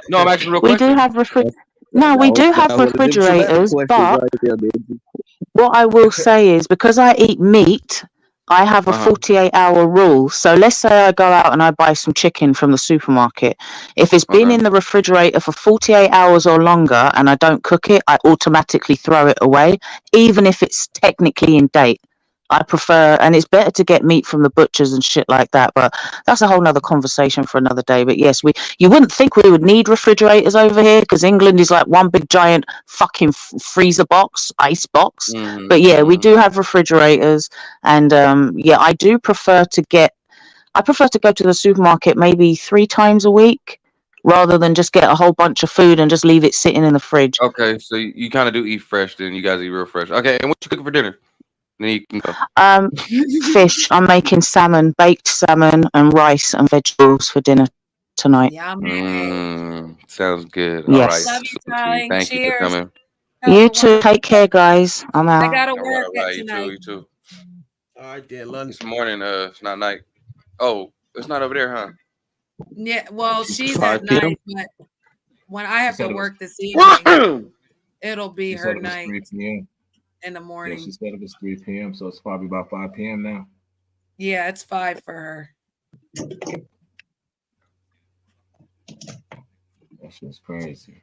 No, I'm asking a real We do question. have No, we do have That was a diplomatic refrigerators, question but right there, dude. what I will say is because I eat meat, I have a Uh huh. 48-hour rule. So let's say I go out and I buy some chicken from the supermarket. If it's been Okay. in the refrigerator for 48 hours or longer and I don't cook it, I automatically throw it away, even if it's technically in date. I prefer, and it's better to get meat from the butchers and shit like that. But that's a whole nother conversation for another day. But yes, you wouldn't think we would need refrigerators over here because England is like one big giant fucking freezer box, ice box. But yeah, we do have refrigerators, and yeah, I prefer to go to the supermarket maybe 3 times a week rather than just get a whole bunch of food and just leave it sitting in the fridge. Okay. So you kind of do eat fresh, then you guys eat real fresh. Okay. And what you cooking for dinner? Then you can go. Fish. I'm making salmon, baked salmon, and rice and vegetables for dinner tonight. Yummy. Sounds good. All right. Yes. Love you, Salute to you. darling. Thank you for Cheers. coming. Have You a too. wonderful Take care, guys. I'm I out. gotta All right. work All at right. You too. tonight. You too. All right, then, London. It's morning. It's not night. Oh, it's not over there, huh? Yeah, well, she's 5 at p.m. night, but when I have to said it was. work this evening, it'll be She her said it was night 3 p.m. in the Yeah, she morning. said it was 3 p.m. So it's probably about 5 p.m. now. Yeah, it's 5 for her. That shit's crazy.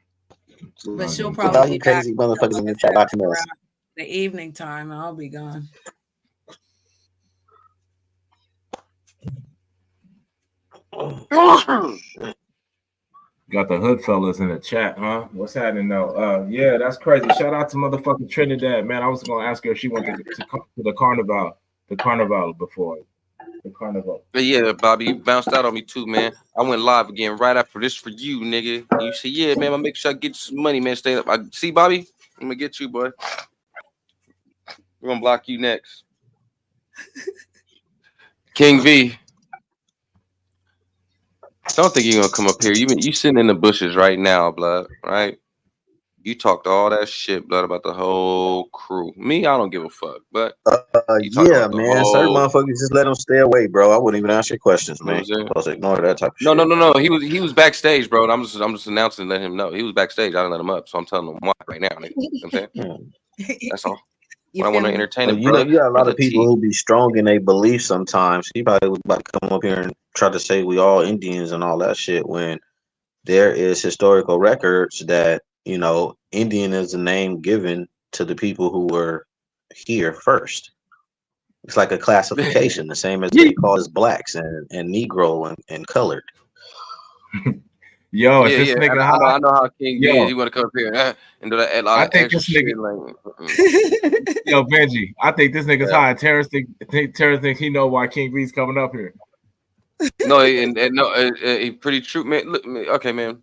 But she'll All probably you be back, crazy motherfuckers like in I the chat said, watching us. around the evening time, and I'll be gone. Got the hood fellas in the chat, huh? What's happening though? Yeah, that's crazy. Shout out to motherfucking Trinidad, man. I was gonna ask her if she went to the carnival before. The carnival. But yeah, Bobby, you bounced out on me too, man. I went live again right after this for you, nigga. And you said, yeah, man, I'm gonna make sure I get you some money, man. Stay up. See, Bobby, I'm gonna get you, boy. We're gonna block you next. King V. Don't think you're gonna come up here. You sitting in the bushes right now, blood, right? You talked all that shit, blood, about the whole crew. Me, I don't give a fuck, but you talking Yeah, about the man. Certain whole. motherfuckers just let them stay away, bro. I wouldn't even ask your questions, You know what man. I'm saying? Supposed to ignore that type of No, shit. He was backstage, bro. And I'm just announcing, let him know he was backstage. I didn't let him up, so I'm telling him why right now, nigga. You know what I'm saying? That's all. You When I want feel to me? entertain Well, it, you know, bro, you got a lot with of a people T. who be strong in their beliefs sometimes. He probably was about to come up here and try to say we all Indians and all that shit when there is historical records that, you know, Indian is a name given to the people who were here first. It's like a classification, the same as they call us blacks and Negro and colored. Yo, is Yeah, this yeah. nigga I high? know how King V is. Yo, He want to come up here and do that a lot I of think extra this nigga. shit. Like, Yo, Benji, I think this nigga's yeah. high. Terrence think he know why King V's coming up here. No, and no, he pretty true, man. Look, okay, man.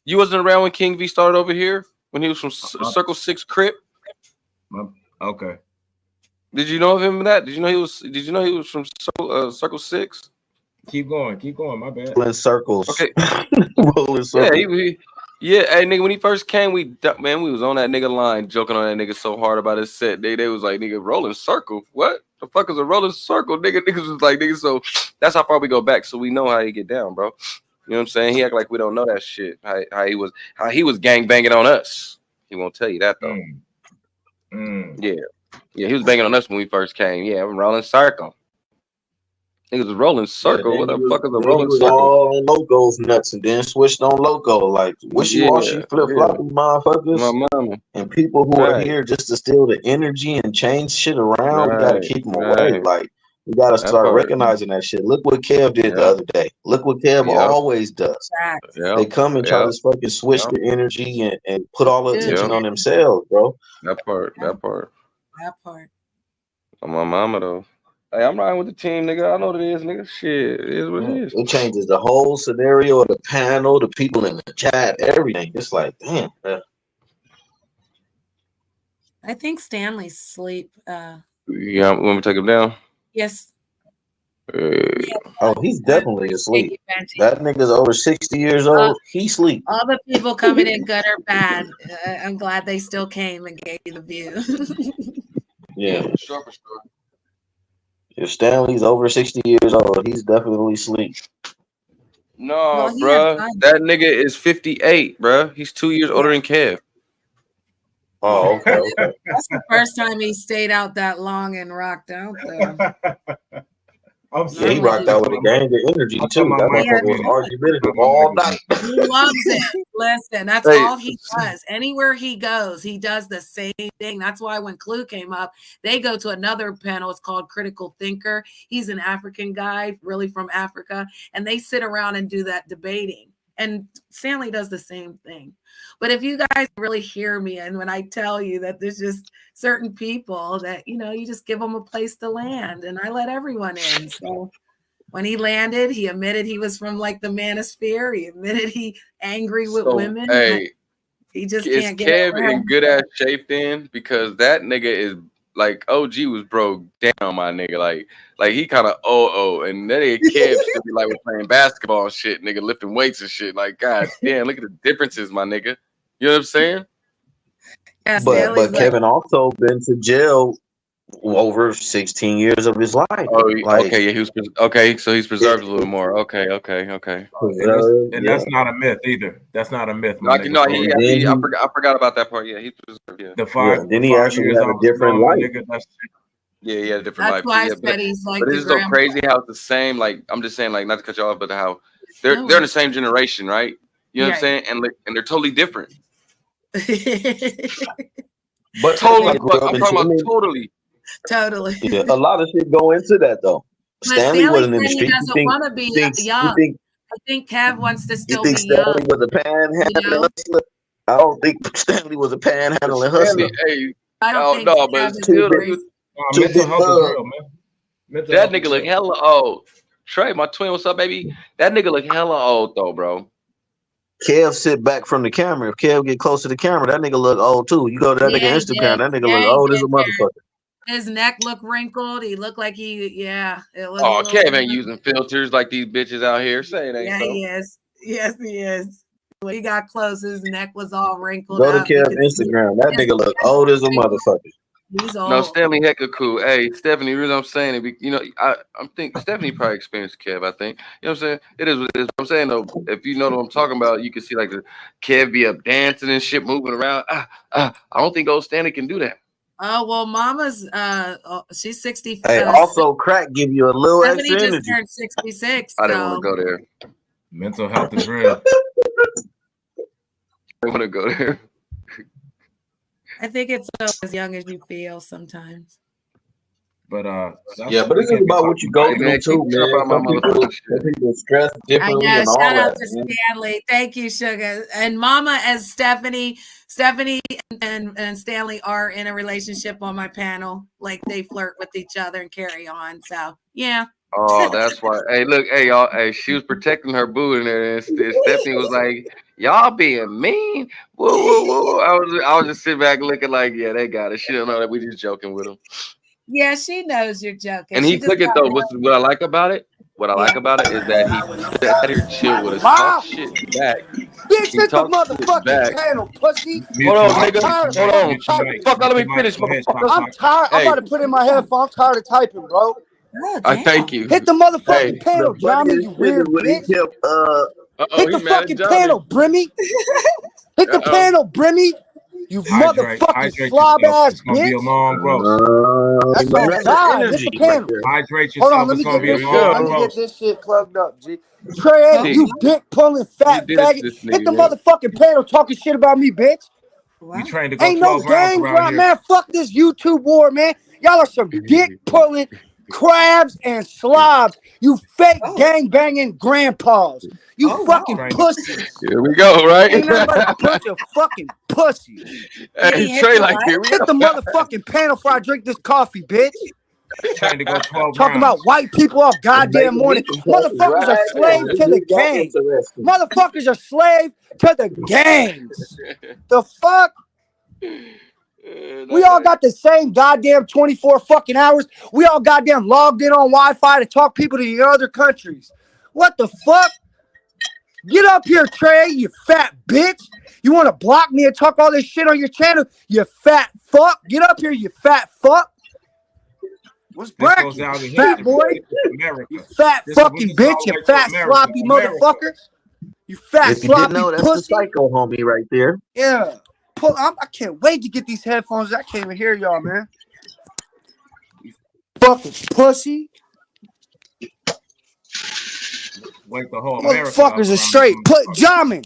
You wasn't around when King V started over here when he was from Circle 6 Crip. Okay. Did you know of him? That did you know he was? Did you know he was from Circle 6? Keep going. My bad. In circles. Okay. Rolling circles. Yeah, hey nigga, when he first came, we was on that nigga line, joking on that nigga so hard about his set. They was like, nigga, rolling circle. What the fuck is a rolling circle? Niggas was like, nigga. So that's how far we go back, so we know how he get down, bro. You know what I'm saying? He act like we don't know that shit. How he was gang banging on us. He won't tell you that though. Yeah, he was banging on us when we first came. Yeah, I'm rolling circle. Niggas was rolling circle. What the fuck is a rolling was circle? all on Loco's nuts and then switched on Loco. Like wishy-washy flip-flopping motherfuckers. My mama. And people who are here just to steal the energy and change shit around, we gotta keep them away. Like we gotta start recognizing that shit. Look what Kev did the other day. Look what Kev always does. They come and try to fucking switch the energy and put all the attention on themselves, bro. That part. On my mama though. Hey, I'm riding with the team, nigga. I know what it is, nigga. Shit, it is what it is. It changes the whole scenario of the panel, the people in the chat, everything. It's like, damn. I think Stanley's asleep. Yeah, want me to take him down? Yes. Oh, he's definitely asleep. That nigga's over 60 years old. He sleep. All the people coming in, good or bad. I'm glad they still came and gave you the view. Yeah, for sure. If Stanley's over 60 years old, he's definitely asleep. No, bruh. That nigga is 58, bruh. He's 2 years older than Kev. Oh, okay. That's the first time he stayed out that long and rocked out, though. Yeah, he rocked out with a gang of energy too. That motherfucker was argumentative all night. He loves it. Listen, that's all he does. Anywhere he goes, he does the same thing. That's why when Clue came up, they go to another panel. It's called Critical Thinker. He's an African guy, really from Africa, and they sit around and do that debating. And Stanley does the same thing. But if you guys really hear me, and when I tell you that there's just certain people that, you know, you just give them a place to land, and I let everyone in. So when he landed, he admitted he was from like the manosphere. He admitted he angry with women. Hey, he just is can't get Kev over in him. good ass shape then? Because that nigga is like OG was broke down, my nigga. Like he kind of and that nigga Kev still be like we're playing basketball and shit, nigga, lifting weights and shit. Like, god damn, look at the differences, my nigga. You know what I'm saying? Yeah, but Kevin also been to jail over 16 years of his life. Oh, okay, yeah, he was okay. So he's preserved a little more. Okay. And that's not a myth either. That's not a myth. No, I forgot about that part. Yeah, he's preserved. Yeah. Then he actually had a different life. Yeah, he had a different life. Why I said he's like but this is so crazy how it's the same. Like I'm just saying, like not to cut you off, but how they're in the same generation, right? You know what I'm saying? And they're totally different. But totally, I'm talking about totally. Yeah, a lot of shit go into that though. Stanley wasn't in the street. He doesn't want to be young. I think Kev wants to still be young. Stanley was a panhandling hustler? I don't think Stanley was a panhandling hustler. Hey, I don't think no, but still, mental health is real, man. That nigga look hella old. Trey, my twin, what's up, baby? That nigga look hella old though, bro. Kev sit back from the camera. If Kev get close to the camera, that nigga look old too. You go to that nigga Instagram, that nigga look old as a motherfucker. His neck looked wrinkled. He looked like it was. Oh, Kev ain't using filters like these bitches out here. Say it ain't so. He is. Yes, he is. When he got close, his neck was all wrinkled. Go to Kev's Instagram. That nigga look old as a motherfucker. He's old. No, Stanley hecka cool. Hey, Stephanie, the reason I'm saying it, you know, I'm think Stephanie probably experienced Kev, I think. You know what I'm saying? It is what it is. I'm saying though, if you know what I'm talking about, you can see like the Kev be up dancing and shit, moving around. I don't think old Stanley can do that. Oh well, Mama's she's 60. Hey, also crack give you a little extra just energy. turned 66. I didn't want to go there. Mental health is real. I want to go there. I think it's as young as you feel sometimes. But yeah, but it's about what you go through too, man. Some people stress differently and all shout out that. to Stanley. Thank you, Sugar. And Mama as Stephanie and Stanley are in a relationship on my panel. Like they flirt with each other and carry on. So yeah, Oh, that's why. Hey, look, hey y'all. Hey, she was protecting her boo in there, and Stephanie was like, "Y'all being mean." Whoa, whoa, whoa. I was just sitting back looking like, "Yeah, they got it." She don't know that we just joking with him. Yeah, she knows you're joking. And She he just took it got though. real. What I like about it, is that he sat here, chill with us, talk Mom, shit back. bitch, He hit the talked shit motherfucking back. channel, pussy. Hold Mute your on, I'm mic. nigga. tired of Hold on. fucking Mute your Shut the mic. typing. fuck up. Mute Let your me mic. finish, Go ahead, motherfucker. I'm ShopTalk. tired. I'm Hey, about to put in my headphones. I'm tired of typing, bro. Oh, thank damn. you. Hit the Hey, motherfucking The panel, Johnny, funniest you shit is weird when he bitch. kept uh-oh, Hit he the mad at fucking Johnny. panel, Brimmy. Hit the Uh-oh. panel, Brimmy. You motherfucking Hydrate slob yourself. ass It's gonna be a bitch. long roast. That's on that's the God. Hit energy the right panel. there. Hydrate Hold on, yourself. let It's me gonna get be a Here this we shit. Let long go. me get roast. this shit plugged up, G. Trey, See, you dick pulling he fat did faggot. this Hit nigga, the man. motherfucking panel talking shit about me, bitch. We Wow. trained to go Ain't no 12 rounds games around right, here. man. Fuck this YouTube war, man. Y'all are some dick pulling crabs and slobs. You fake Oh, gang banging grandpas. You oh, wow. fucking Trained to pussies. Here we go, right? Ain't nothing but a bunch of fucking pussies. Did Hey, he hit Trey, the like, here light? we Hit go. the motherfucking panel before I drink this coffee, bitch. trained to go 12 Talking about rounds. white people all It's goddamn making me morning. competitive Motherfuckers are right slave there. to the This got gang. interesting. Motherfuckers are slave to the gangs. The fuck? We all got the same goddamn 24 fucking hours. We all goddamn logged in on Wi-Fi to talk people to the other countries. What the fuck? Get up here, Trey, you fat bitch. You want to block me and talk all this shit on your channel, you fat fuck? Get up here, you fat fuck. What's This goes bracket, out to him, fat boy? America. You fat This fucking is all bitch, the you way to fat America. sloppy America. motherfucker. You fat If you didn't sloppy know, that's the pussy. psycho homie right there. Yeah. I can't wait to get these headphones. I can't even hear y'all, man. You fucking pussy. Wake the whole America up Motherfuckers are around this straight. Put motherfucker. Jamin.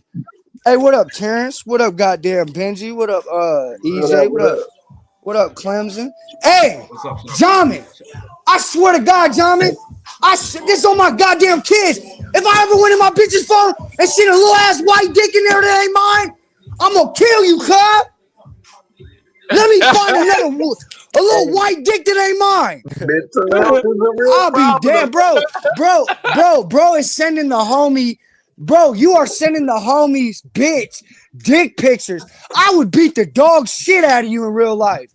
Hey, what up, Terrence? What up, goddamn Benji? What up, EJ? What up? What up, Clemson? Hey, What's up, son? Jamin. I swear to God, Jamin. This on my goddamn kids. If I ever went in my bitch's phone and seen a little ass white dick in there that ain't mine, I'm gonna kill you, cuz. Let me find a little white dick that ain't mine. Mental health is a real I'll be problem. damn, bro is sending the homie, bro, you are sending the homies, bitch, dick pictures. I would beat the dog shit out of you in real life.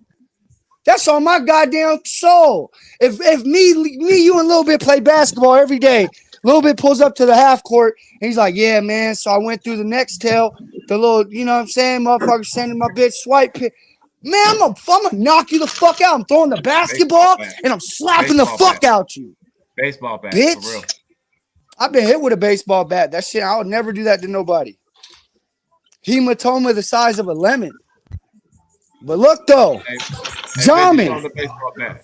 That's on my goddamn soul. If me, you and Lil Bit play basketball every day, Lil Bit pulls up to the half court and he's like, yeah, man. So I went through the next tail, the little, you know what I'm saying, motherfucker sending my bitch swipe pic. Man, I'm gonna knock you the fuck out. I'm throwing the basketball and I'm slapping the fuck out you. Baseball bat, Bitch. for real. I've been hit with a baseball bat. That shit, I would never do that to nobody. Hematoma the size of a lemon. But look though, Hey, Jamin. show him the baseball bat.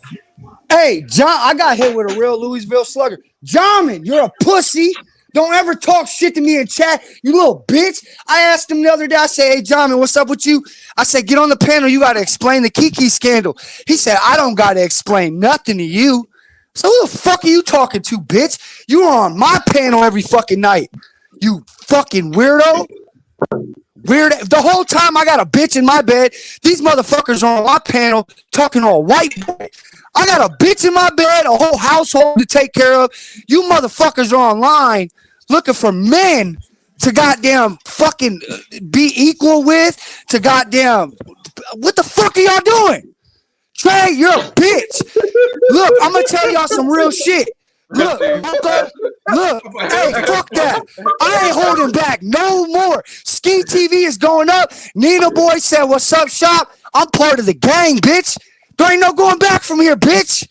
Hey, John, I got hit with a real Louisville slugger. Jamin, you're a pussy. Don't ever talk shit to me in chat, you little bitch. I asked him the other day, I said, hey, Jamin, what's up with you? I said, get on the panel. You got to explain the Kiki scandal. He said, I don't got to explain nothing to you. So who the fuck are you talking to, bitch? You are on my panel every fucking night. You fucking weirdo. Weird. The whole time I got a bitch in my bed, these motherfuckers are on my panel talking to a white boy. I got a bitch in my bed, a whole household to take care of. You motherfuckers are online looking for men to goddamn fucking be equal with, to goddamn. What the fuck are y'all doing? Trey, you're a bitch. Look, I'm going to tell y'all some real shit. Look, hey, fuck that. I ain't holding back no more. Ski TV is going up. Nina Boy said, what's up, shop? I'm part of the gang, bitch. There ain't no going back from here, bitch.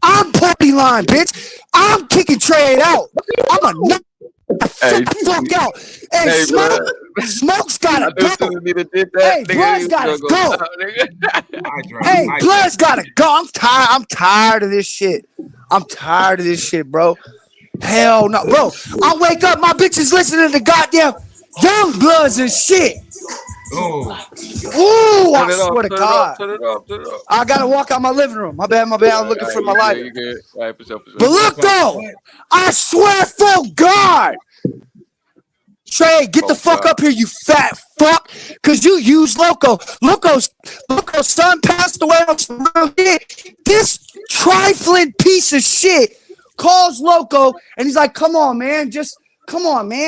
I'm PARTYLINE, bitch. I'm kicking Trey out. I'm a nut. Fuck out. Hey, Smoke's gotta go. Hey, Blood's gotta go. Hey, Blood's gotta go. I'm tired of this shit. I'm tired of this shit, bro. Hell no, bro. I wake up, my bitches listening to goddamn Young Bloods and shit. Ooh, I swear to God. I gotta walk out my living room. My bad. I'm looking for my lighter. But look though, I swear for God. Trey, get the fuck up here, you fat fuck. Cause you use Loco. Loco's son passed away on some real shit. This trifling piece of shit calls Loco, and he's like, come on, man,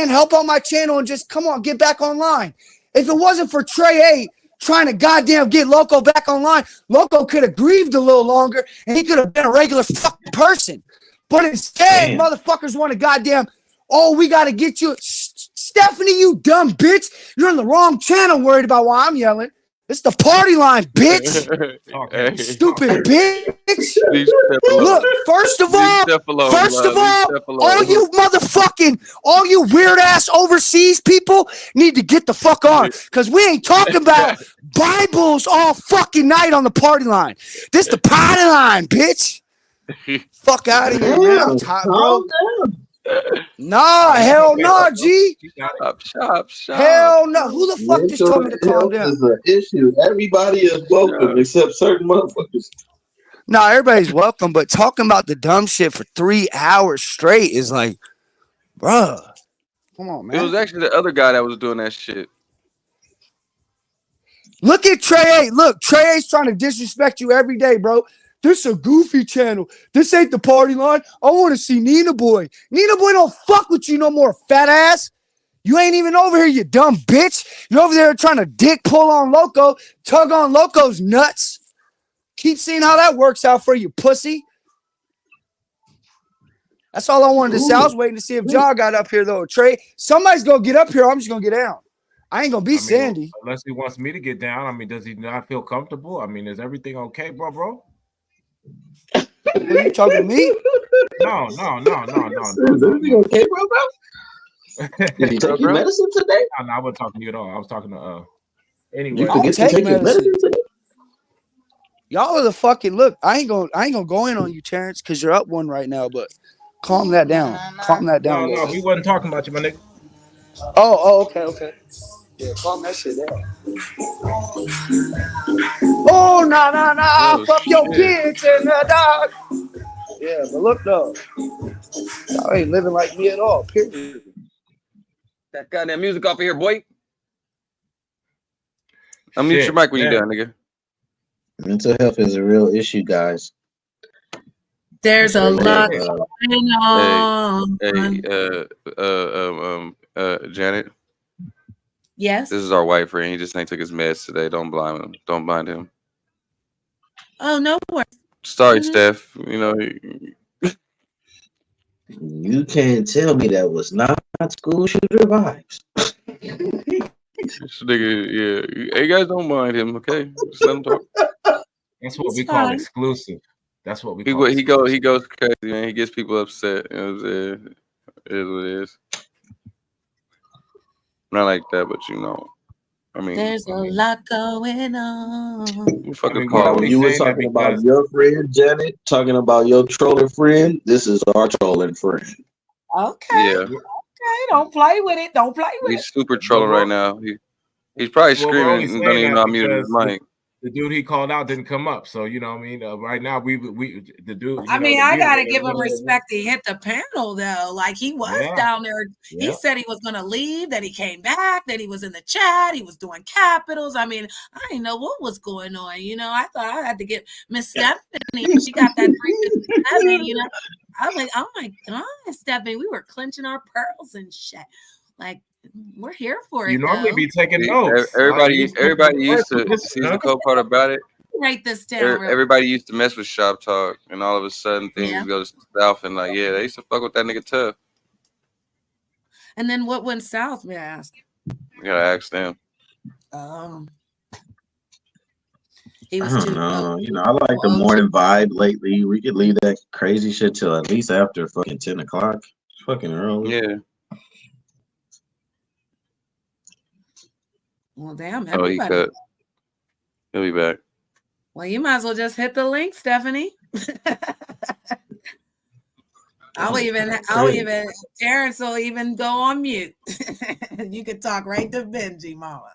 help out my channel and just come on, get back online. If it wasn't for Trey 8 trying to goddamn get Loco back online, Loco could have grieved a little longer, and he could have been a regular fucking person. But instead, motherfuckers want to goddamn, oh, we got to get you. Stephanie, you dumb bitch. You're on the wrong channel worried about why I'm yelling. It's the party line, bitch. Stupid bitch. Look, first of all, all you weird ass overseas people need to get the fuck on, because we ain't talking about Bibles all fucking night on the party line. This the party line, bitch. Fuck out of here, man. I'm tired, bro. Nah, hell no, G. Shop. Hell no. Who the fuck just told me to calm down? Is an issue. Everybody is welcome except certain motherfuckers. No, everybody's welcome, but talking about the dumb shit for 3 hours straight is like, bruh. Come on, man. It was actually the other guy that was doing that shit. Look at Trey 8. Look, Trey 8's trying to disrespect you every day, bro. This a goofy channel. This ain't the party line. I want to see Nina Boy. Nina Boy don't fuck with you no more, fat ass. You ain't even over here, you dumb bitch. You're over there trying to dick pull on Loco, tug on Loco's nuts. Keep seeing how that works out for you, pussy. That's all I wanted to say. I was waiting to see if John got up here, though. Trey, somebody's going to get up here. I'm just going to get down. I ain't going to be Sandy. Unless he wants me to get down. I mean, does he not feel comfortable? I mean, is everything okay, bro? Are you talking to me? No. Is everything okay, bro? Did you take your medicine today? No, I wasn't talking to you at all. I was talking to anyway. You forget to take your medicine today? Y'all are the fucking look. I ain't gonna go in on you, Terrence, because you're up one right now. But calm that down. Calm that down. No, we wasn't talking about you, my nigga. Oh, okay. Yeah, calm that shit down. Oh, nah. Fuck your kids and the dog. Yeah, but look though, y'all ain't living like me at all. Period. That goddamn music off of here, boy. Unmute your mic when you're done, nigga. Mental health is a real issue, guys. There's a lot going on. Janet. Yes. This is our white friend. He just ain't took his meds today. Don't blind him. Don't blind him. Oh, no worries. Sorry, Steph. You know. You can't tell me that was not school shooter vibes. This nigga, yeah. Hey, guys, don't mind him, okay? Just let him talk. That's what we call exclusive. That's what we call he goes crazy, man. He gets people upset. You know what I'm saying? It is what it is. Not like that, but you know. I mean, there's a lot going on. You were talking about your friend Janet, talking about your trolling friend. This is our trolling friend. Okay. Yeah. Okay. Don't play with it. He's super trolling right now. He's probably screaming and don't even know I'm muting his mic. The dude he called out didn't come up, so you know what I mean. Right now, the dude. I mean, I gotta give him respect. He hit the panel though, like he was down there. Yeah. He said he was gonna leave, then he came back, then he was in the chat, he was doing capitals. I mean, I didn't know what was going on. You know, I thought I had to get Miss Stephanie. She got that 357. You know, I was like, oh my god, Stephanie, we were clenching our pearls and shit. Like, we're here for it. You normally be taking notes. Everybody used to see the cool part about it. Write this down. Everybody used to mess with Shop Talk, and all of a sudden things go south, and like, yeah, they used to fuck with that nigga tough. And then what went south? May I ask? You gotta ask them. He was I don't know. You know, I like the morning vibe lately. We could leave that crazy shit till at least after fucking 10 o'clock. It's fucking early. Yeah. Well, damn. He cut. He'll be back. Well, you might as well just hit the link, Stephanie. Terrence will even go on mute. You could talk right to Benji, mama.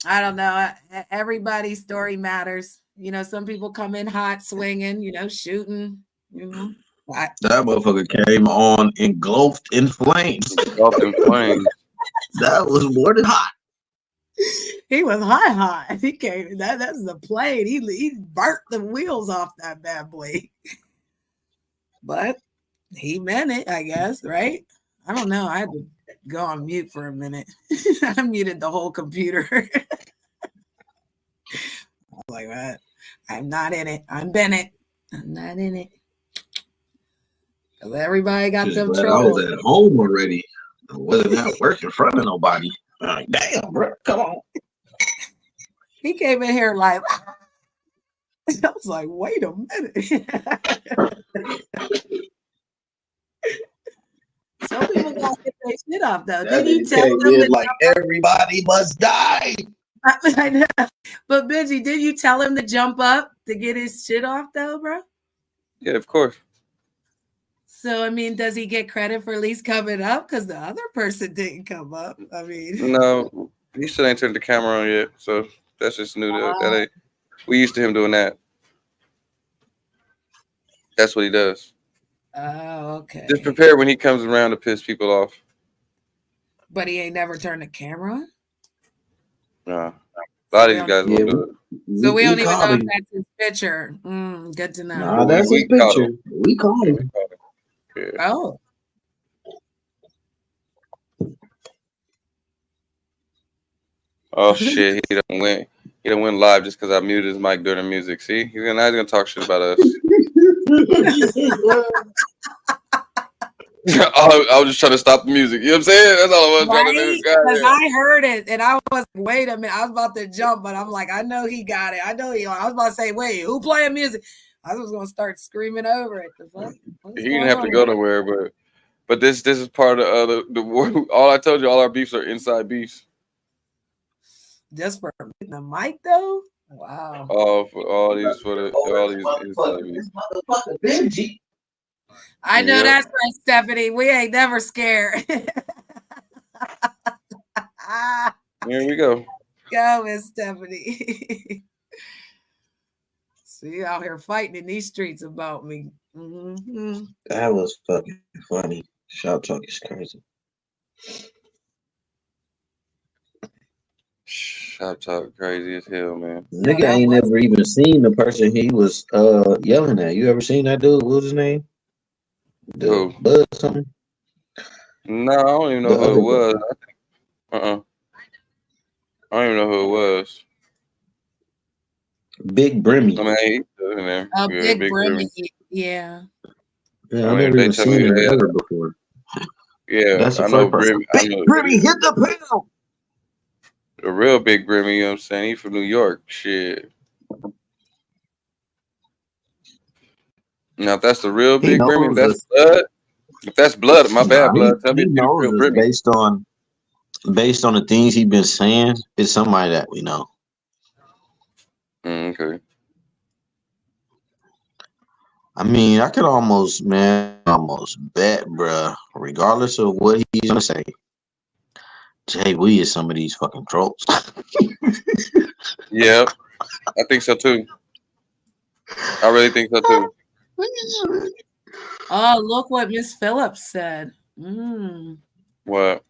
I don't know. Everybody's story matters. You know, some people come in hot, swinging, you know, shooting, you know. That motherfucker came on engulfed in flames. Engulfed in flames. That was more than hot. He was hot. He came. That's the plane. He burnt the wheels off that bad boy. But he meant it, I guess, right? I don't know. I had to go on mute for a minute. I muted the whole computer. I was like, what? I'm not in it. I'm Bennett. I'm not in it. Because everybody got Just them glad I trolls. was at home already. I wasn't at work in front of nobody. I'm like, damn, bro, come on. He came in here like, I was like, wait a minute. Some people gotta get their shit off though. Did you tell them that like everybody must die? I know. But Benji, did you tell him to jump up to get his shit off though, bro? Yeah, of course. So I mean, does he get credit for at least coming up? Because the other person didn't come up. I mean, No, he still ain't turned the camera on yet, so that's just new. That ain't. We used to him doing that. That's what he does. oh, okay. Just prepare when he comes around to piss people off. But he ain't never turned the camera on. Nah, a lot of these guys won't do it. So we don't even know if that's his picture. Good to know. Nah, that's his picture. We caught him. Yeah. Oh. Oh shit! He done went. He done went live just because I muted his mic during the music. See, he's gonna talk shit about us. I was just trying to stop the music. You know what I'm saying? That's all I was trying to do. Because I heard it and I was wait a minute. I was about to jump, but I'm like, I know he got it. I know he. I was about to say, wait, who playing music? I was gonna start screaming over it. The fuck? He didn't have to go nowhere, but this is part of the all I told you. All our beefs are inside beefs. Just for the mic though. Wow. All these inside beefs. Motherfucker Benji. I know that's right, Stephanie. We ain't never scared. Here we go. Go, Miss Stephanie. See, out here fighting in these streets about me. Mm-hmm. That was fucking funny. Shop talk is crazy. Shop talk crazy as hell, man. Nigga ain't never even seen the person he was yelling at. You ever seen that dude? What was his name? Who? Bud something? No, I don't even know who it was. I don't even know who it was. Big Brimmy. I mean, he's in there. Oh, Yeah, Big Brimmy. Yeah. Yeah, I never even seen him ever before. Yeah, that's the I know first person. Brimmy. Big Brimmy, hit the pedal. The real Big Brimmy, you know what I'm saying? He's from New York. Shit. Now, if that's the real Big Brimmy, that's blood. If that's blood, my bad blood. Tell me if it's real Brimmy. Based on the things he's been saying, it's somebody that we know. Okay. I mean, I could almost bet, bruh, regardless of what he's gonna say, Jay We is some of these fucking trolls. Yeah, I think so too. I really think so too. Oh, look what Miss Phillips said. What?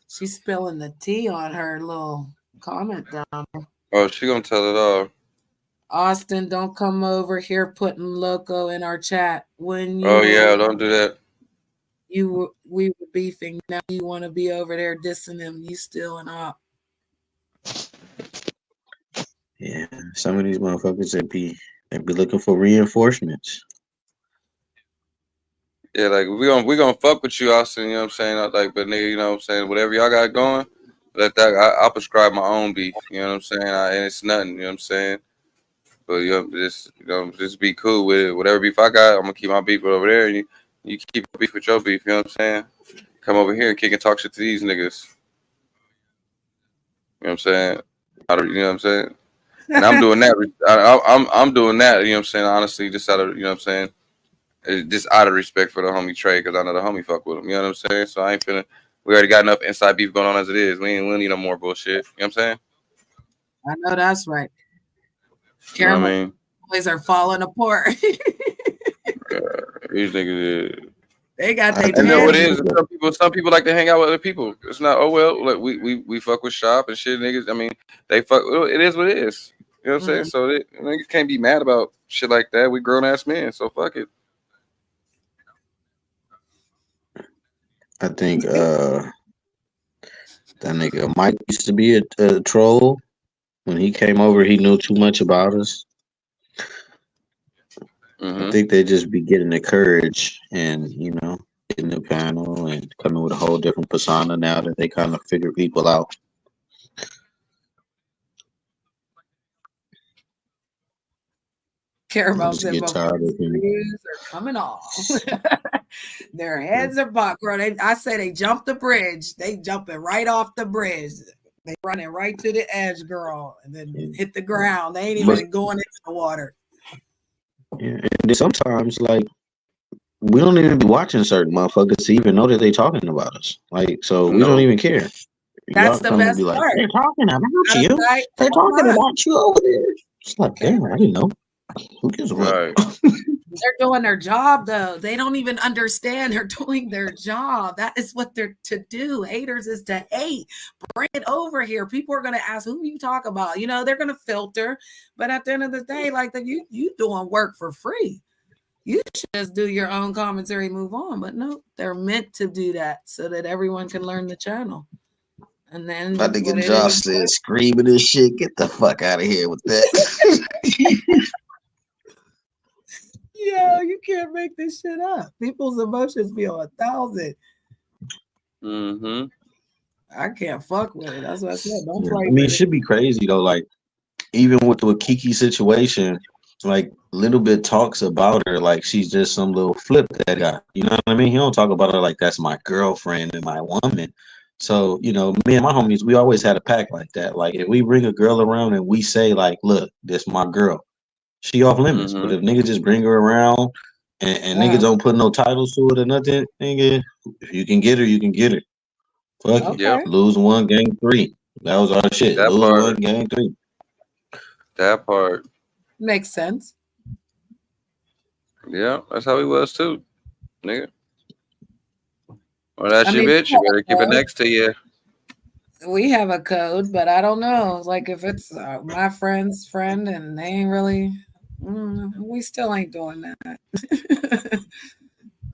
She's spilling the tea on her little comment down. Oh, she gonna tell it all. Austin, don't come over here putting loco in our chat. When you Oh yeah, don't do that. we were beefing. Now you want to be over there dissing him. You still and up. Yeah, some of these motherfuckers they be looking for reinforcements. Yeah, like we gonna fuck with you, Austin. You know what I'm saying? Like, but nigga, you know what I'm saying? Whatever y'all got going, let that. I'll prescribe my own beef. You know what I'm saying? And it's nothing. You know what I'm saying? But just be cool with it. Whatever beef I got, I'm gonna keep my beef over there, and you keep beef with your beef. You know what I'm saying? Come over here and kick and talk shit to these niggas. You know what I'm saying? You know what I'm saying? And I'm doing that. I'm doing that. You know what I'm saying? Honestly, just out of you know what I'm saying. Just out of respect for the homie Trey, because I know the homie fuck with him. You know what I'm saying? So I ain't feeling. We already got enough inside beef going on as it is. We don't need no more bullshit. You know what I'm saying? I know that's right. You know what I mean? Boys are falling apart. These niggas. They got their And then what it pants. is, some people like to hang out with other people. It's not, oh well, like we fuck with Shop and shit, niggas. I mean, they fuck. It is what it is. You know what I'm saying? So niggas can't be mad about shit like that. We grown ass men, so fuck it. I think that nigga Mike used to be a troll. When he came over, he knew too much about us. I think they just be getting the courage and, you know, getting the panel and coming with a whole different persona now that they kind of figure people out. Caramel Just said, get but tired of him. screws are coming off. Their heads are buck, girl. I say they jumped the bridge. They jumping right off the bridge. They running right to the edge, girl, and then hit the ground. They ain't even going into the water. Yeah, and sometimes, like, we don't even be watching certain motherfuckers to even know that they talking about us. Like, so we don't even care. That's the best be like, part. they're talking about you. They're talking about you over there. It's like, damn, I didn't know. Who gives a fuck? They're doing their job, though. They don't even understand they're doing their job. That is what they're to do. Haters is to hate. Bring it over here. People are going to ask, who you talk about? You know, they're going to filter. But at the end of the day, like, you doing work for free. You should just do your own commentary, move on. But no, they're meant to do that so that everyone can learn the channel. And then I think Josh said screaming and shit. Get the fuck out of here with that. Yeah, you can't make this shit up. People's emotions be on 1,000. I can't fuck with it. That's what I said. Don't play. I mean, it should be crazy though. Like, even with the Kiki situation, like, Little Bit talks about her like she's just some little flip that guy. You know what I mean? He don't talk about her like that's my girlfriend and my woman. So, you know, me and my homies, we always had a pact like that. Like, if we bring a girl around and we say, like, look, this my girl, she off limits. But if niggas just bring her around and niggas don't put no titles to it or nothing, nigga, if you can get her, you can get her. Fuck it. Yep. Lose one, gang three. That was our shit. That Lose part. one, gang three. That part. Makes sense. Yeah, that's how he was too, nigga. Well, that's your bitch. You better keep it next to you. We have a code, but I don't know. Like, if it's my friend's friend and they ain't really, we still ain't doing that.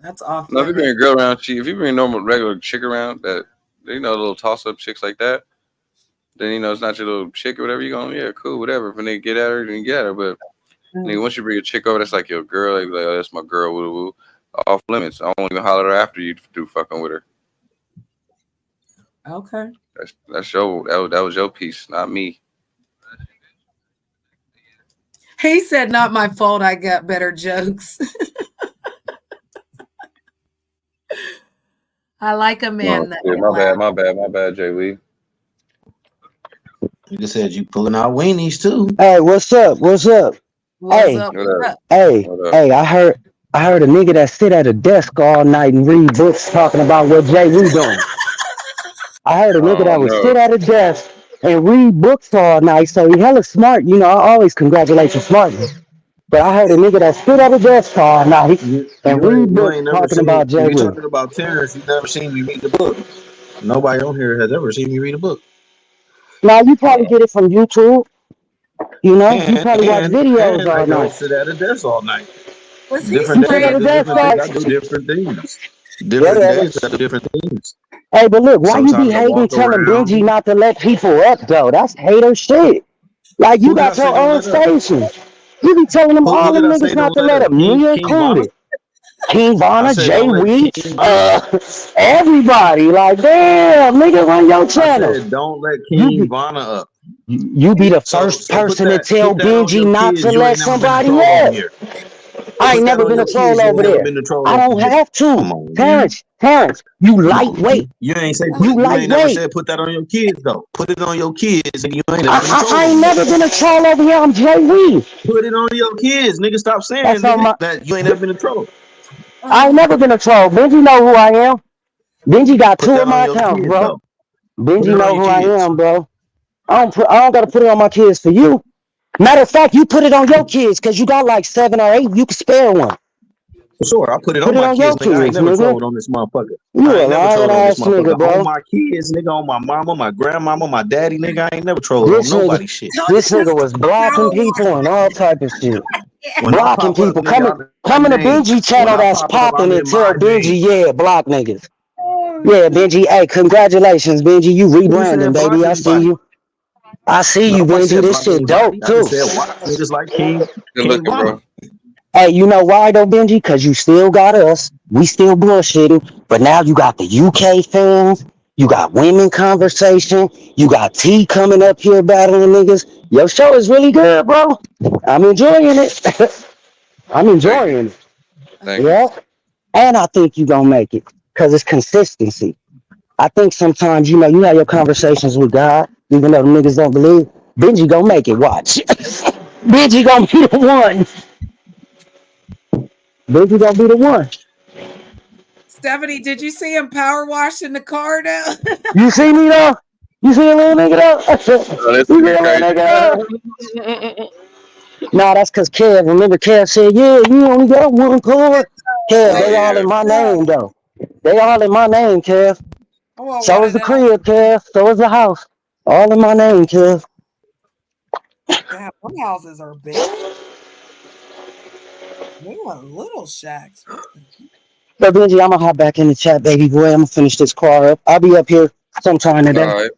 That's off. No, if you bring a girl around, if you bring a normal, regular chick around that, you know, little toss-up chicks like that, then, you know, it's not your little chick or whatever, you going, yeah, cool, whatever. If a nigga get at her, then get at her. But nigga, once you bring a chick over, that's like your girl, they be like, oh, that's my girl, woo woo. Off limits. I won't even holler at her after you do fucking with her. Okay. That's your that was your piece, not me. He said, not my fault. I got better jokes. I like a man that. Yeah, my bad, Jay Lee. You just said you pulling out weenies too. Hey, what's up? What's up? Hey, I heard a nigga that sit at a desk all night and read books talking about what Jay Lee doing. I heard a nigga that would sit at a desk and read books all night, so he hella smart. You know, I always congratulate your smartness. But I heard a nigga that sit at a desk all night and read books talking about Jay Lee. If you're talking about Terrence, you've never seen me read the book. Nobody on here has ever seen me read a book. Now, you probably get it from YouTube. You know, you probably watch videos all I night. don't sit at a desk all night. Was Different days, I do different things. Different days, I do different things. Hey, but look, why Sometimes you be I hating, walk telling around. Benji not to let people up, though? That's hater shit. Like, you Who did I got say your don't own let up? station. You be telling them, Who all did them I say niggas not don't to let let up? up, me King included. King I Vanna, said Jay don't let Wee, King Vanna. everybody. Like, damn, nigga, run your I channel. said don't let You King be, Vanna up. you be the first So person to tell put that on Benji your not kids. to You let ain't never been a somebody troll over up. here. I ain't Put that never on been a your troll kids. You over ain't never there. been a troll I over don't here. have to. Come on, man. Terrence, you Come on, lightweight. You ain't say You you ain't never lightweight. said put that on your kids though. Put it on your kids, and you ain't never been a troll I over ain't here. never been a troll over here. I'm Jay Wee. Put it on your kids, nigga. Stop saying, That's on nigga, my. that you ain't never been a troll. I ain't never been a troll. Benji know who I am. Benji got Put 2 that of on my your accounts, kids bro. though. Put Benji it on know your who I kids. am, bro. I don't gotta put it on my kids for you. Matter of fact, you put it on your kids because you got like 7 or 8. You can spare one. For sure, I put it Put on it my on your kids, nigga. I ain't kids, never nigga. trolled on this motherfucker. You I a ain't never lying trolled on this ass nigga, motherfucker. bro. On my kids, nigga, on my mama, my grandmama, my daddy, nigga. I ain't never trolled on This nobody shit. nigga was blocking people and all type of shit. When I Blocking pop up, people. nigga, Coming to name. Benji When channel I that's pop up, popping I'm and in my tell name. Benji, yeah, block niggas. Yeah, Benji, hey, congratulations, Benji. You Who rebranding, said block baby. I see anybody? you. I see you, Nobody Benji. said This block shit anybody. dope, I too. just said watch niggas like Good King looking, Ronald. bro. Hey, you know why though, Benji? Because you still got us. We still bullshitting. But now you got the UK fans. You got women conversation. You got T coming up here battling niggas. Your show is really good, bro. I'm enjoying it. I'm enjoying it. Thank Yeah. And I think you gonna make it. Because it's consistency. I think sometimes, you know, you have your conversations with God, even though the niggas don't believe. Benji gonna make it. Watch. Benji gonna be the one. Benji gonna be the one. Stephanie, did you see him power wash in the car now? You see me though? You see a little nigga though? Oh, that's You see a pretty little crazy. nigga though? Nah, that's cause Kev. Remember Kev said, yeah, you only got one car. Kev, they all in my name though. They all in my name, Kev. So is the crib, Kev. So is the house. All in my name, Kev. Damn, some houses are big. They are little shacks. But Benji, I'm gonna hop back in the chat, baby boy. I'm gonna finish this car up. I'll be up here sometime today. All right.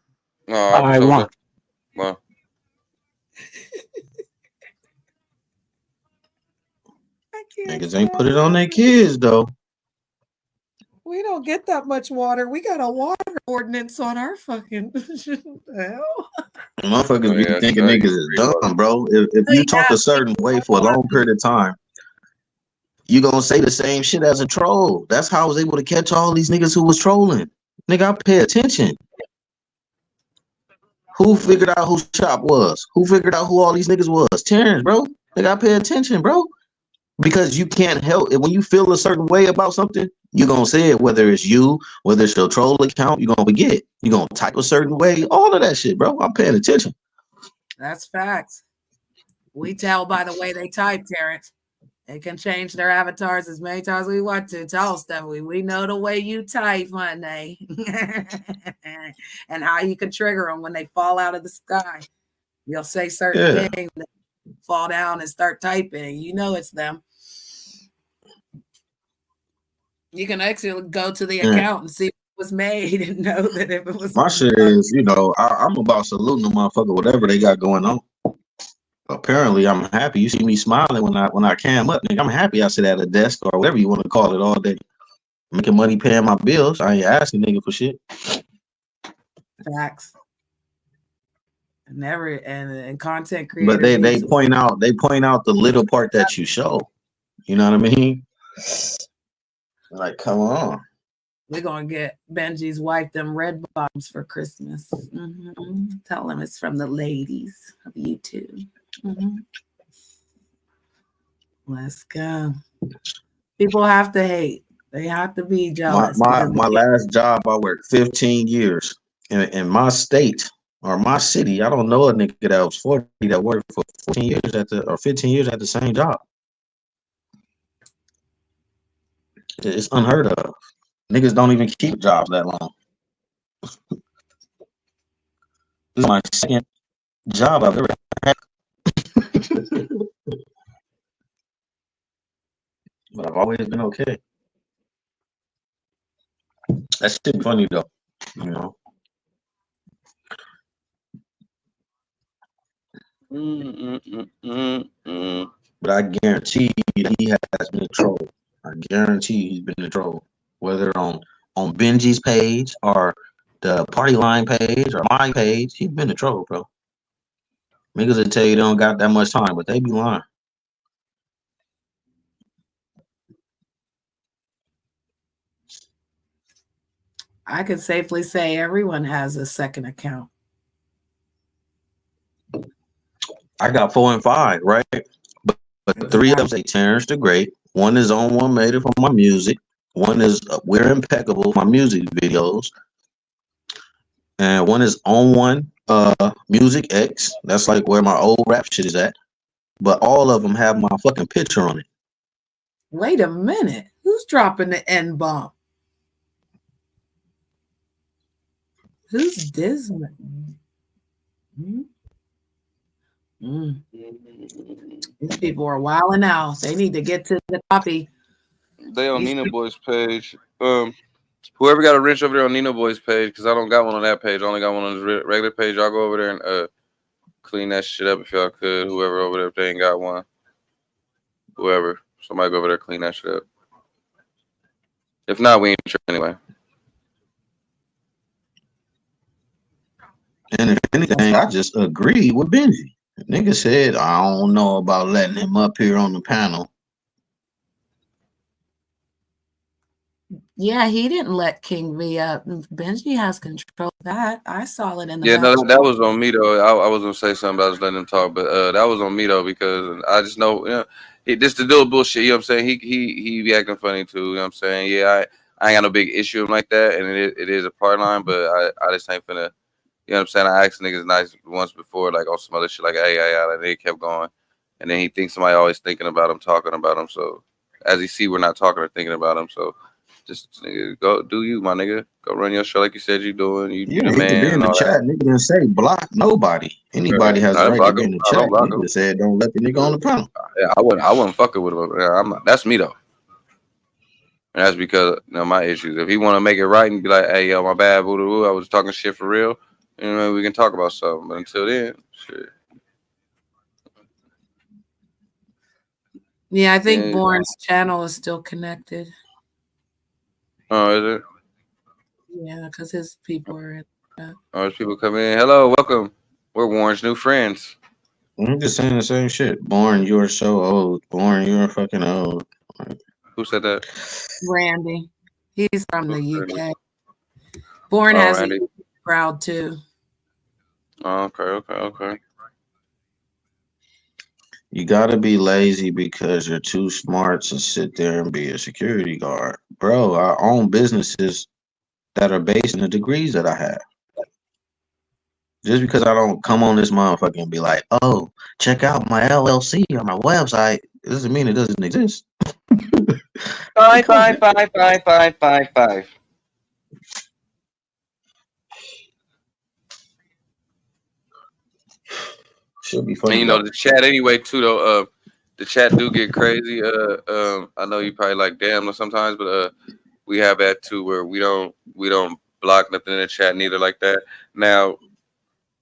All right, for one. sure. Wow. Niggas ain't put it on their kids though. We don't get that much water. We got a water ordinance on our fucking the hell. Motherfuckers be thinking niggas is dumb, bro. If you talk a certain way for a long period of time, you gonna say the same shit as a troll. That's how I was able to catch all these niggas who was trolling. Nigga, I pay attention. Who figured out who Shop was? Who figured out who all these niggas was? Terrence, bro. Nigga, I pay attention, bro. Because you can't help it. When you feel a certain way about something, you're gonna say it, whether it's you, whether it's your troll account, you're gonna forget. You're gonna type a certain way, all of that shit, bro. I'm paying attention. That's facts. We tell by the way they type, Terrence. They can change their avatars as many times as we want to. Tell us that we know the way you type, honey. And how you can trigger them when they fall out of the sky. You'll say certain things, fall down and start typing. You know it's them. You can actually go to the account and see what was made and know that if it was My shit is, you know, I'm about saluting the motherfucker, whatever they got going on. Apparently, I'm happy. You see me smiling when I cam up, nigga. I'm happy I sit at a desk or whatever you want to call it all day, making money, paying my bills. I ain't asking nigga for shit. Facts. Never and content creators. But they point out the little part that you show. You know what I mean? Like, come on. We're gonna get Benji's wife them red bottoms for Christmas. Tell him it's from the ladies of YouTube. Let's go. People have to hate. They have to be jealous. My last job, I worked 15 years in my state or my city. I don't know a nigga that was 40 that worked for 14 years or 15 years at the same job. It's unheard of. Niggas don't even keep jobs that long. This is my second job I've ever had. But I've always been okay. That shit funny though, you know. But I guarantee he has been a troll. I guarantee he's been a troll. Whether on Benji's page or the PARTYLINE page or my page, he's been a troll, bro. Niggas will tell you they don't got that much time, but they be lying. I could safely say everyone has a second account. I got 4 and 5, right? But 3 of them say Terrence the Great. One is on One Made It for my music. One is We're Impeccable, my music videos. And one is on One Music X. That's like where my old rap shit is at. But all of them have my fucking picture on it. Wait a minute. Who's dropping the N bomb? Who's Disney? These people are wilding out. They need to get to the copy. They on Nina Boy's page. Whoever got a wrench over there on Nina Boy's page, because I don't got one on that page. I only got one on the regular page. I'll go over there and clean that shit up if y'all could. Whoever over there, if they ain't got one. Whoever. Somebody go over there, clean that shit up. If not, we ain't sure anyway. And if anything, I just agree with Benji. Nigga said, I don't know about letting him up here on the panel. Yeah, he didn't let King V up. Benji has control of that. I saw it in the Yeah, no, back. that was on me though. I was gonna say something, but I was letting him talk. But that was on me though, because I just know, this the deal bullshit. You know what I'm saying? He be acting funny too. You know what I'm saying? Yeah, I ain't got no big issue with him like that, and it is a part line. But I just ain't finna. You know what I'm saying? I asked niggas nice once before, like on some other shit, like hey, and they kept going, and then he thinks somebody always thinking about him, talking about him. So as he see, we're not talking or thinking about him. So just nigga, go do you, my nigga. Go run your show like you said you doing. You the He man. could be in the chat. Nigga didn't say block nobody. Anybody has the right to be in the chat. Nigga said don't let the nigga on the panel. Yeah, I wouldn't fuck it with him. Yeah, that's me though. And that's because my issues. If he want to make it right and be like, hey yo, my bad, boo boo, I was talking shit for real. We can talk about something. But until then, shit. Yeah, I think Bourne's channel is still connected. Oh, is it? Yeah, because his people are in. Oh, there's people coming in. Hello, welcome. We're Warren's new friends. I'm just saying the same shit. Born, you're so old. Born, you're fucking old. Who said that? Randy. He's from the UK. Bourne has a crowd too. Oh, okay. You gotta be lazy because you're too smart to sit there and be a security guard. Bro, I own businesses that are based on the degrees that I have. Just because I don't come on this motherfucker and be like, oh, check out my LLC on my website, it doesn't mean it doesn't exist. 5. Should be funny. And the chat anyway too though. The chat do get crazy. I know you probably like damn sometimes, but we have that too where we don't block nothing in the chat neither like that. Now,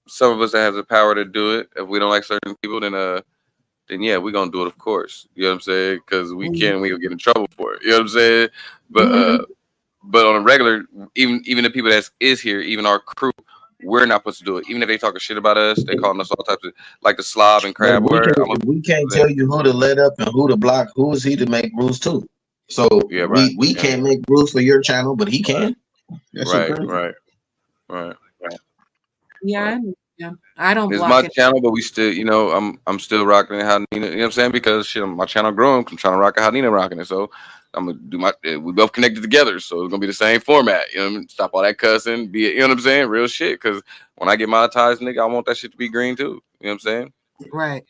some of us that has the power to do it. If we don't like certain people, then yeah, we're gonna do it, of course. You know what I'm saying? Because we can, we will get in trouble for it. You know what I'm saying? But but on a regular, even the people that is here, even our crew, we're not supposed to do it. Even if they talking shit about us, they calling us all types of like the slob and crab word. We can't tell you who to let up and who to block. Who is he to make rules too? So yeah, right. we can't make rules for your channel, but he can. Right. Yeah, I don't. It's block my channel, but we still, I'm still rocking it how Nina. You know what I'm saying? Because shit, my channel growing. I'm trying to rock it how Nina rocking it. So I'm gonna do we both connected together, so it's gonna be the same format. You know what I mean? Stop all that cussing. Be it, you know what I'm saying? Real shit. Because when I get monetized, nigga, I want that shit to be green too. You know what I'm saying? Right.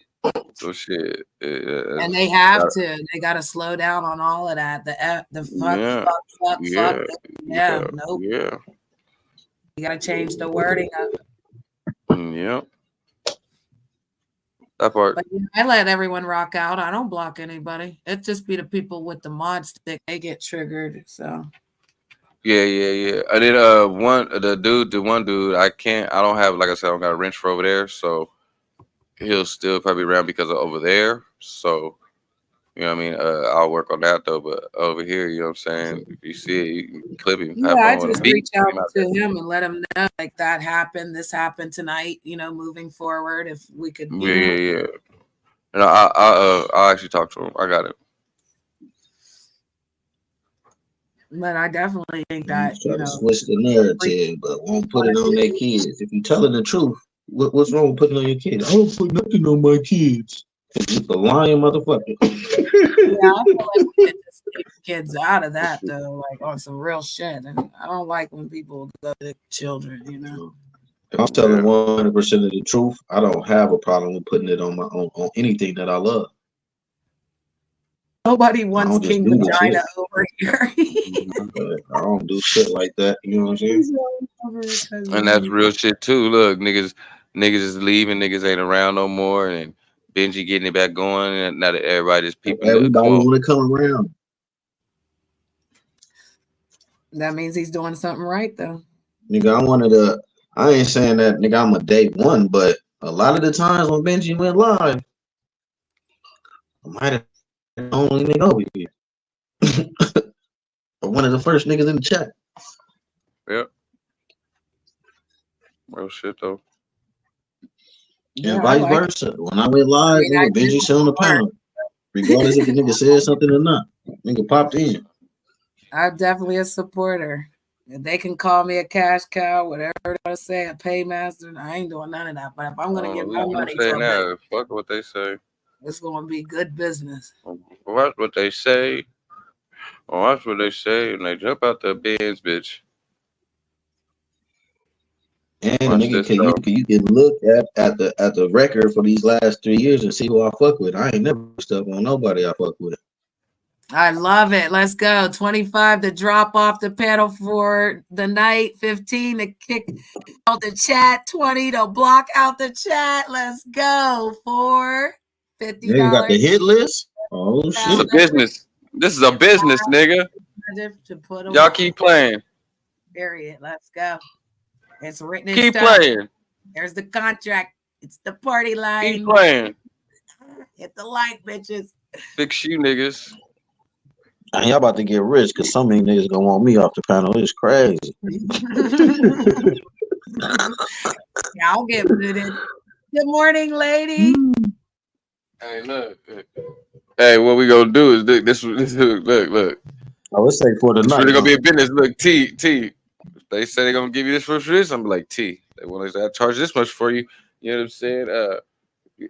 So shit. And they have to. They got to slow down on all of that. The fuck. Yeah. Nope. Yeah. You got to change the wording up. Yeah. That part. But I let everyone rock out. I don't block anybody. It just be the people with the mod stick. They get triggered. So. Yeah. I did the one dude. I don't have, like I said, I don't got a wrench for over there, so he'll still probably be around because of over there. So you know what I mean? I'll work on that though. But over here, you know what I'm saying? If you see it, you can clip him. Yeah, I just reach out to him and let him know like that happened. This happened tonight. Moving forward, if we could. Yeah. And I'll actually talk to him. I got it. But I definitely think that switch the narrative, but won't put it on their kids. If you're telling the truth, what's wrong with putting it on your kids? I don't put nothing on my kids. You're a lying motherfucker. Yeah, I feel like we could just take kids out of that though, like on some real shit. And I don't like when people go to children. If I'm telling 100% of the truth, I don't have a problem with putting it on my on anything that I love. Nobody wants King Vagina over here. I don't do shit like that. You know what I'm saying? And that's real shit too. Look, niggas is leaving. Niggas ain't around no more. And Benji getting it back going. And now that everybody's peeping. Everybody want to come around. That means he's doing something right, though. Nigga, I ain't saying that, nigga, I'm a day one, but a lot of the times when Benji went live, I might have been the only nigga over here. Or one of the first niggas in the chat. Yep. Real shit, though. And vice versa. When I went live, nigga, Benji still on the panel. Regardless if the nigga said something or not. Nigga popped in. I'm definitely a supporter. They can call me a cash cow, whatever they want to say, a paymaster. I ain't doing none of that. But if I'm going to get my money from it, fuck what they say. It's going to be good business. Watch what they say. Watch what they say, and they jump out the bins, bitch. And nigga, you can look at the record for these last 3 years and see who I fuck with. I ain't never stuck on nobody I fuck with. I love it. Let's go. 25 to drop off the panel for the night. 15 to kick out the chat. 20 to block out the chat. Let's go for $50. You got the hit list? Oh, shit. This is a business. This is a business, nigga. Y'all keep playing. Period. Let's go. It's written in Keep stone. playing. There's the contract. It's the party line. Keep playing. Hit the like, bitches. Fix you niggas. And y'all about to get rich because so many niggas gonna want me off the panel. It's crazy. Yeah, I'll get booted. Good morning, lady. Hey, look. Hey, what we gonna do is this look. Oh, it's like for the it's night. really gonna be a business. Look, T. If they say they're gonna give you this for this, I'm like T. They want to charge this much for you. You know what I'm saying?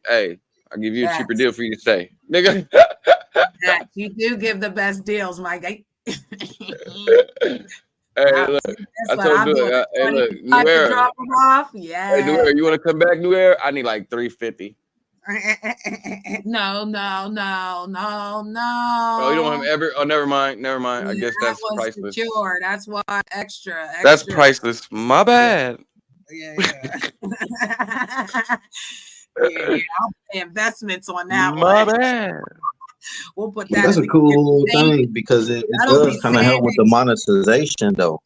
Hey, I'll give you a cheaper deal for you to stay, nigga. Yeah, you do give the best deals, my guy. Hey, look, I told you, hey, look, New Era. Drop them off. Yeah. Hey, New Era, you want to come back, New Era? I need like $350. No. Oh, you don't have ever? Oh, never mind. I guess that's priceless. Secure. That's why extra. That's priceless. My bad. Yeah. Yeah, I'll pay investments on that My one. bad. We'll put that. That's a cool thing because it does kind of help with the monetization though.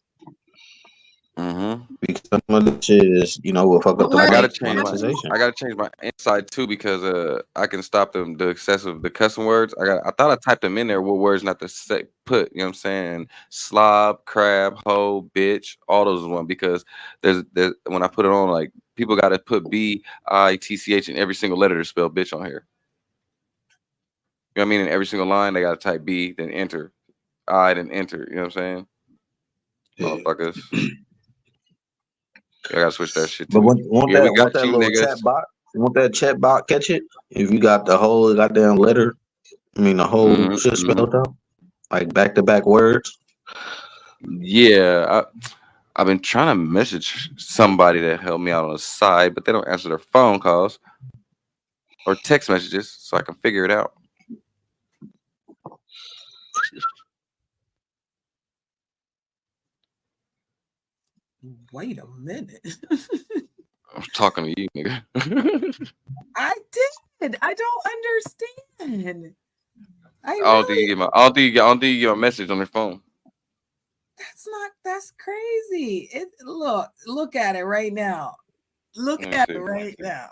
Because some of the shit is, will fuck up the monetization. I gotta change my inside too because I can stop the cussing words. I thought I typed them in there. What words not to say? Put, you know what I'm saying? Slob, crab, hoe, bitch, all those one because there's when I put it on, like people got to put BITCH in every single letter to spell bitch on here. You know what I mean? In every single line, they got to type B, then enter. I, then enter. You know what I'm saying? Motherfuckers. I gotta switch that shit too. But want that chat bot catch it? If you got the whole goddamn letter, the whole shit spelled out, like back-to-back words. Yeah, I've been trying to message somebody to help me out on the side, but they don't answer their phone calls or text messages, so I can figure it out. Wait a minute. I'm talking to you, nigga. I did. I don't understand. I don't think you get my message on your phone. That's crazy. Look at it right now. Look at it right now.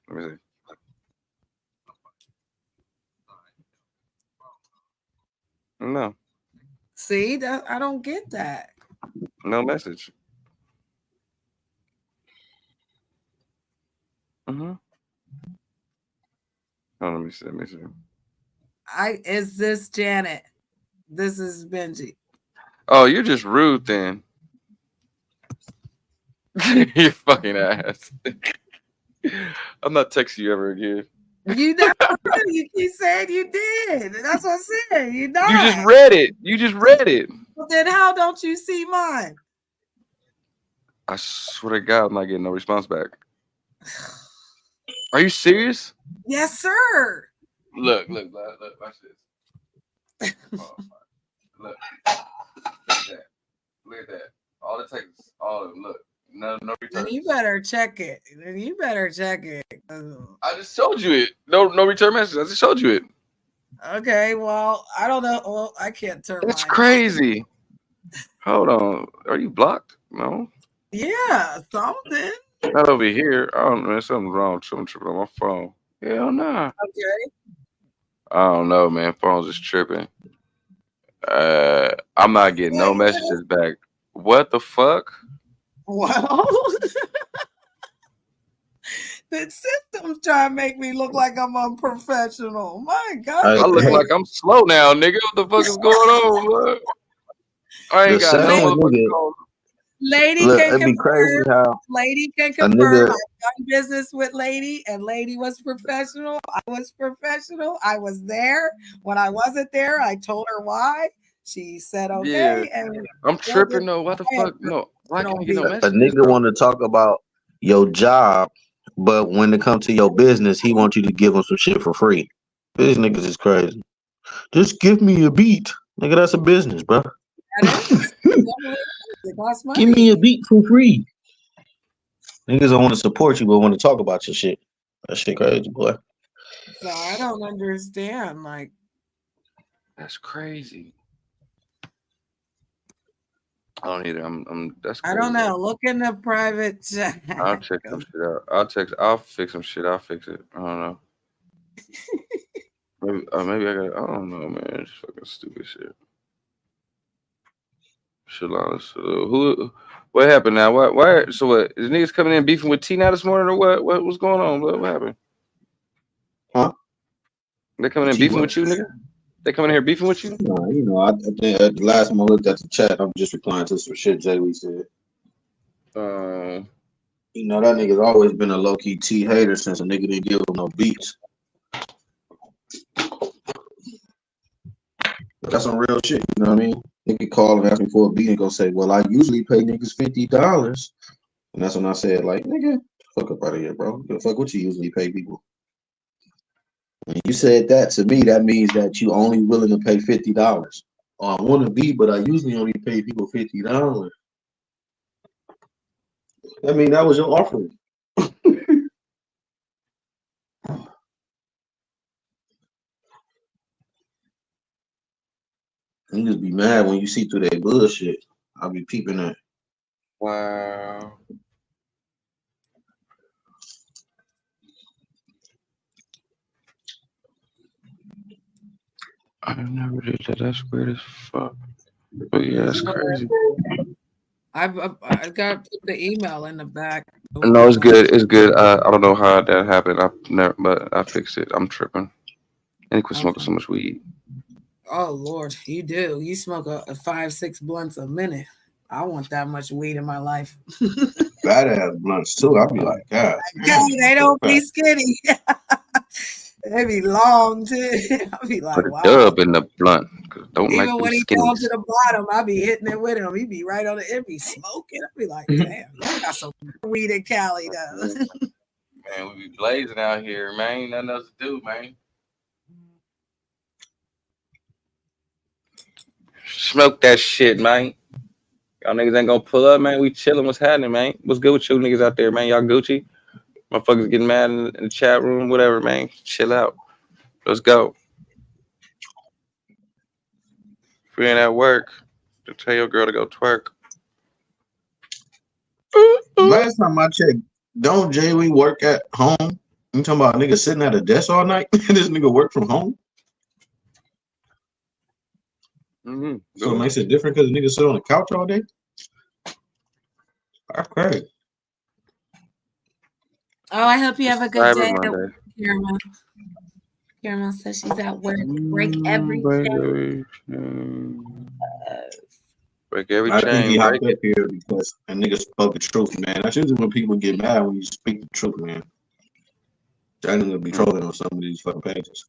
Let me see. No. See, I don't get that. No message. Oh, let me see. Is this Janet? This is Benji. Oh, you're just rude then. You fucking ass. I'm not texting you ever again. You never did. You keep saying you did. That's what I'm saying. You know. You just read it. Well, then how don't you see mine? I swear to God, I'm not getting no response back. Are you serious? Yes, sir. Look, watch this. Oh, look at that. Look at that. All the takes, all of them. Look, no return. You better check it. You better check it. I just showed you it. No return message. I just showed you it. Okay, well, I don't know. Well, I can't turn. It's crazy. Hold on. Are you blocked? No. Yeah, something. Not over here. I don't know. Something's wrong. Something tripping on my phone. Hell nah. Okay. I don't know, man. Phone's just tripping. I'm not getting no messages back. What the fuck? Wow. The system's trying to make me look like I'm unprofessional. My God. I look like I'm slow now, nigga. What the fuck is going on? Bro? I ain't got no motherfucking. Lady Look, can it'd be crazy confirm. how Lady can a confirm. nigga- I've done business with Lady, and Lady was professional. I was professional. I was there. When I wasn't there, I told her why. She said okay. Yeah. And I'm tripping though. What the fuck? No. Why can't I get no a messages? nigga want to talk about your job, but when it comes to your business, he wants you to give him some shit for free. These niggas is crazy. Just give me a beat, nigga. That's a business, bro. Give me a beat for free. Niggas don't want to support you, but want to talk about your shit. That shit crazy, boy. So I don't understand. Like, that's crazy. I don't either. That's I crazy. don't know. Look in the private chat. I'll check some shit out. I'll fix some shit. I'll fix it. I don't know. Maybe I got. I don't know, man. It's fucking stupid shit. Who? What happened now? Why? So what? Is niggas coming in beefing with T now this morning or what? What's going on? What happened? Huh? They coming in beefing with you, nigga? They coming in here beefing with you? No, you know, I think at the last time I looked at the chat, I'm just replying to some shit Jay Lee said. You know, that nigga's always been a low-key T hater since a nigga didn't give him no beats. That's some real shit, you know what I mean? Nigga call and ask me for a beat and go say, well, I usually pay niggas $50. And that's when I said, like, nigga, fuck up out of here, bro. The fuck what you usually pay people? When you said that to me, that means that you only willing to pay $50. Oh, I want to be, but I usually only pay people $50. I mean, that was your offering. Niggas be mad when you see through that bullshit. I'll be peeping that. Wow. I never did that. That's weird as fuck. But yeah, that's crazy. I've got to put the email in the back. No, it's good. It's good. I don't know how that happened. But I fixed it. I'm tripping. And he quit smoking so much weed. Oh Lord, you do. You smoke a 5-6 blunts a minute. I want that much weed in my life. Fat ass blunts too. I'll be like, God. They don't be skinny. They be long too. I'll be like, Put a wow. dub in the blunt. Don't Even like when them he down to skinnies. the bottom, I be hitting it with him. He be right on it. It be smoking. I be like, damn, you got some weed in Cali though. Man, we be blazing out here, man. Ain't nothing else to do, man. Smoke that shit, man. Y'all niggas ain't gonna pull up, man. We chilling. What's happening, man? What's good with you niggas out there, man? Y'all Gucci? Motherfuckers getting mad in the chat room, whatever, man. Chill out. Let's go. If we ain't at work, to tell your girl to go twerk. Last time I checked, don't Jay Lee work at home? You talking about a nigga sitting at a desk all night? This nigga work from home? Mm-hmm. So it makes it different because the nigga sit on the couch all day? That's crazy. Oh, I hope you have a good day. Monday. Caramel says she's at work. Break every chain. Break every I think he chain. hopped up here because a nigga spoke the truth, man. That's usually when people get mad when you speak the truth, man. That nigga be trolling on some of these fucking pages.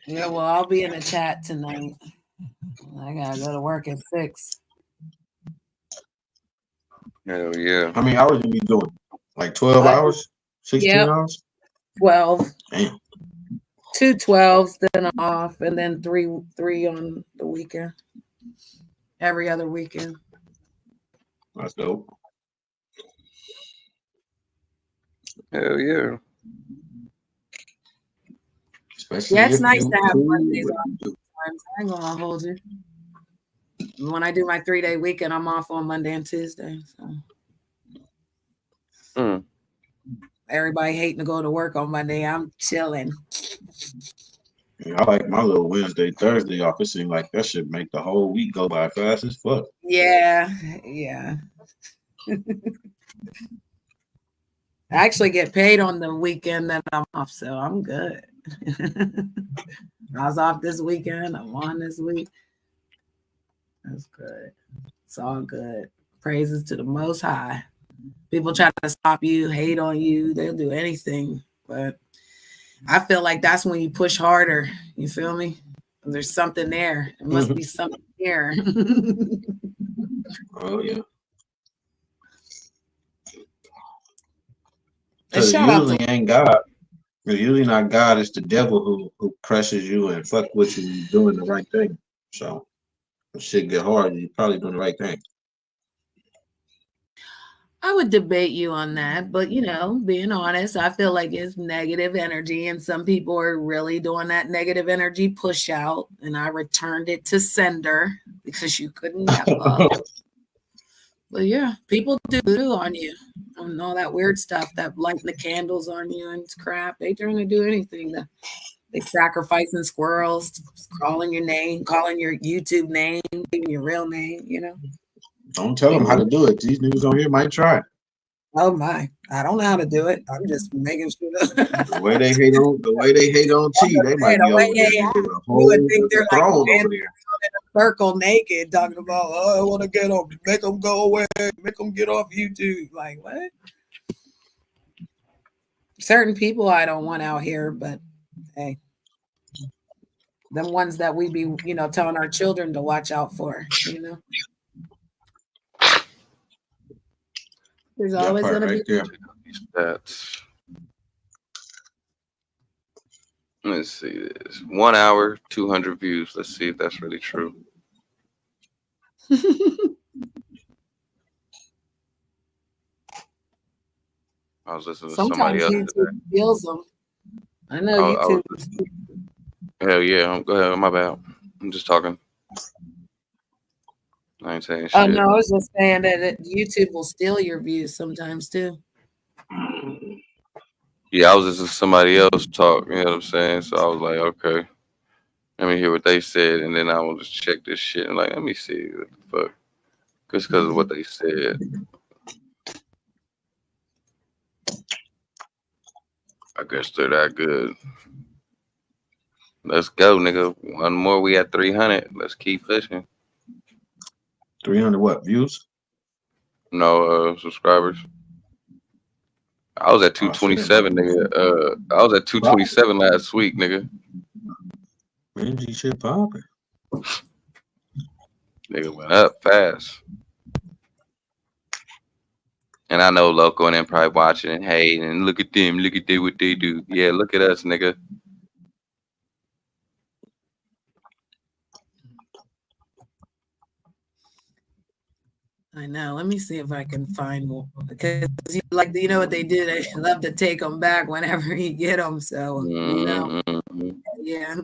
Yeah, well, I'll be in the chat tonight. I gotta go to work at 6. Hell yeah. How many hours you be doing? Like 12 hours? 16 hours? 12. Damn. 2 12s, then off, and then three on the weekend. Every other weekend. That's dope. Hell yeah. Especially Yeah, it's if nice you to have cool Mondays with off sometimes. I ain't gonna hold you. When I do my 3-day weekend, I'm off on Monday and Tuesday. So everybody hating to go to work on Monday. I'm chilling. Yeah, I like my little Wednesday, Thursday off. It seems like that should make the whole week go by fast as fuck. Yeah. I actually get paid on the weekend that I'm off, so I'm good. I was off this weekend. I'm on this week. That's good. It's all good. Praises to the Most High. People try to stop you, hate on you. They'll do anything. But I feel like that's when you push harder. You feel me? There's something there. It must be something there. Oh, yeah. And Because it shout out usually to ain't God. It's usually not God. It's the devil who pressures you and fuck with you doing the right thing. So if shit get hard, you're probably doing the right thing. I would debate you on that, but being honest, I feel like it's negative energy, and some people are really doing that negative energy push out, and I returned it to sender because you couldn't never. But yeah, people do on you and all that weird stuff, that lighting the candles on you and crap. They trying to do anything. They sacrificing squirrels, calling your name, calling your YouTube name, even your real name, Don't tell them how to do it. These niggas on here might try. Oh my, I don't know how to do it. I'm just making sure. The way they hate on T, they might be over there getting a whole throne over there. In a circle naked talking about, oh, I want to get them, make them go away, make them get off YouTube. Like what? Certain people I don't want out here, but hey, them ones that we be, telling our children to watch out for, There's always going to be. That's. Let's see this. 1 hour, 200 views. Let's see if that's really true. I was listening to somebody Sometimes else YouTube kills them. I know YouTube. Hell yeah. Go ahead. My bad. I'm just talking. I ain't saying shit. Oh, no, I was just saying that YouTube will steal your views sometimes too. Yeah, I was listening to somebody else talk, you know what I'm saying? So I was like, okay, let me hear what they said, and then I will just check this shit and let me see what the fuck. Just because of what they said. I guess they're that good. Let's go, nigga. One more, we at 300. Let's keep fishing. 300 what? Views? No, subscribers. I was at 227, nigga. I was at 227 last week, nigga. Benji shit popping. Nigga went up fast. And I know Loco and them probably watching and hating and look at them, what they do. Yeah, look at us, nigga. I know. Let me see if I can find more, because you know what they do. They love to take them back whenever you get them. So yeah.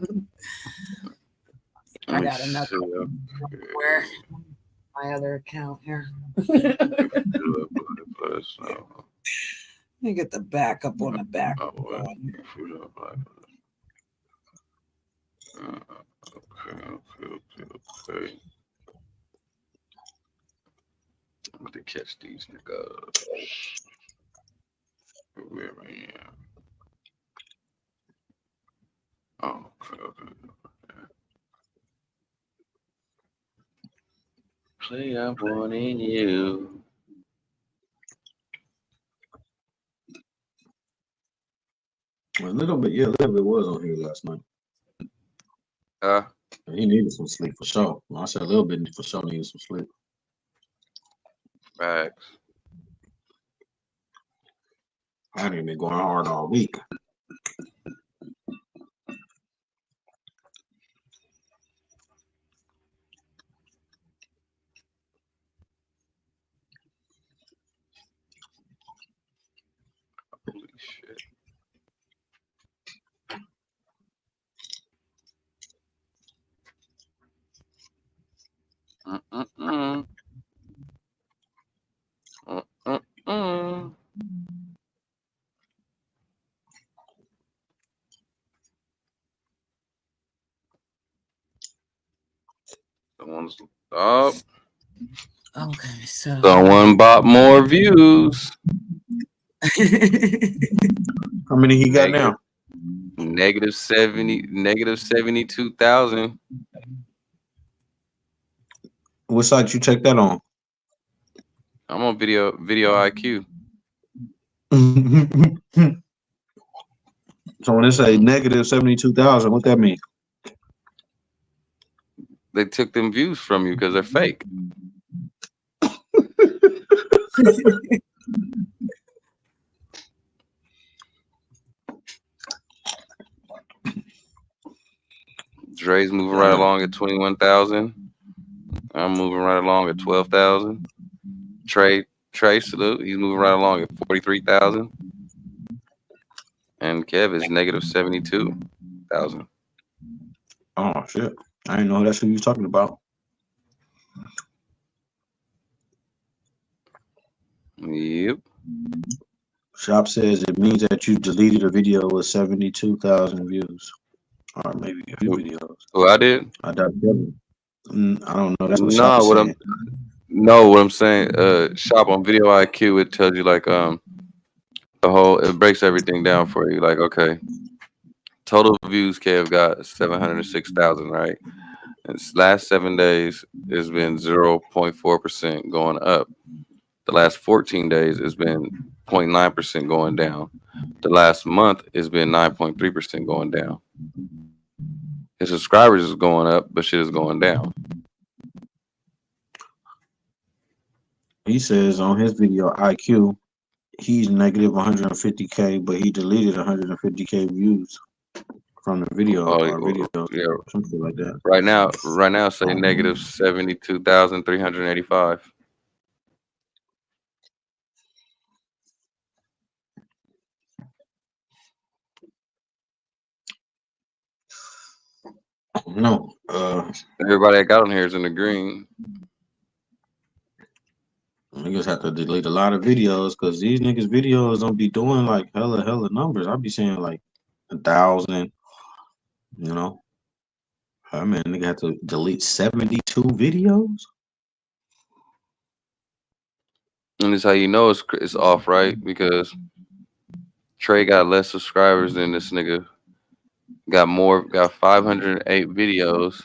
I got another where my other account here. Let me get the backup on the back. Okay. I'm going to catch these niggas. Where I am. Oh, okay. Play I want in you. A little bit was on here last night. He needed some sleep for sure. I said a little bit for sure needed some sleep. Facts. I haven't been going hard all week. Holy shit. Mm-mm-mm. Mm-mm-mm. Someone's up. Okay, so Someone bought more views. How many he got now? Negative 72,000. What site you check that on? I'm on video IQ. So when they say negative 72,000, what that mean? They took them views from you because they're fake. Dre's moving right along at 21,000. I'm moving right along at 12,000. Trey, salute. He's moving right along at 43,000. And Kev is negative 72,000. Oh shit! I didn't know that's who you was talking about. Yep. Shop says it means that you deleted a video with 72,000 views, or maybe a few videos. Who I did? I don't know. That's what No, Shop is what saying. I'm saying, Shop on Video IQ, it tells you like it breaks everything down for you. Like, okay, total views Kev got 706,000, right? And last 7 days it's been 0.4% going up. The last 14 days it's been 0.9% going down. The last month it's been 9.3% going down. His subscribers is going up, but shit is going down. He says on his Video IQ, he's negative 150K, but he deleted 150K views from the video or video, something like that. Right now, say negative 72,385. No. Everybody that got on here is in the green. Niggas have to delete a lot of videos because these niggas videos don't be doing like hella numbers. I'll be saying like 1,000, you know. I mean, nigga have to delete 72 videos. And it's how you know it's off, right? Because Trey got less subscribers than this nigga. Got 508 videos,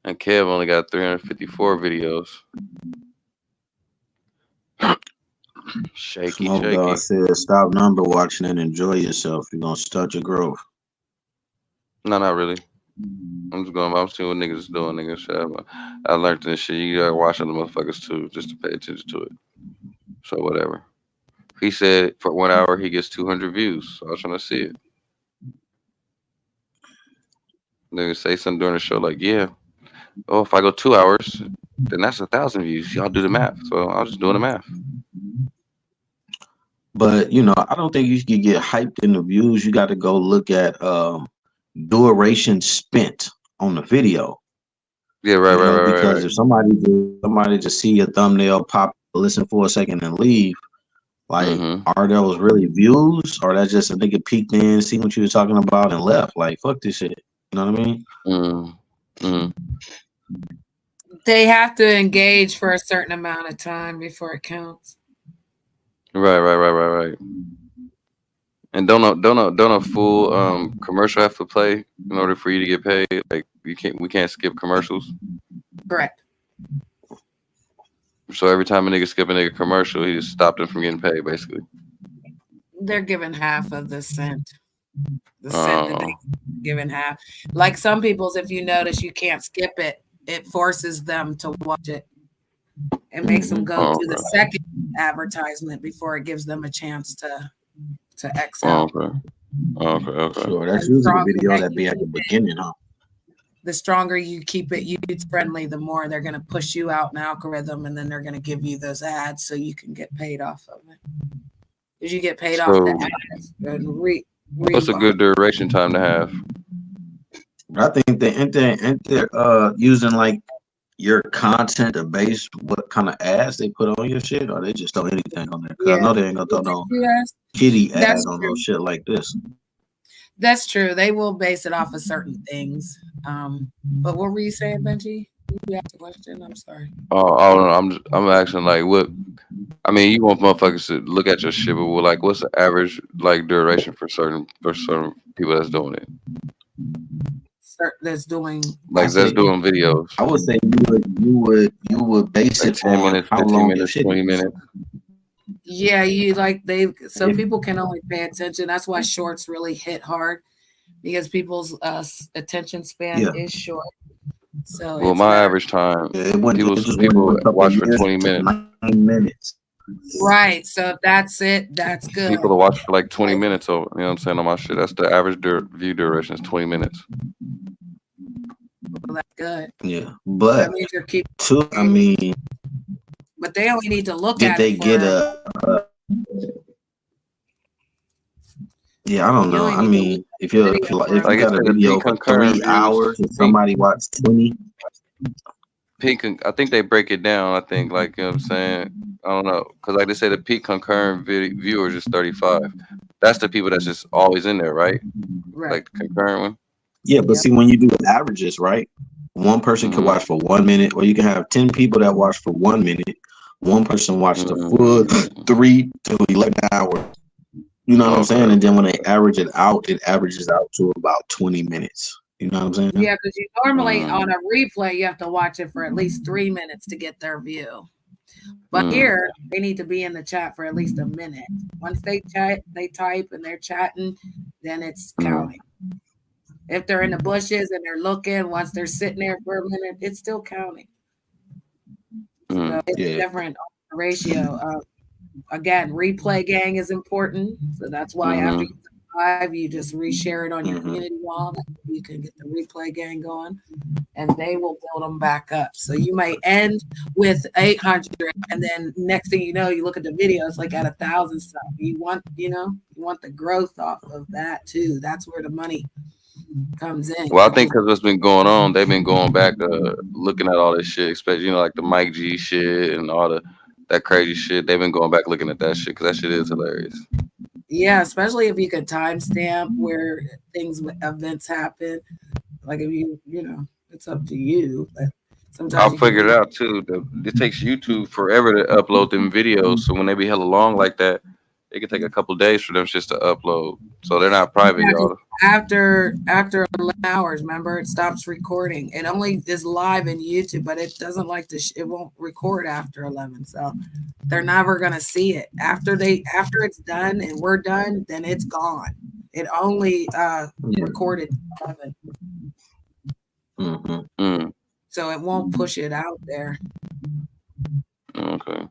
and Kev only got 354 videos. Shaky. Dog says, stop number watching and enjoy yourself. You're gonna start your growth. No, not really. I'm seeing what niggas is doing, niggas. I learned this shit. You gotta watch other motherfuckers too, just to pay attention to it. So whatever. He said for 1 hour he gets 200 views. So I was trying to see it. Niggas say something during the show like, yeah. Oh, if I go 2 hours, then that's 1,000 views. Y'all do the math. So I was just doing the math. But you know, I don't think you can get hyped in the views. You got to go look at duration spent on the video. Yeah, right. Because if somebody just see your thumbnail pop, listen for a second and leave, like, are those really views, or that's just a nigga peeked in, seen what you were talking about, and left? Like, fuck this shit. You know what I mean? They have to engage for a certain amount of time before it counts. Right. And don't a full commercial have to play in order for you to get paid? Like we can't skip commercials. Correct. So every time a nigga skip a nigga commercial, he just stopped him from getting paid, basically. They're given half of the cent. The cent that giving half. Like some people's, if you notice, you can't skip it. It forces them to watch it. It makes them go to the second advertisement before it gives them a chance to X out. Okay. Sure, that's usually the video that be at the beginning, huh? The stronger you keep it youth friendly, the more they're going to push you out in algorithm, and then they're going to give you those ads so you can get paid off of it. Because you get paid off the ads. What's a good duration time to have? I think they're using like your content to base what kind of ads they put on your shit, or they just throw anything on there. Cause I know they ain't gonna throw no kitty ads on no shit like this. That's true. They will base it off of certain things. But what were you saying, Benji? You asked a question. I'm sorry. I don't know. I'm asking like what. I mean, you want motherfuckers to look at your shit, but like, what's the average like duration for certain people that's doing it? That's doing videos. I would say you would base like it 10 minutes, 15 minutes, 20 minutes. Yeah, so people can only pay attention. That's why shorts really hit hard, because people's attention span is short. So well, my average time, people watch for 20 minutes. 9 minutes. Right. So if that's it, that's good. People will watch for like 20 minutes. So, you know what I'm saying, on my shit. That's the average view duration is 20 minutes. Well, that's good. Yeah, but that means you're keeping. I mean, but they only need to look did at they it. Get a? Yeah, I don't know. I mean, if you got a video for 3 hours and somebody watched 20. I think they break it down. I think, like, you know what I'm saying? I don't know. Because, like they say, the peak concurrent viewers is 35. That's the people that's just always in there, right? Like the concurrent one? Yeah, but see, when you do averages, right? One person could watch for 1 minute, or you can have 10 people that watch for 1 minute. One person watched the full 3 to 11 hours. You know what I'm saying? And then when they average it averages out to about 20 minutes. You know what I'm saying? Yeah, because you normally on a replay, you have to watch it for at least 3 minutes to get their view. But here, they need to be in the chat for at least a minute. Once they type and they're chatting, then it's counting. If they're in the bushes and they're looking, once they're sitting there for a minute, it's still counting. So it's different ratio. Again, replay gang is important. So that's why after you subscribe, you just reshare it on your community wall. You can get the replay gang going, and they will build them back up. So you might end with 800, and then next thing you know, you look at the video, it's like at 1,000 stuff. You want the growth off of that too. That's where the money comes in. Well, I think because what's been going on, they've been going back looking at all this shit, especially like the Mike G shit and all that crazy shit. They've been going back looking at that shit because that shit is hilarious. Yeah, especially if you could timestamp where events happen. Like if it's up to you. But sometimes I figured it out too. It takes YouTube forever to upload them videos. So when they be hella long like that, it could take a couple days for them just to upload. So they're not private, y'all. After 11 hours, remember, it stops recording. It only is live in YouTube, but it doesn't like to. It won't record after 11. So they're never gonna see it after it's done and we're done. Then it's gone. It only recorded 11. So it won't push it out there. Okay.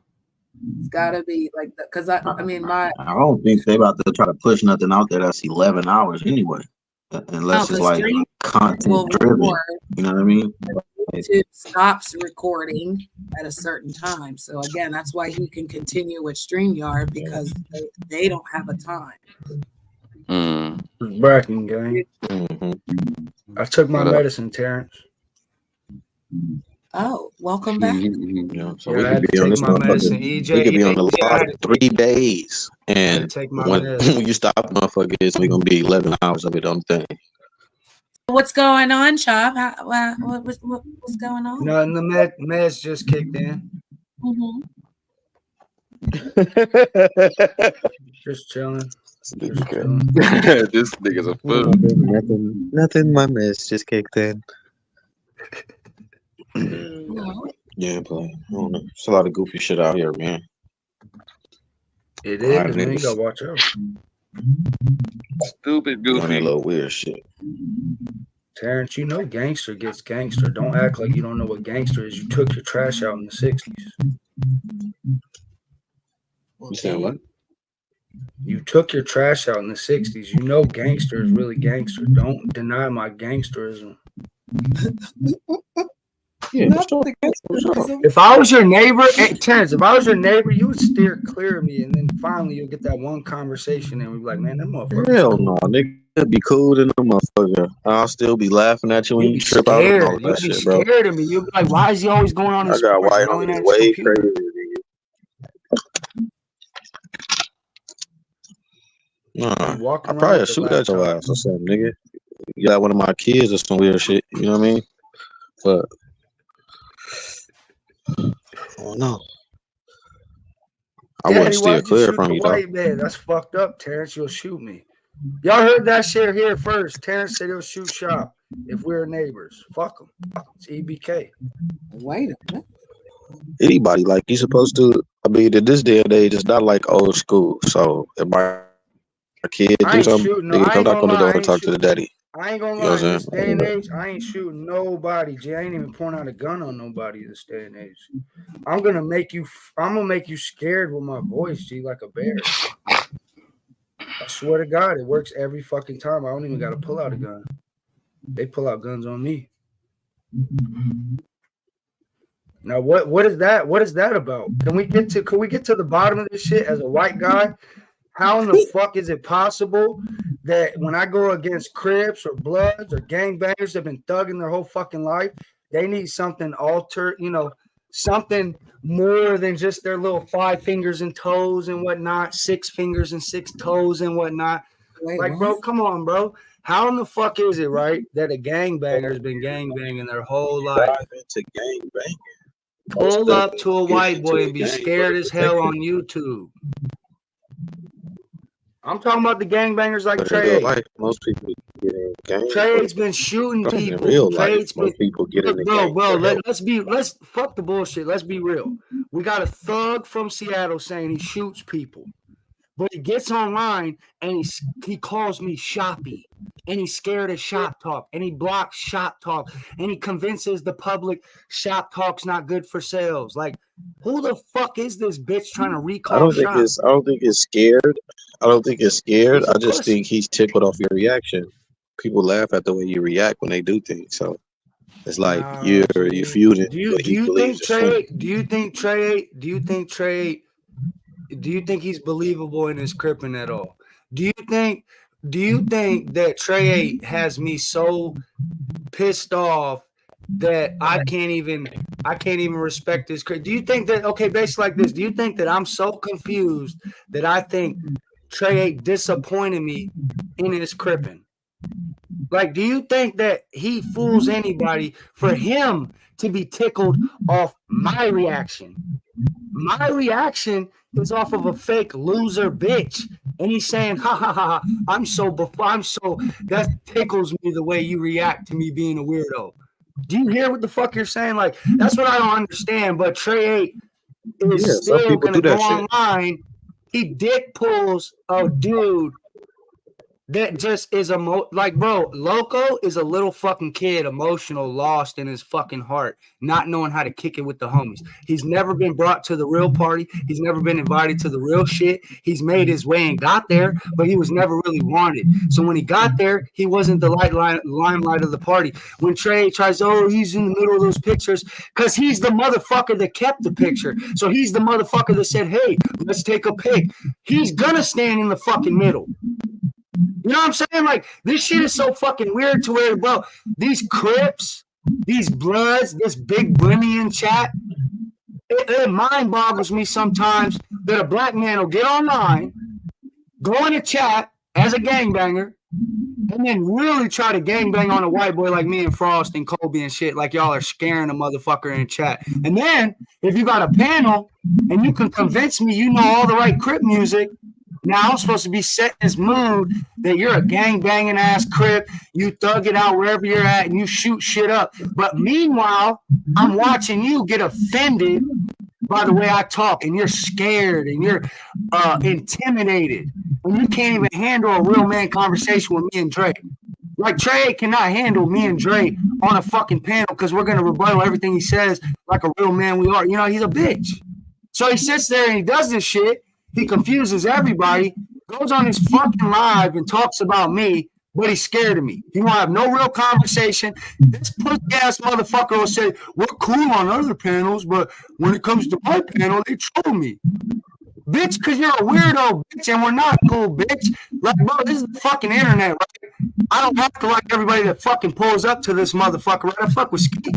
It's gotta be like that, because I don't think they about to try to push nothing out there that's 11 hours anyway, unless it's like content driven. You know what I mean? YouTube stops recording at a certain time. So again, that's why you can continue with StreamYard, because they don't have a time. It's bragging, gang. I took my medicine, Terrence. Oh, welcome back. So we could be on this motherfucker. We could be on the live 3 days, and when you stop, motherfuckers, we're gonna be 11 hours of it on the thing. What's going on, Chop? What's going on? Nothing. The meds just kicked in. Just chilling. This nigga's a fool. Nothing. My meds just kicked in. Yeah, but I don't know. It's a lot of goofy shit out here, man. It is, man. You gotta watch out. Stupid goofy. Doing that little weird shit. Terrence, you know gangster gets gangster. Don't act like you don't know what gangster is. You took your trash out in the 60s. You saying what? You took your trash out in the 60s. You know gangster is really gangster. Don't deny my gangsterism. Yeah, If I was your neighbor, Terrence, if I was your neighbor, you would steer clear of me, and then finally you'll get that one conversation, and we'll be like, man, that motherfucker. Hell no, nigga. Be cool to the motherfucker. I'll still be laughing at you when you trip out and all that shit, bro. You'd be scared of me. You'll be like, why is he always going on his I got porch white yelling on at me his way computer? crazy. Nah, I probably shoot at your ass or something, nigga. You got one of my kids or some weird shit. You know what I mean? But oh no, I wouldn't steer clear from you, though. White man, that's fucked up, Terrence. You'll shoot me. Y'all heard that shit here first. Terrence said he'll shoot shop if we're neighbors. Fuck him. It's EBK. Wait a minute. Anybody like you supposed to? I mean, in this day and age, it's not like old school. So if my kid do something, they can come knock on the door and talk to the daddy. I ain't gonna You know lie, what I'm in this saying? day and age, I ain't shooting nobody, G. I ain't even pointing out a gun on nobody this day and age. I'm gonna make you scared with my voice, G, like a bear. I swear to God, it works every fucking time. I don't even gotta pull out a gun. They pull out guns on me. Now what is that? What is that about? Can we get to the bottom of this shit as a white guy? How in the fuck is it possible that when I go against Crips or Bloods or gangbangers that have been thugging their whole fucking life, they need something altered, something more than just their little 5 fingers and toes and whatnot, 6 fingers and 6 toes and whatnot. Bro, come on, bro. How in the fuck is it, right, that a gangbanger has been gangbanging their whole life? Pull up to a white boy and be scared as hell on YouTube. I'm talking about the gangbangers like Trey. Most people get in gangs. Trey's been shooting people. In real life, most people get in the gang. Bro, let's fuck the bullshit. Let's be real. We got a thug from Seattle saying he shoots people, but he gets online and he calls me shoppy, and he's scared of shop talk, and he blocks shop talk, and he convinces the public shop talk's not good for sales. Like, who the fuck is this bitch trying to recall? I don't think it's scared. I don't think it's scared. I just think he's tickled off your reaction. People laugh at the way you react when they do things. So it's like you're feuding. Do you think he's believable in his cripping at all? Do you think that Trey 8 has me so pissed off that I can't even respect this? Do you think that, okay, basically like this, do you think that I'm so confused that I think Trey 8 disappointed me in his cripping? Like, do you think that he fools anybody for him to be tickled off my reaction? My reaction is off of a fake loser bitch, and he's saying, ha ha ha, I'm so that tickles me the way you react to me being a weirdo. Do you hear what the fuck you're saying? Like, that's what I don't understand. But Trey 8 is still gonna go online. He dick pulls a dude that just is bro, Loco is a little fucking kid, emotional, lost in his fucking heart, not knowing how to kick it with the homies. He's never been brought to the real party. He's never been invited to the real shit. He's made his way and got there, but he was never really wanted. So when he got there, he wasn't the limelight of the party. When Trey tries, he's in the middle of those pictures, because he's the motherfucker that kept the picture. So he's the motherfucker that said, hey, let's take a pic. He's gonna stand in the fucking middle. You know what I'm saying? Like, this shit is so fucking weird to where, bro, these Crips, these Bloods, this big Brimmian chat, it mind boggles me sometimes that a black man will get online, go in a chat as a gangbanger, and then really try to gangbang on a white boy like me and Frost and Kobe and shit, like y'all are scaring a motherfucker in chat. And then, if you got a panel and you can convince me you know all the right Crip music, now I'm supposed to be setting this mood that you're a gang-banging ass Crip, you thug it out wherever you're at, and you shoot shit up. But meanwhile, I'm watching you get offended by the way I talk, and you're scared, and you're intimidated, and you can't even handle a real man conversation with me and Drake. Like Trey cannot handle me and Dre on a fucking panel because we're gonna rebuttal everything he says like a real man we are. You know, he's a bitch. So he sits there and he does this shit. He confuses everybody, goes on his fucking live and talks about me, but he's scared of me. He won't have no real conversation. This pussy ass motherfucker will say, we're cool on other panels, but when it comes to my panel, they troll me. Bitch, because you're a weirdo, bitch, and we're not cool, bitch. Like, bro, this is the fucking internet, right? I don't have to like everybody that fucking pulls up to this motherfucker, right? I fuck with Ski.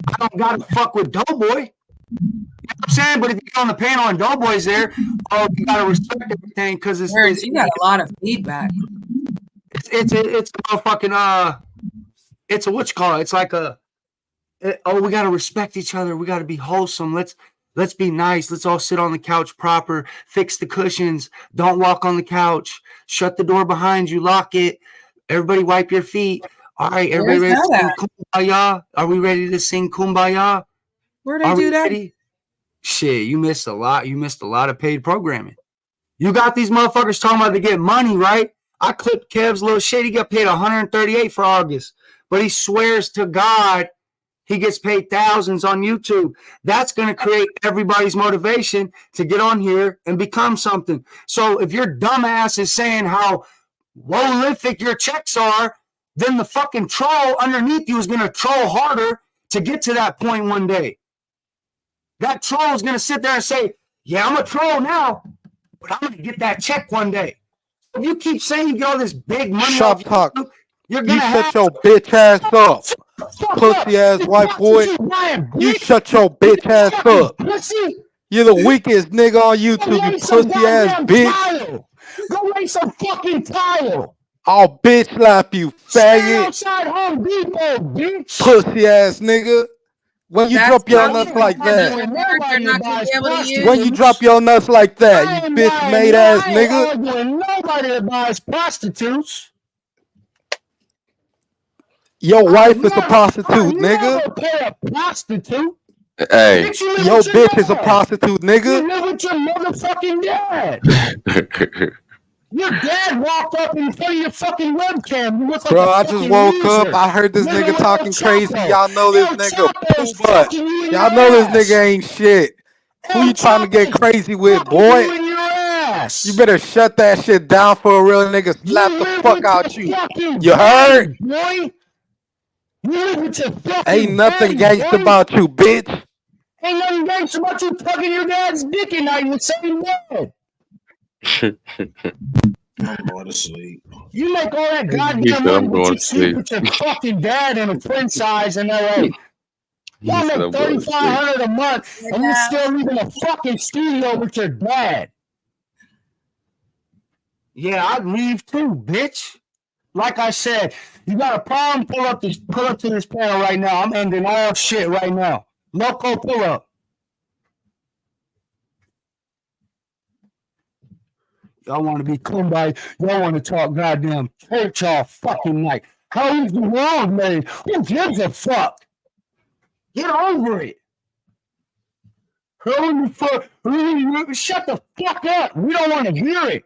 I don't gotta fuck with Doughboy. You know what I'm saying? But if you get on the panel and Doughboy's there, oh, you gotta respect everything because it's you got a lot of feedback. It's a motherfucking it's a what you call it? It's like we gotta respect each other. We gotta be wholesome. Let's be nice. Let's all sit on the couch proper. Fix the cushions. Don't walk on the couch. Shut the door behind you. Lock it. Everybody wipe your feet. All right, everybody ready to sing Kumbaya? Are we ready to sing Kumbaya? Where they do that? Ready? Shit, you missed a lot. You missed a lot of paid programming. You got these motherfuckers talking about to get money, right? I clipped Kev's little shit. He got paid $138 for August, but he swears to God he gets paid thousands on YouTube. That's going to create everybody's motivation to get on here and become something. So if your dumbass is saying how prolific your checks are, then the fucking troll underneath you is going to troll harder to get to that point one day. That troll is going to sit there and say, yeah, I'm a troll now, but I'm going to get that check one day. If you keep saying you get all this big money Shop Talk, you're going to shut your bitch ass up. Pussy ass white boy. You shut your bitch ass up. You're the weakest nigga on YouTube, you pussy ass bitch. Go lay some fucking tile. I'll bitch slap you, faggot. Outside Home Depot, bitch. Pussy ass nigga. When you drop your nuts like that. When you drop your nuts like that, you bitch made ass nigga. Nobody that buys prostitutes. Your wife is a prostitute, nigga. Never pay a prostitute. Hey. Your bitch is a prostitute, nigga. You live with your motherfucking dad. Your dad walked up in front of your fucking webcam. You look like bro, I just woke up. I heard this nigga talking crazy. Y'all know this nigga poo butt. Y'all know this nigga ain't shit. Who you trying to get crazy with, boy? You better shut that shit down for a real nigga. Slap the fuck out you. You heard? Boy. Ain't nothing gangsta about you, bitch. Ain't nothing gangsta about you tugging your dad's dick at night in the same bed. I'm going to sleep. You make all that goddamn money, but you sleep with your fucking dad in a twin size in LA. Y'all make $3,500 a month, and you're still leaving a fucking studio with your dad. Yeah, I'd leave too, bitch. Like I said, you got a problem? Pull up to this panel right now. I'm ending all shit right now. Loco, pull up. Y'all want to be kumbaya. Y'all want to talk goddamn church all fucking night. How is the world made? Who gives a fuck? Get over it. Who the fuck? Shut the fuck up. We don't want to hear it.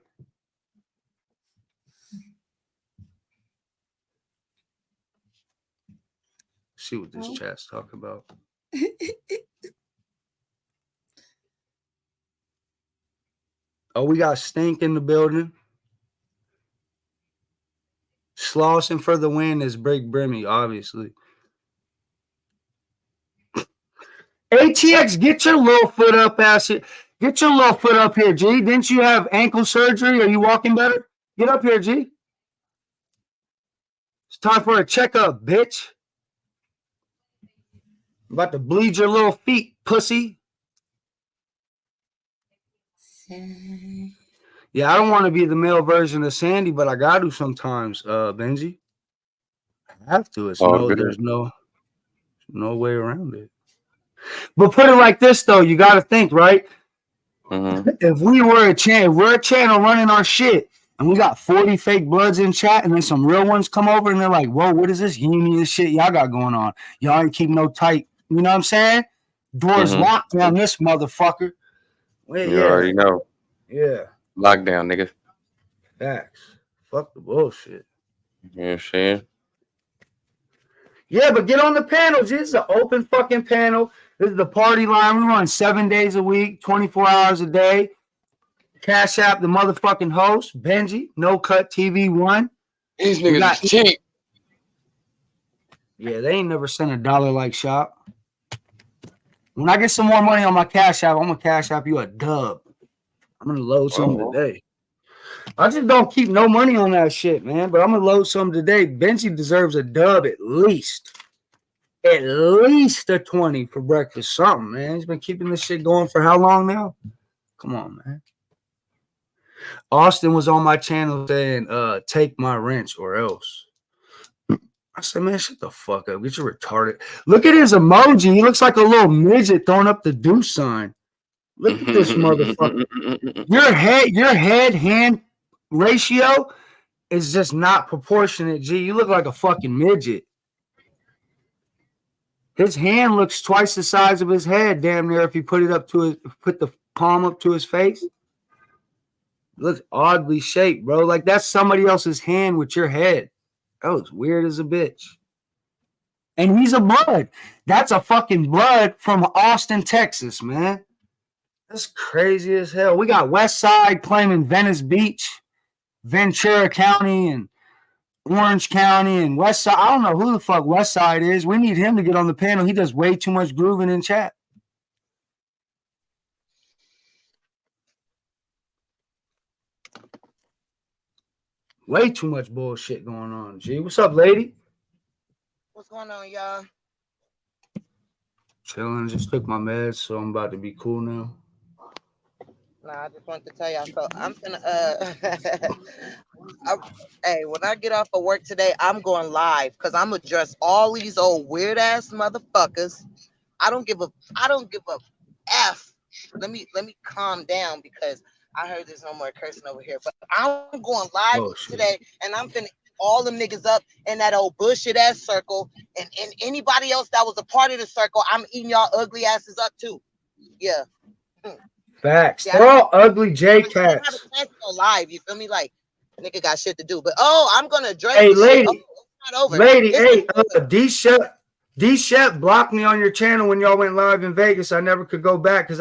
See what this chat's talking about. Oh, we got Stink in the building. Slauson for the win is Break Brimmy, obviously. ATX, get your little foot up, ass. Get your little foot up here, G. Didn't you have ankle surgery? Are you walking better? Get up here, G. It's time for a checkup, bitch. I'm about to bleed your little feet, pussy. Yeah, I don't want to be the male version of Sandy, but I got to sometimes, Benji. I have to. There's no way around it. But put it like this, though. You got to think, right? Mm-hmm. If we're a channel running our shit, and we got 40 fake bloods in chat, and then some real ones come over, and they're like, whoa, what is this union shit y'all got going on? Y'all ain't keep no tight. You know what I'm saying? Doors locked down this motherfucker. Well, you already know. Yeah. Lockdown, nigga. Facts. Fuck the bullshit. Yeah, Shan. Yeah, but get on the panel. This is an open fucking panel. This is the party line. We run 7 days a week, 24 hours a day. Cash App, the motherfucking host, Benji, No Cut TV 1. These niggas is cheap. Yeah, they ain't never sent $1 like Shop. When I get some more money on my Cash App, I'm gonna Cash App you a dub. I'm gonna load some today. I just don't keep no money on that shit, man. But I'm gonna load some today. Benji deserves a dub at least. At least a 20 for breakfast. Something, man. He's been keeping this shit going for how long now? Come on, man. Austin was on my channel saying, take my wrench or else. I said, man, shut the fuck up. Get your retarded. Look at his emoji. He looks like a little midget throwing up the do sign. Look at this motherfucker. Your head-hand ratio is just not proportionate, G. You look like a fucking midget. His hand looks twice the size of his head, damn near, if you put the palm up to his face. Looks oddly shaped, bro. Like that's somebody else's hand with your head. That looks weird as a bitch. And he's a blood. That's a fucking blood from Austin, Texas, man. That's crazy as hell. We got West Side claiming Venice Beach, Ventura County, and Orange County, and West Side. I don't know who the fuck West Side is. We need him to get on the panel. He does way too much grooving in chat. Way too much bullshit going on, G. What's up, lady? What's going on, y'all? Chilling. Just took my meds, so I'm about to be cool now. Nah, I just wanted to tell y'all. So I'm gonna hey, when I get off of work today, I'm going live because I'm gonna address all these old weird ass motherfuckers. I don't give a F. Let me calm down because I heard there's no more cursing over here. But I'm going live today, and I'm finna all them niggas up in that old bullshit ass circle, and anybody else that was a part of the circle, I'm eating y'all ugly asses up too. Yeah. Facts. They're all ugly J cats. Live, you feel me? Like nigga got shit to do. But I'm gonna address. Hey, this lady. shit. Oh, it's not over. Lady, hey, D Shep blocked me on your channel when y'all went live in Vegas. I never could go back because I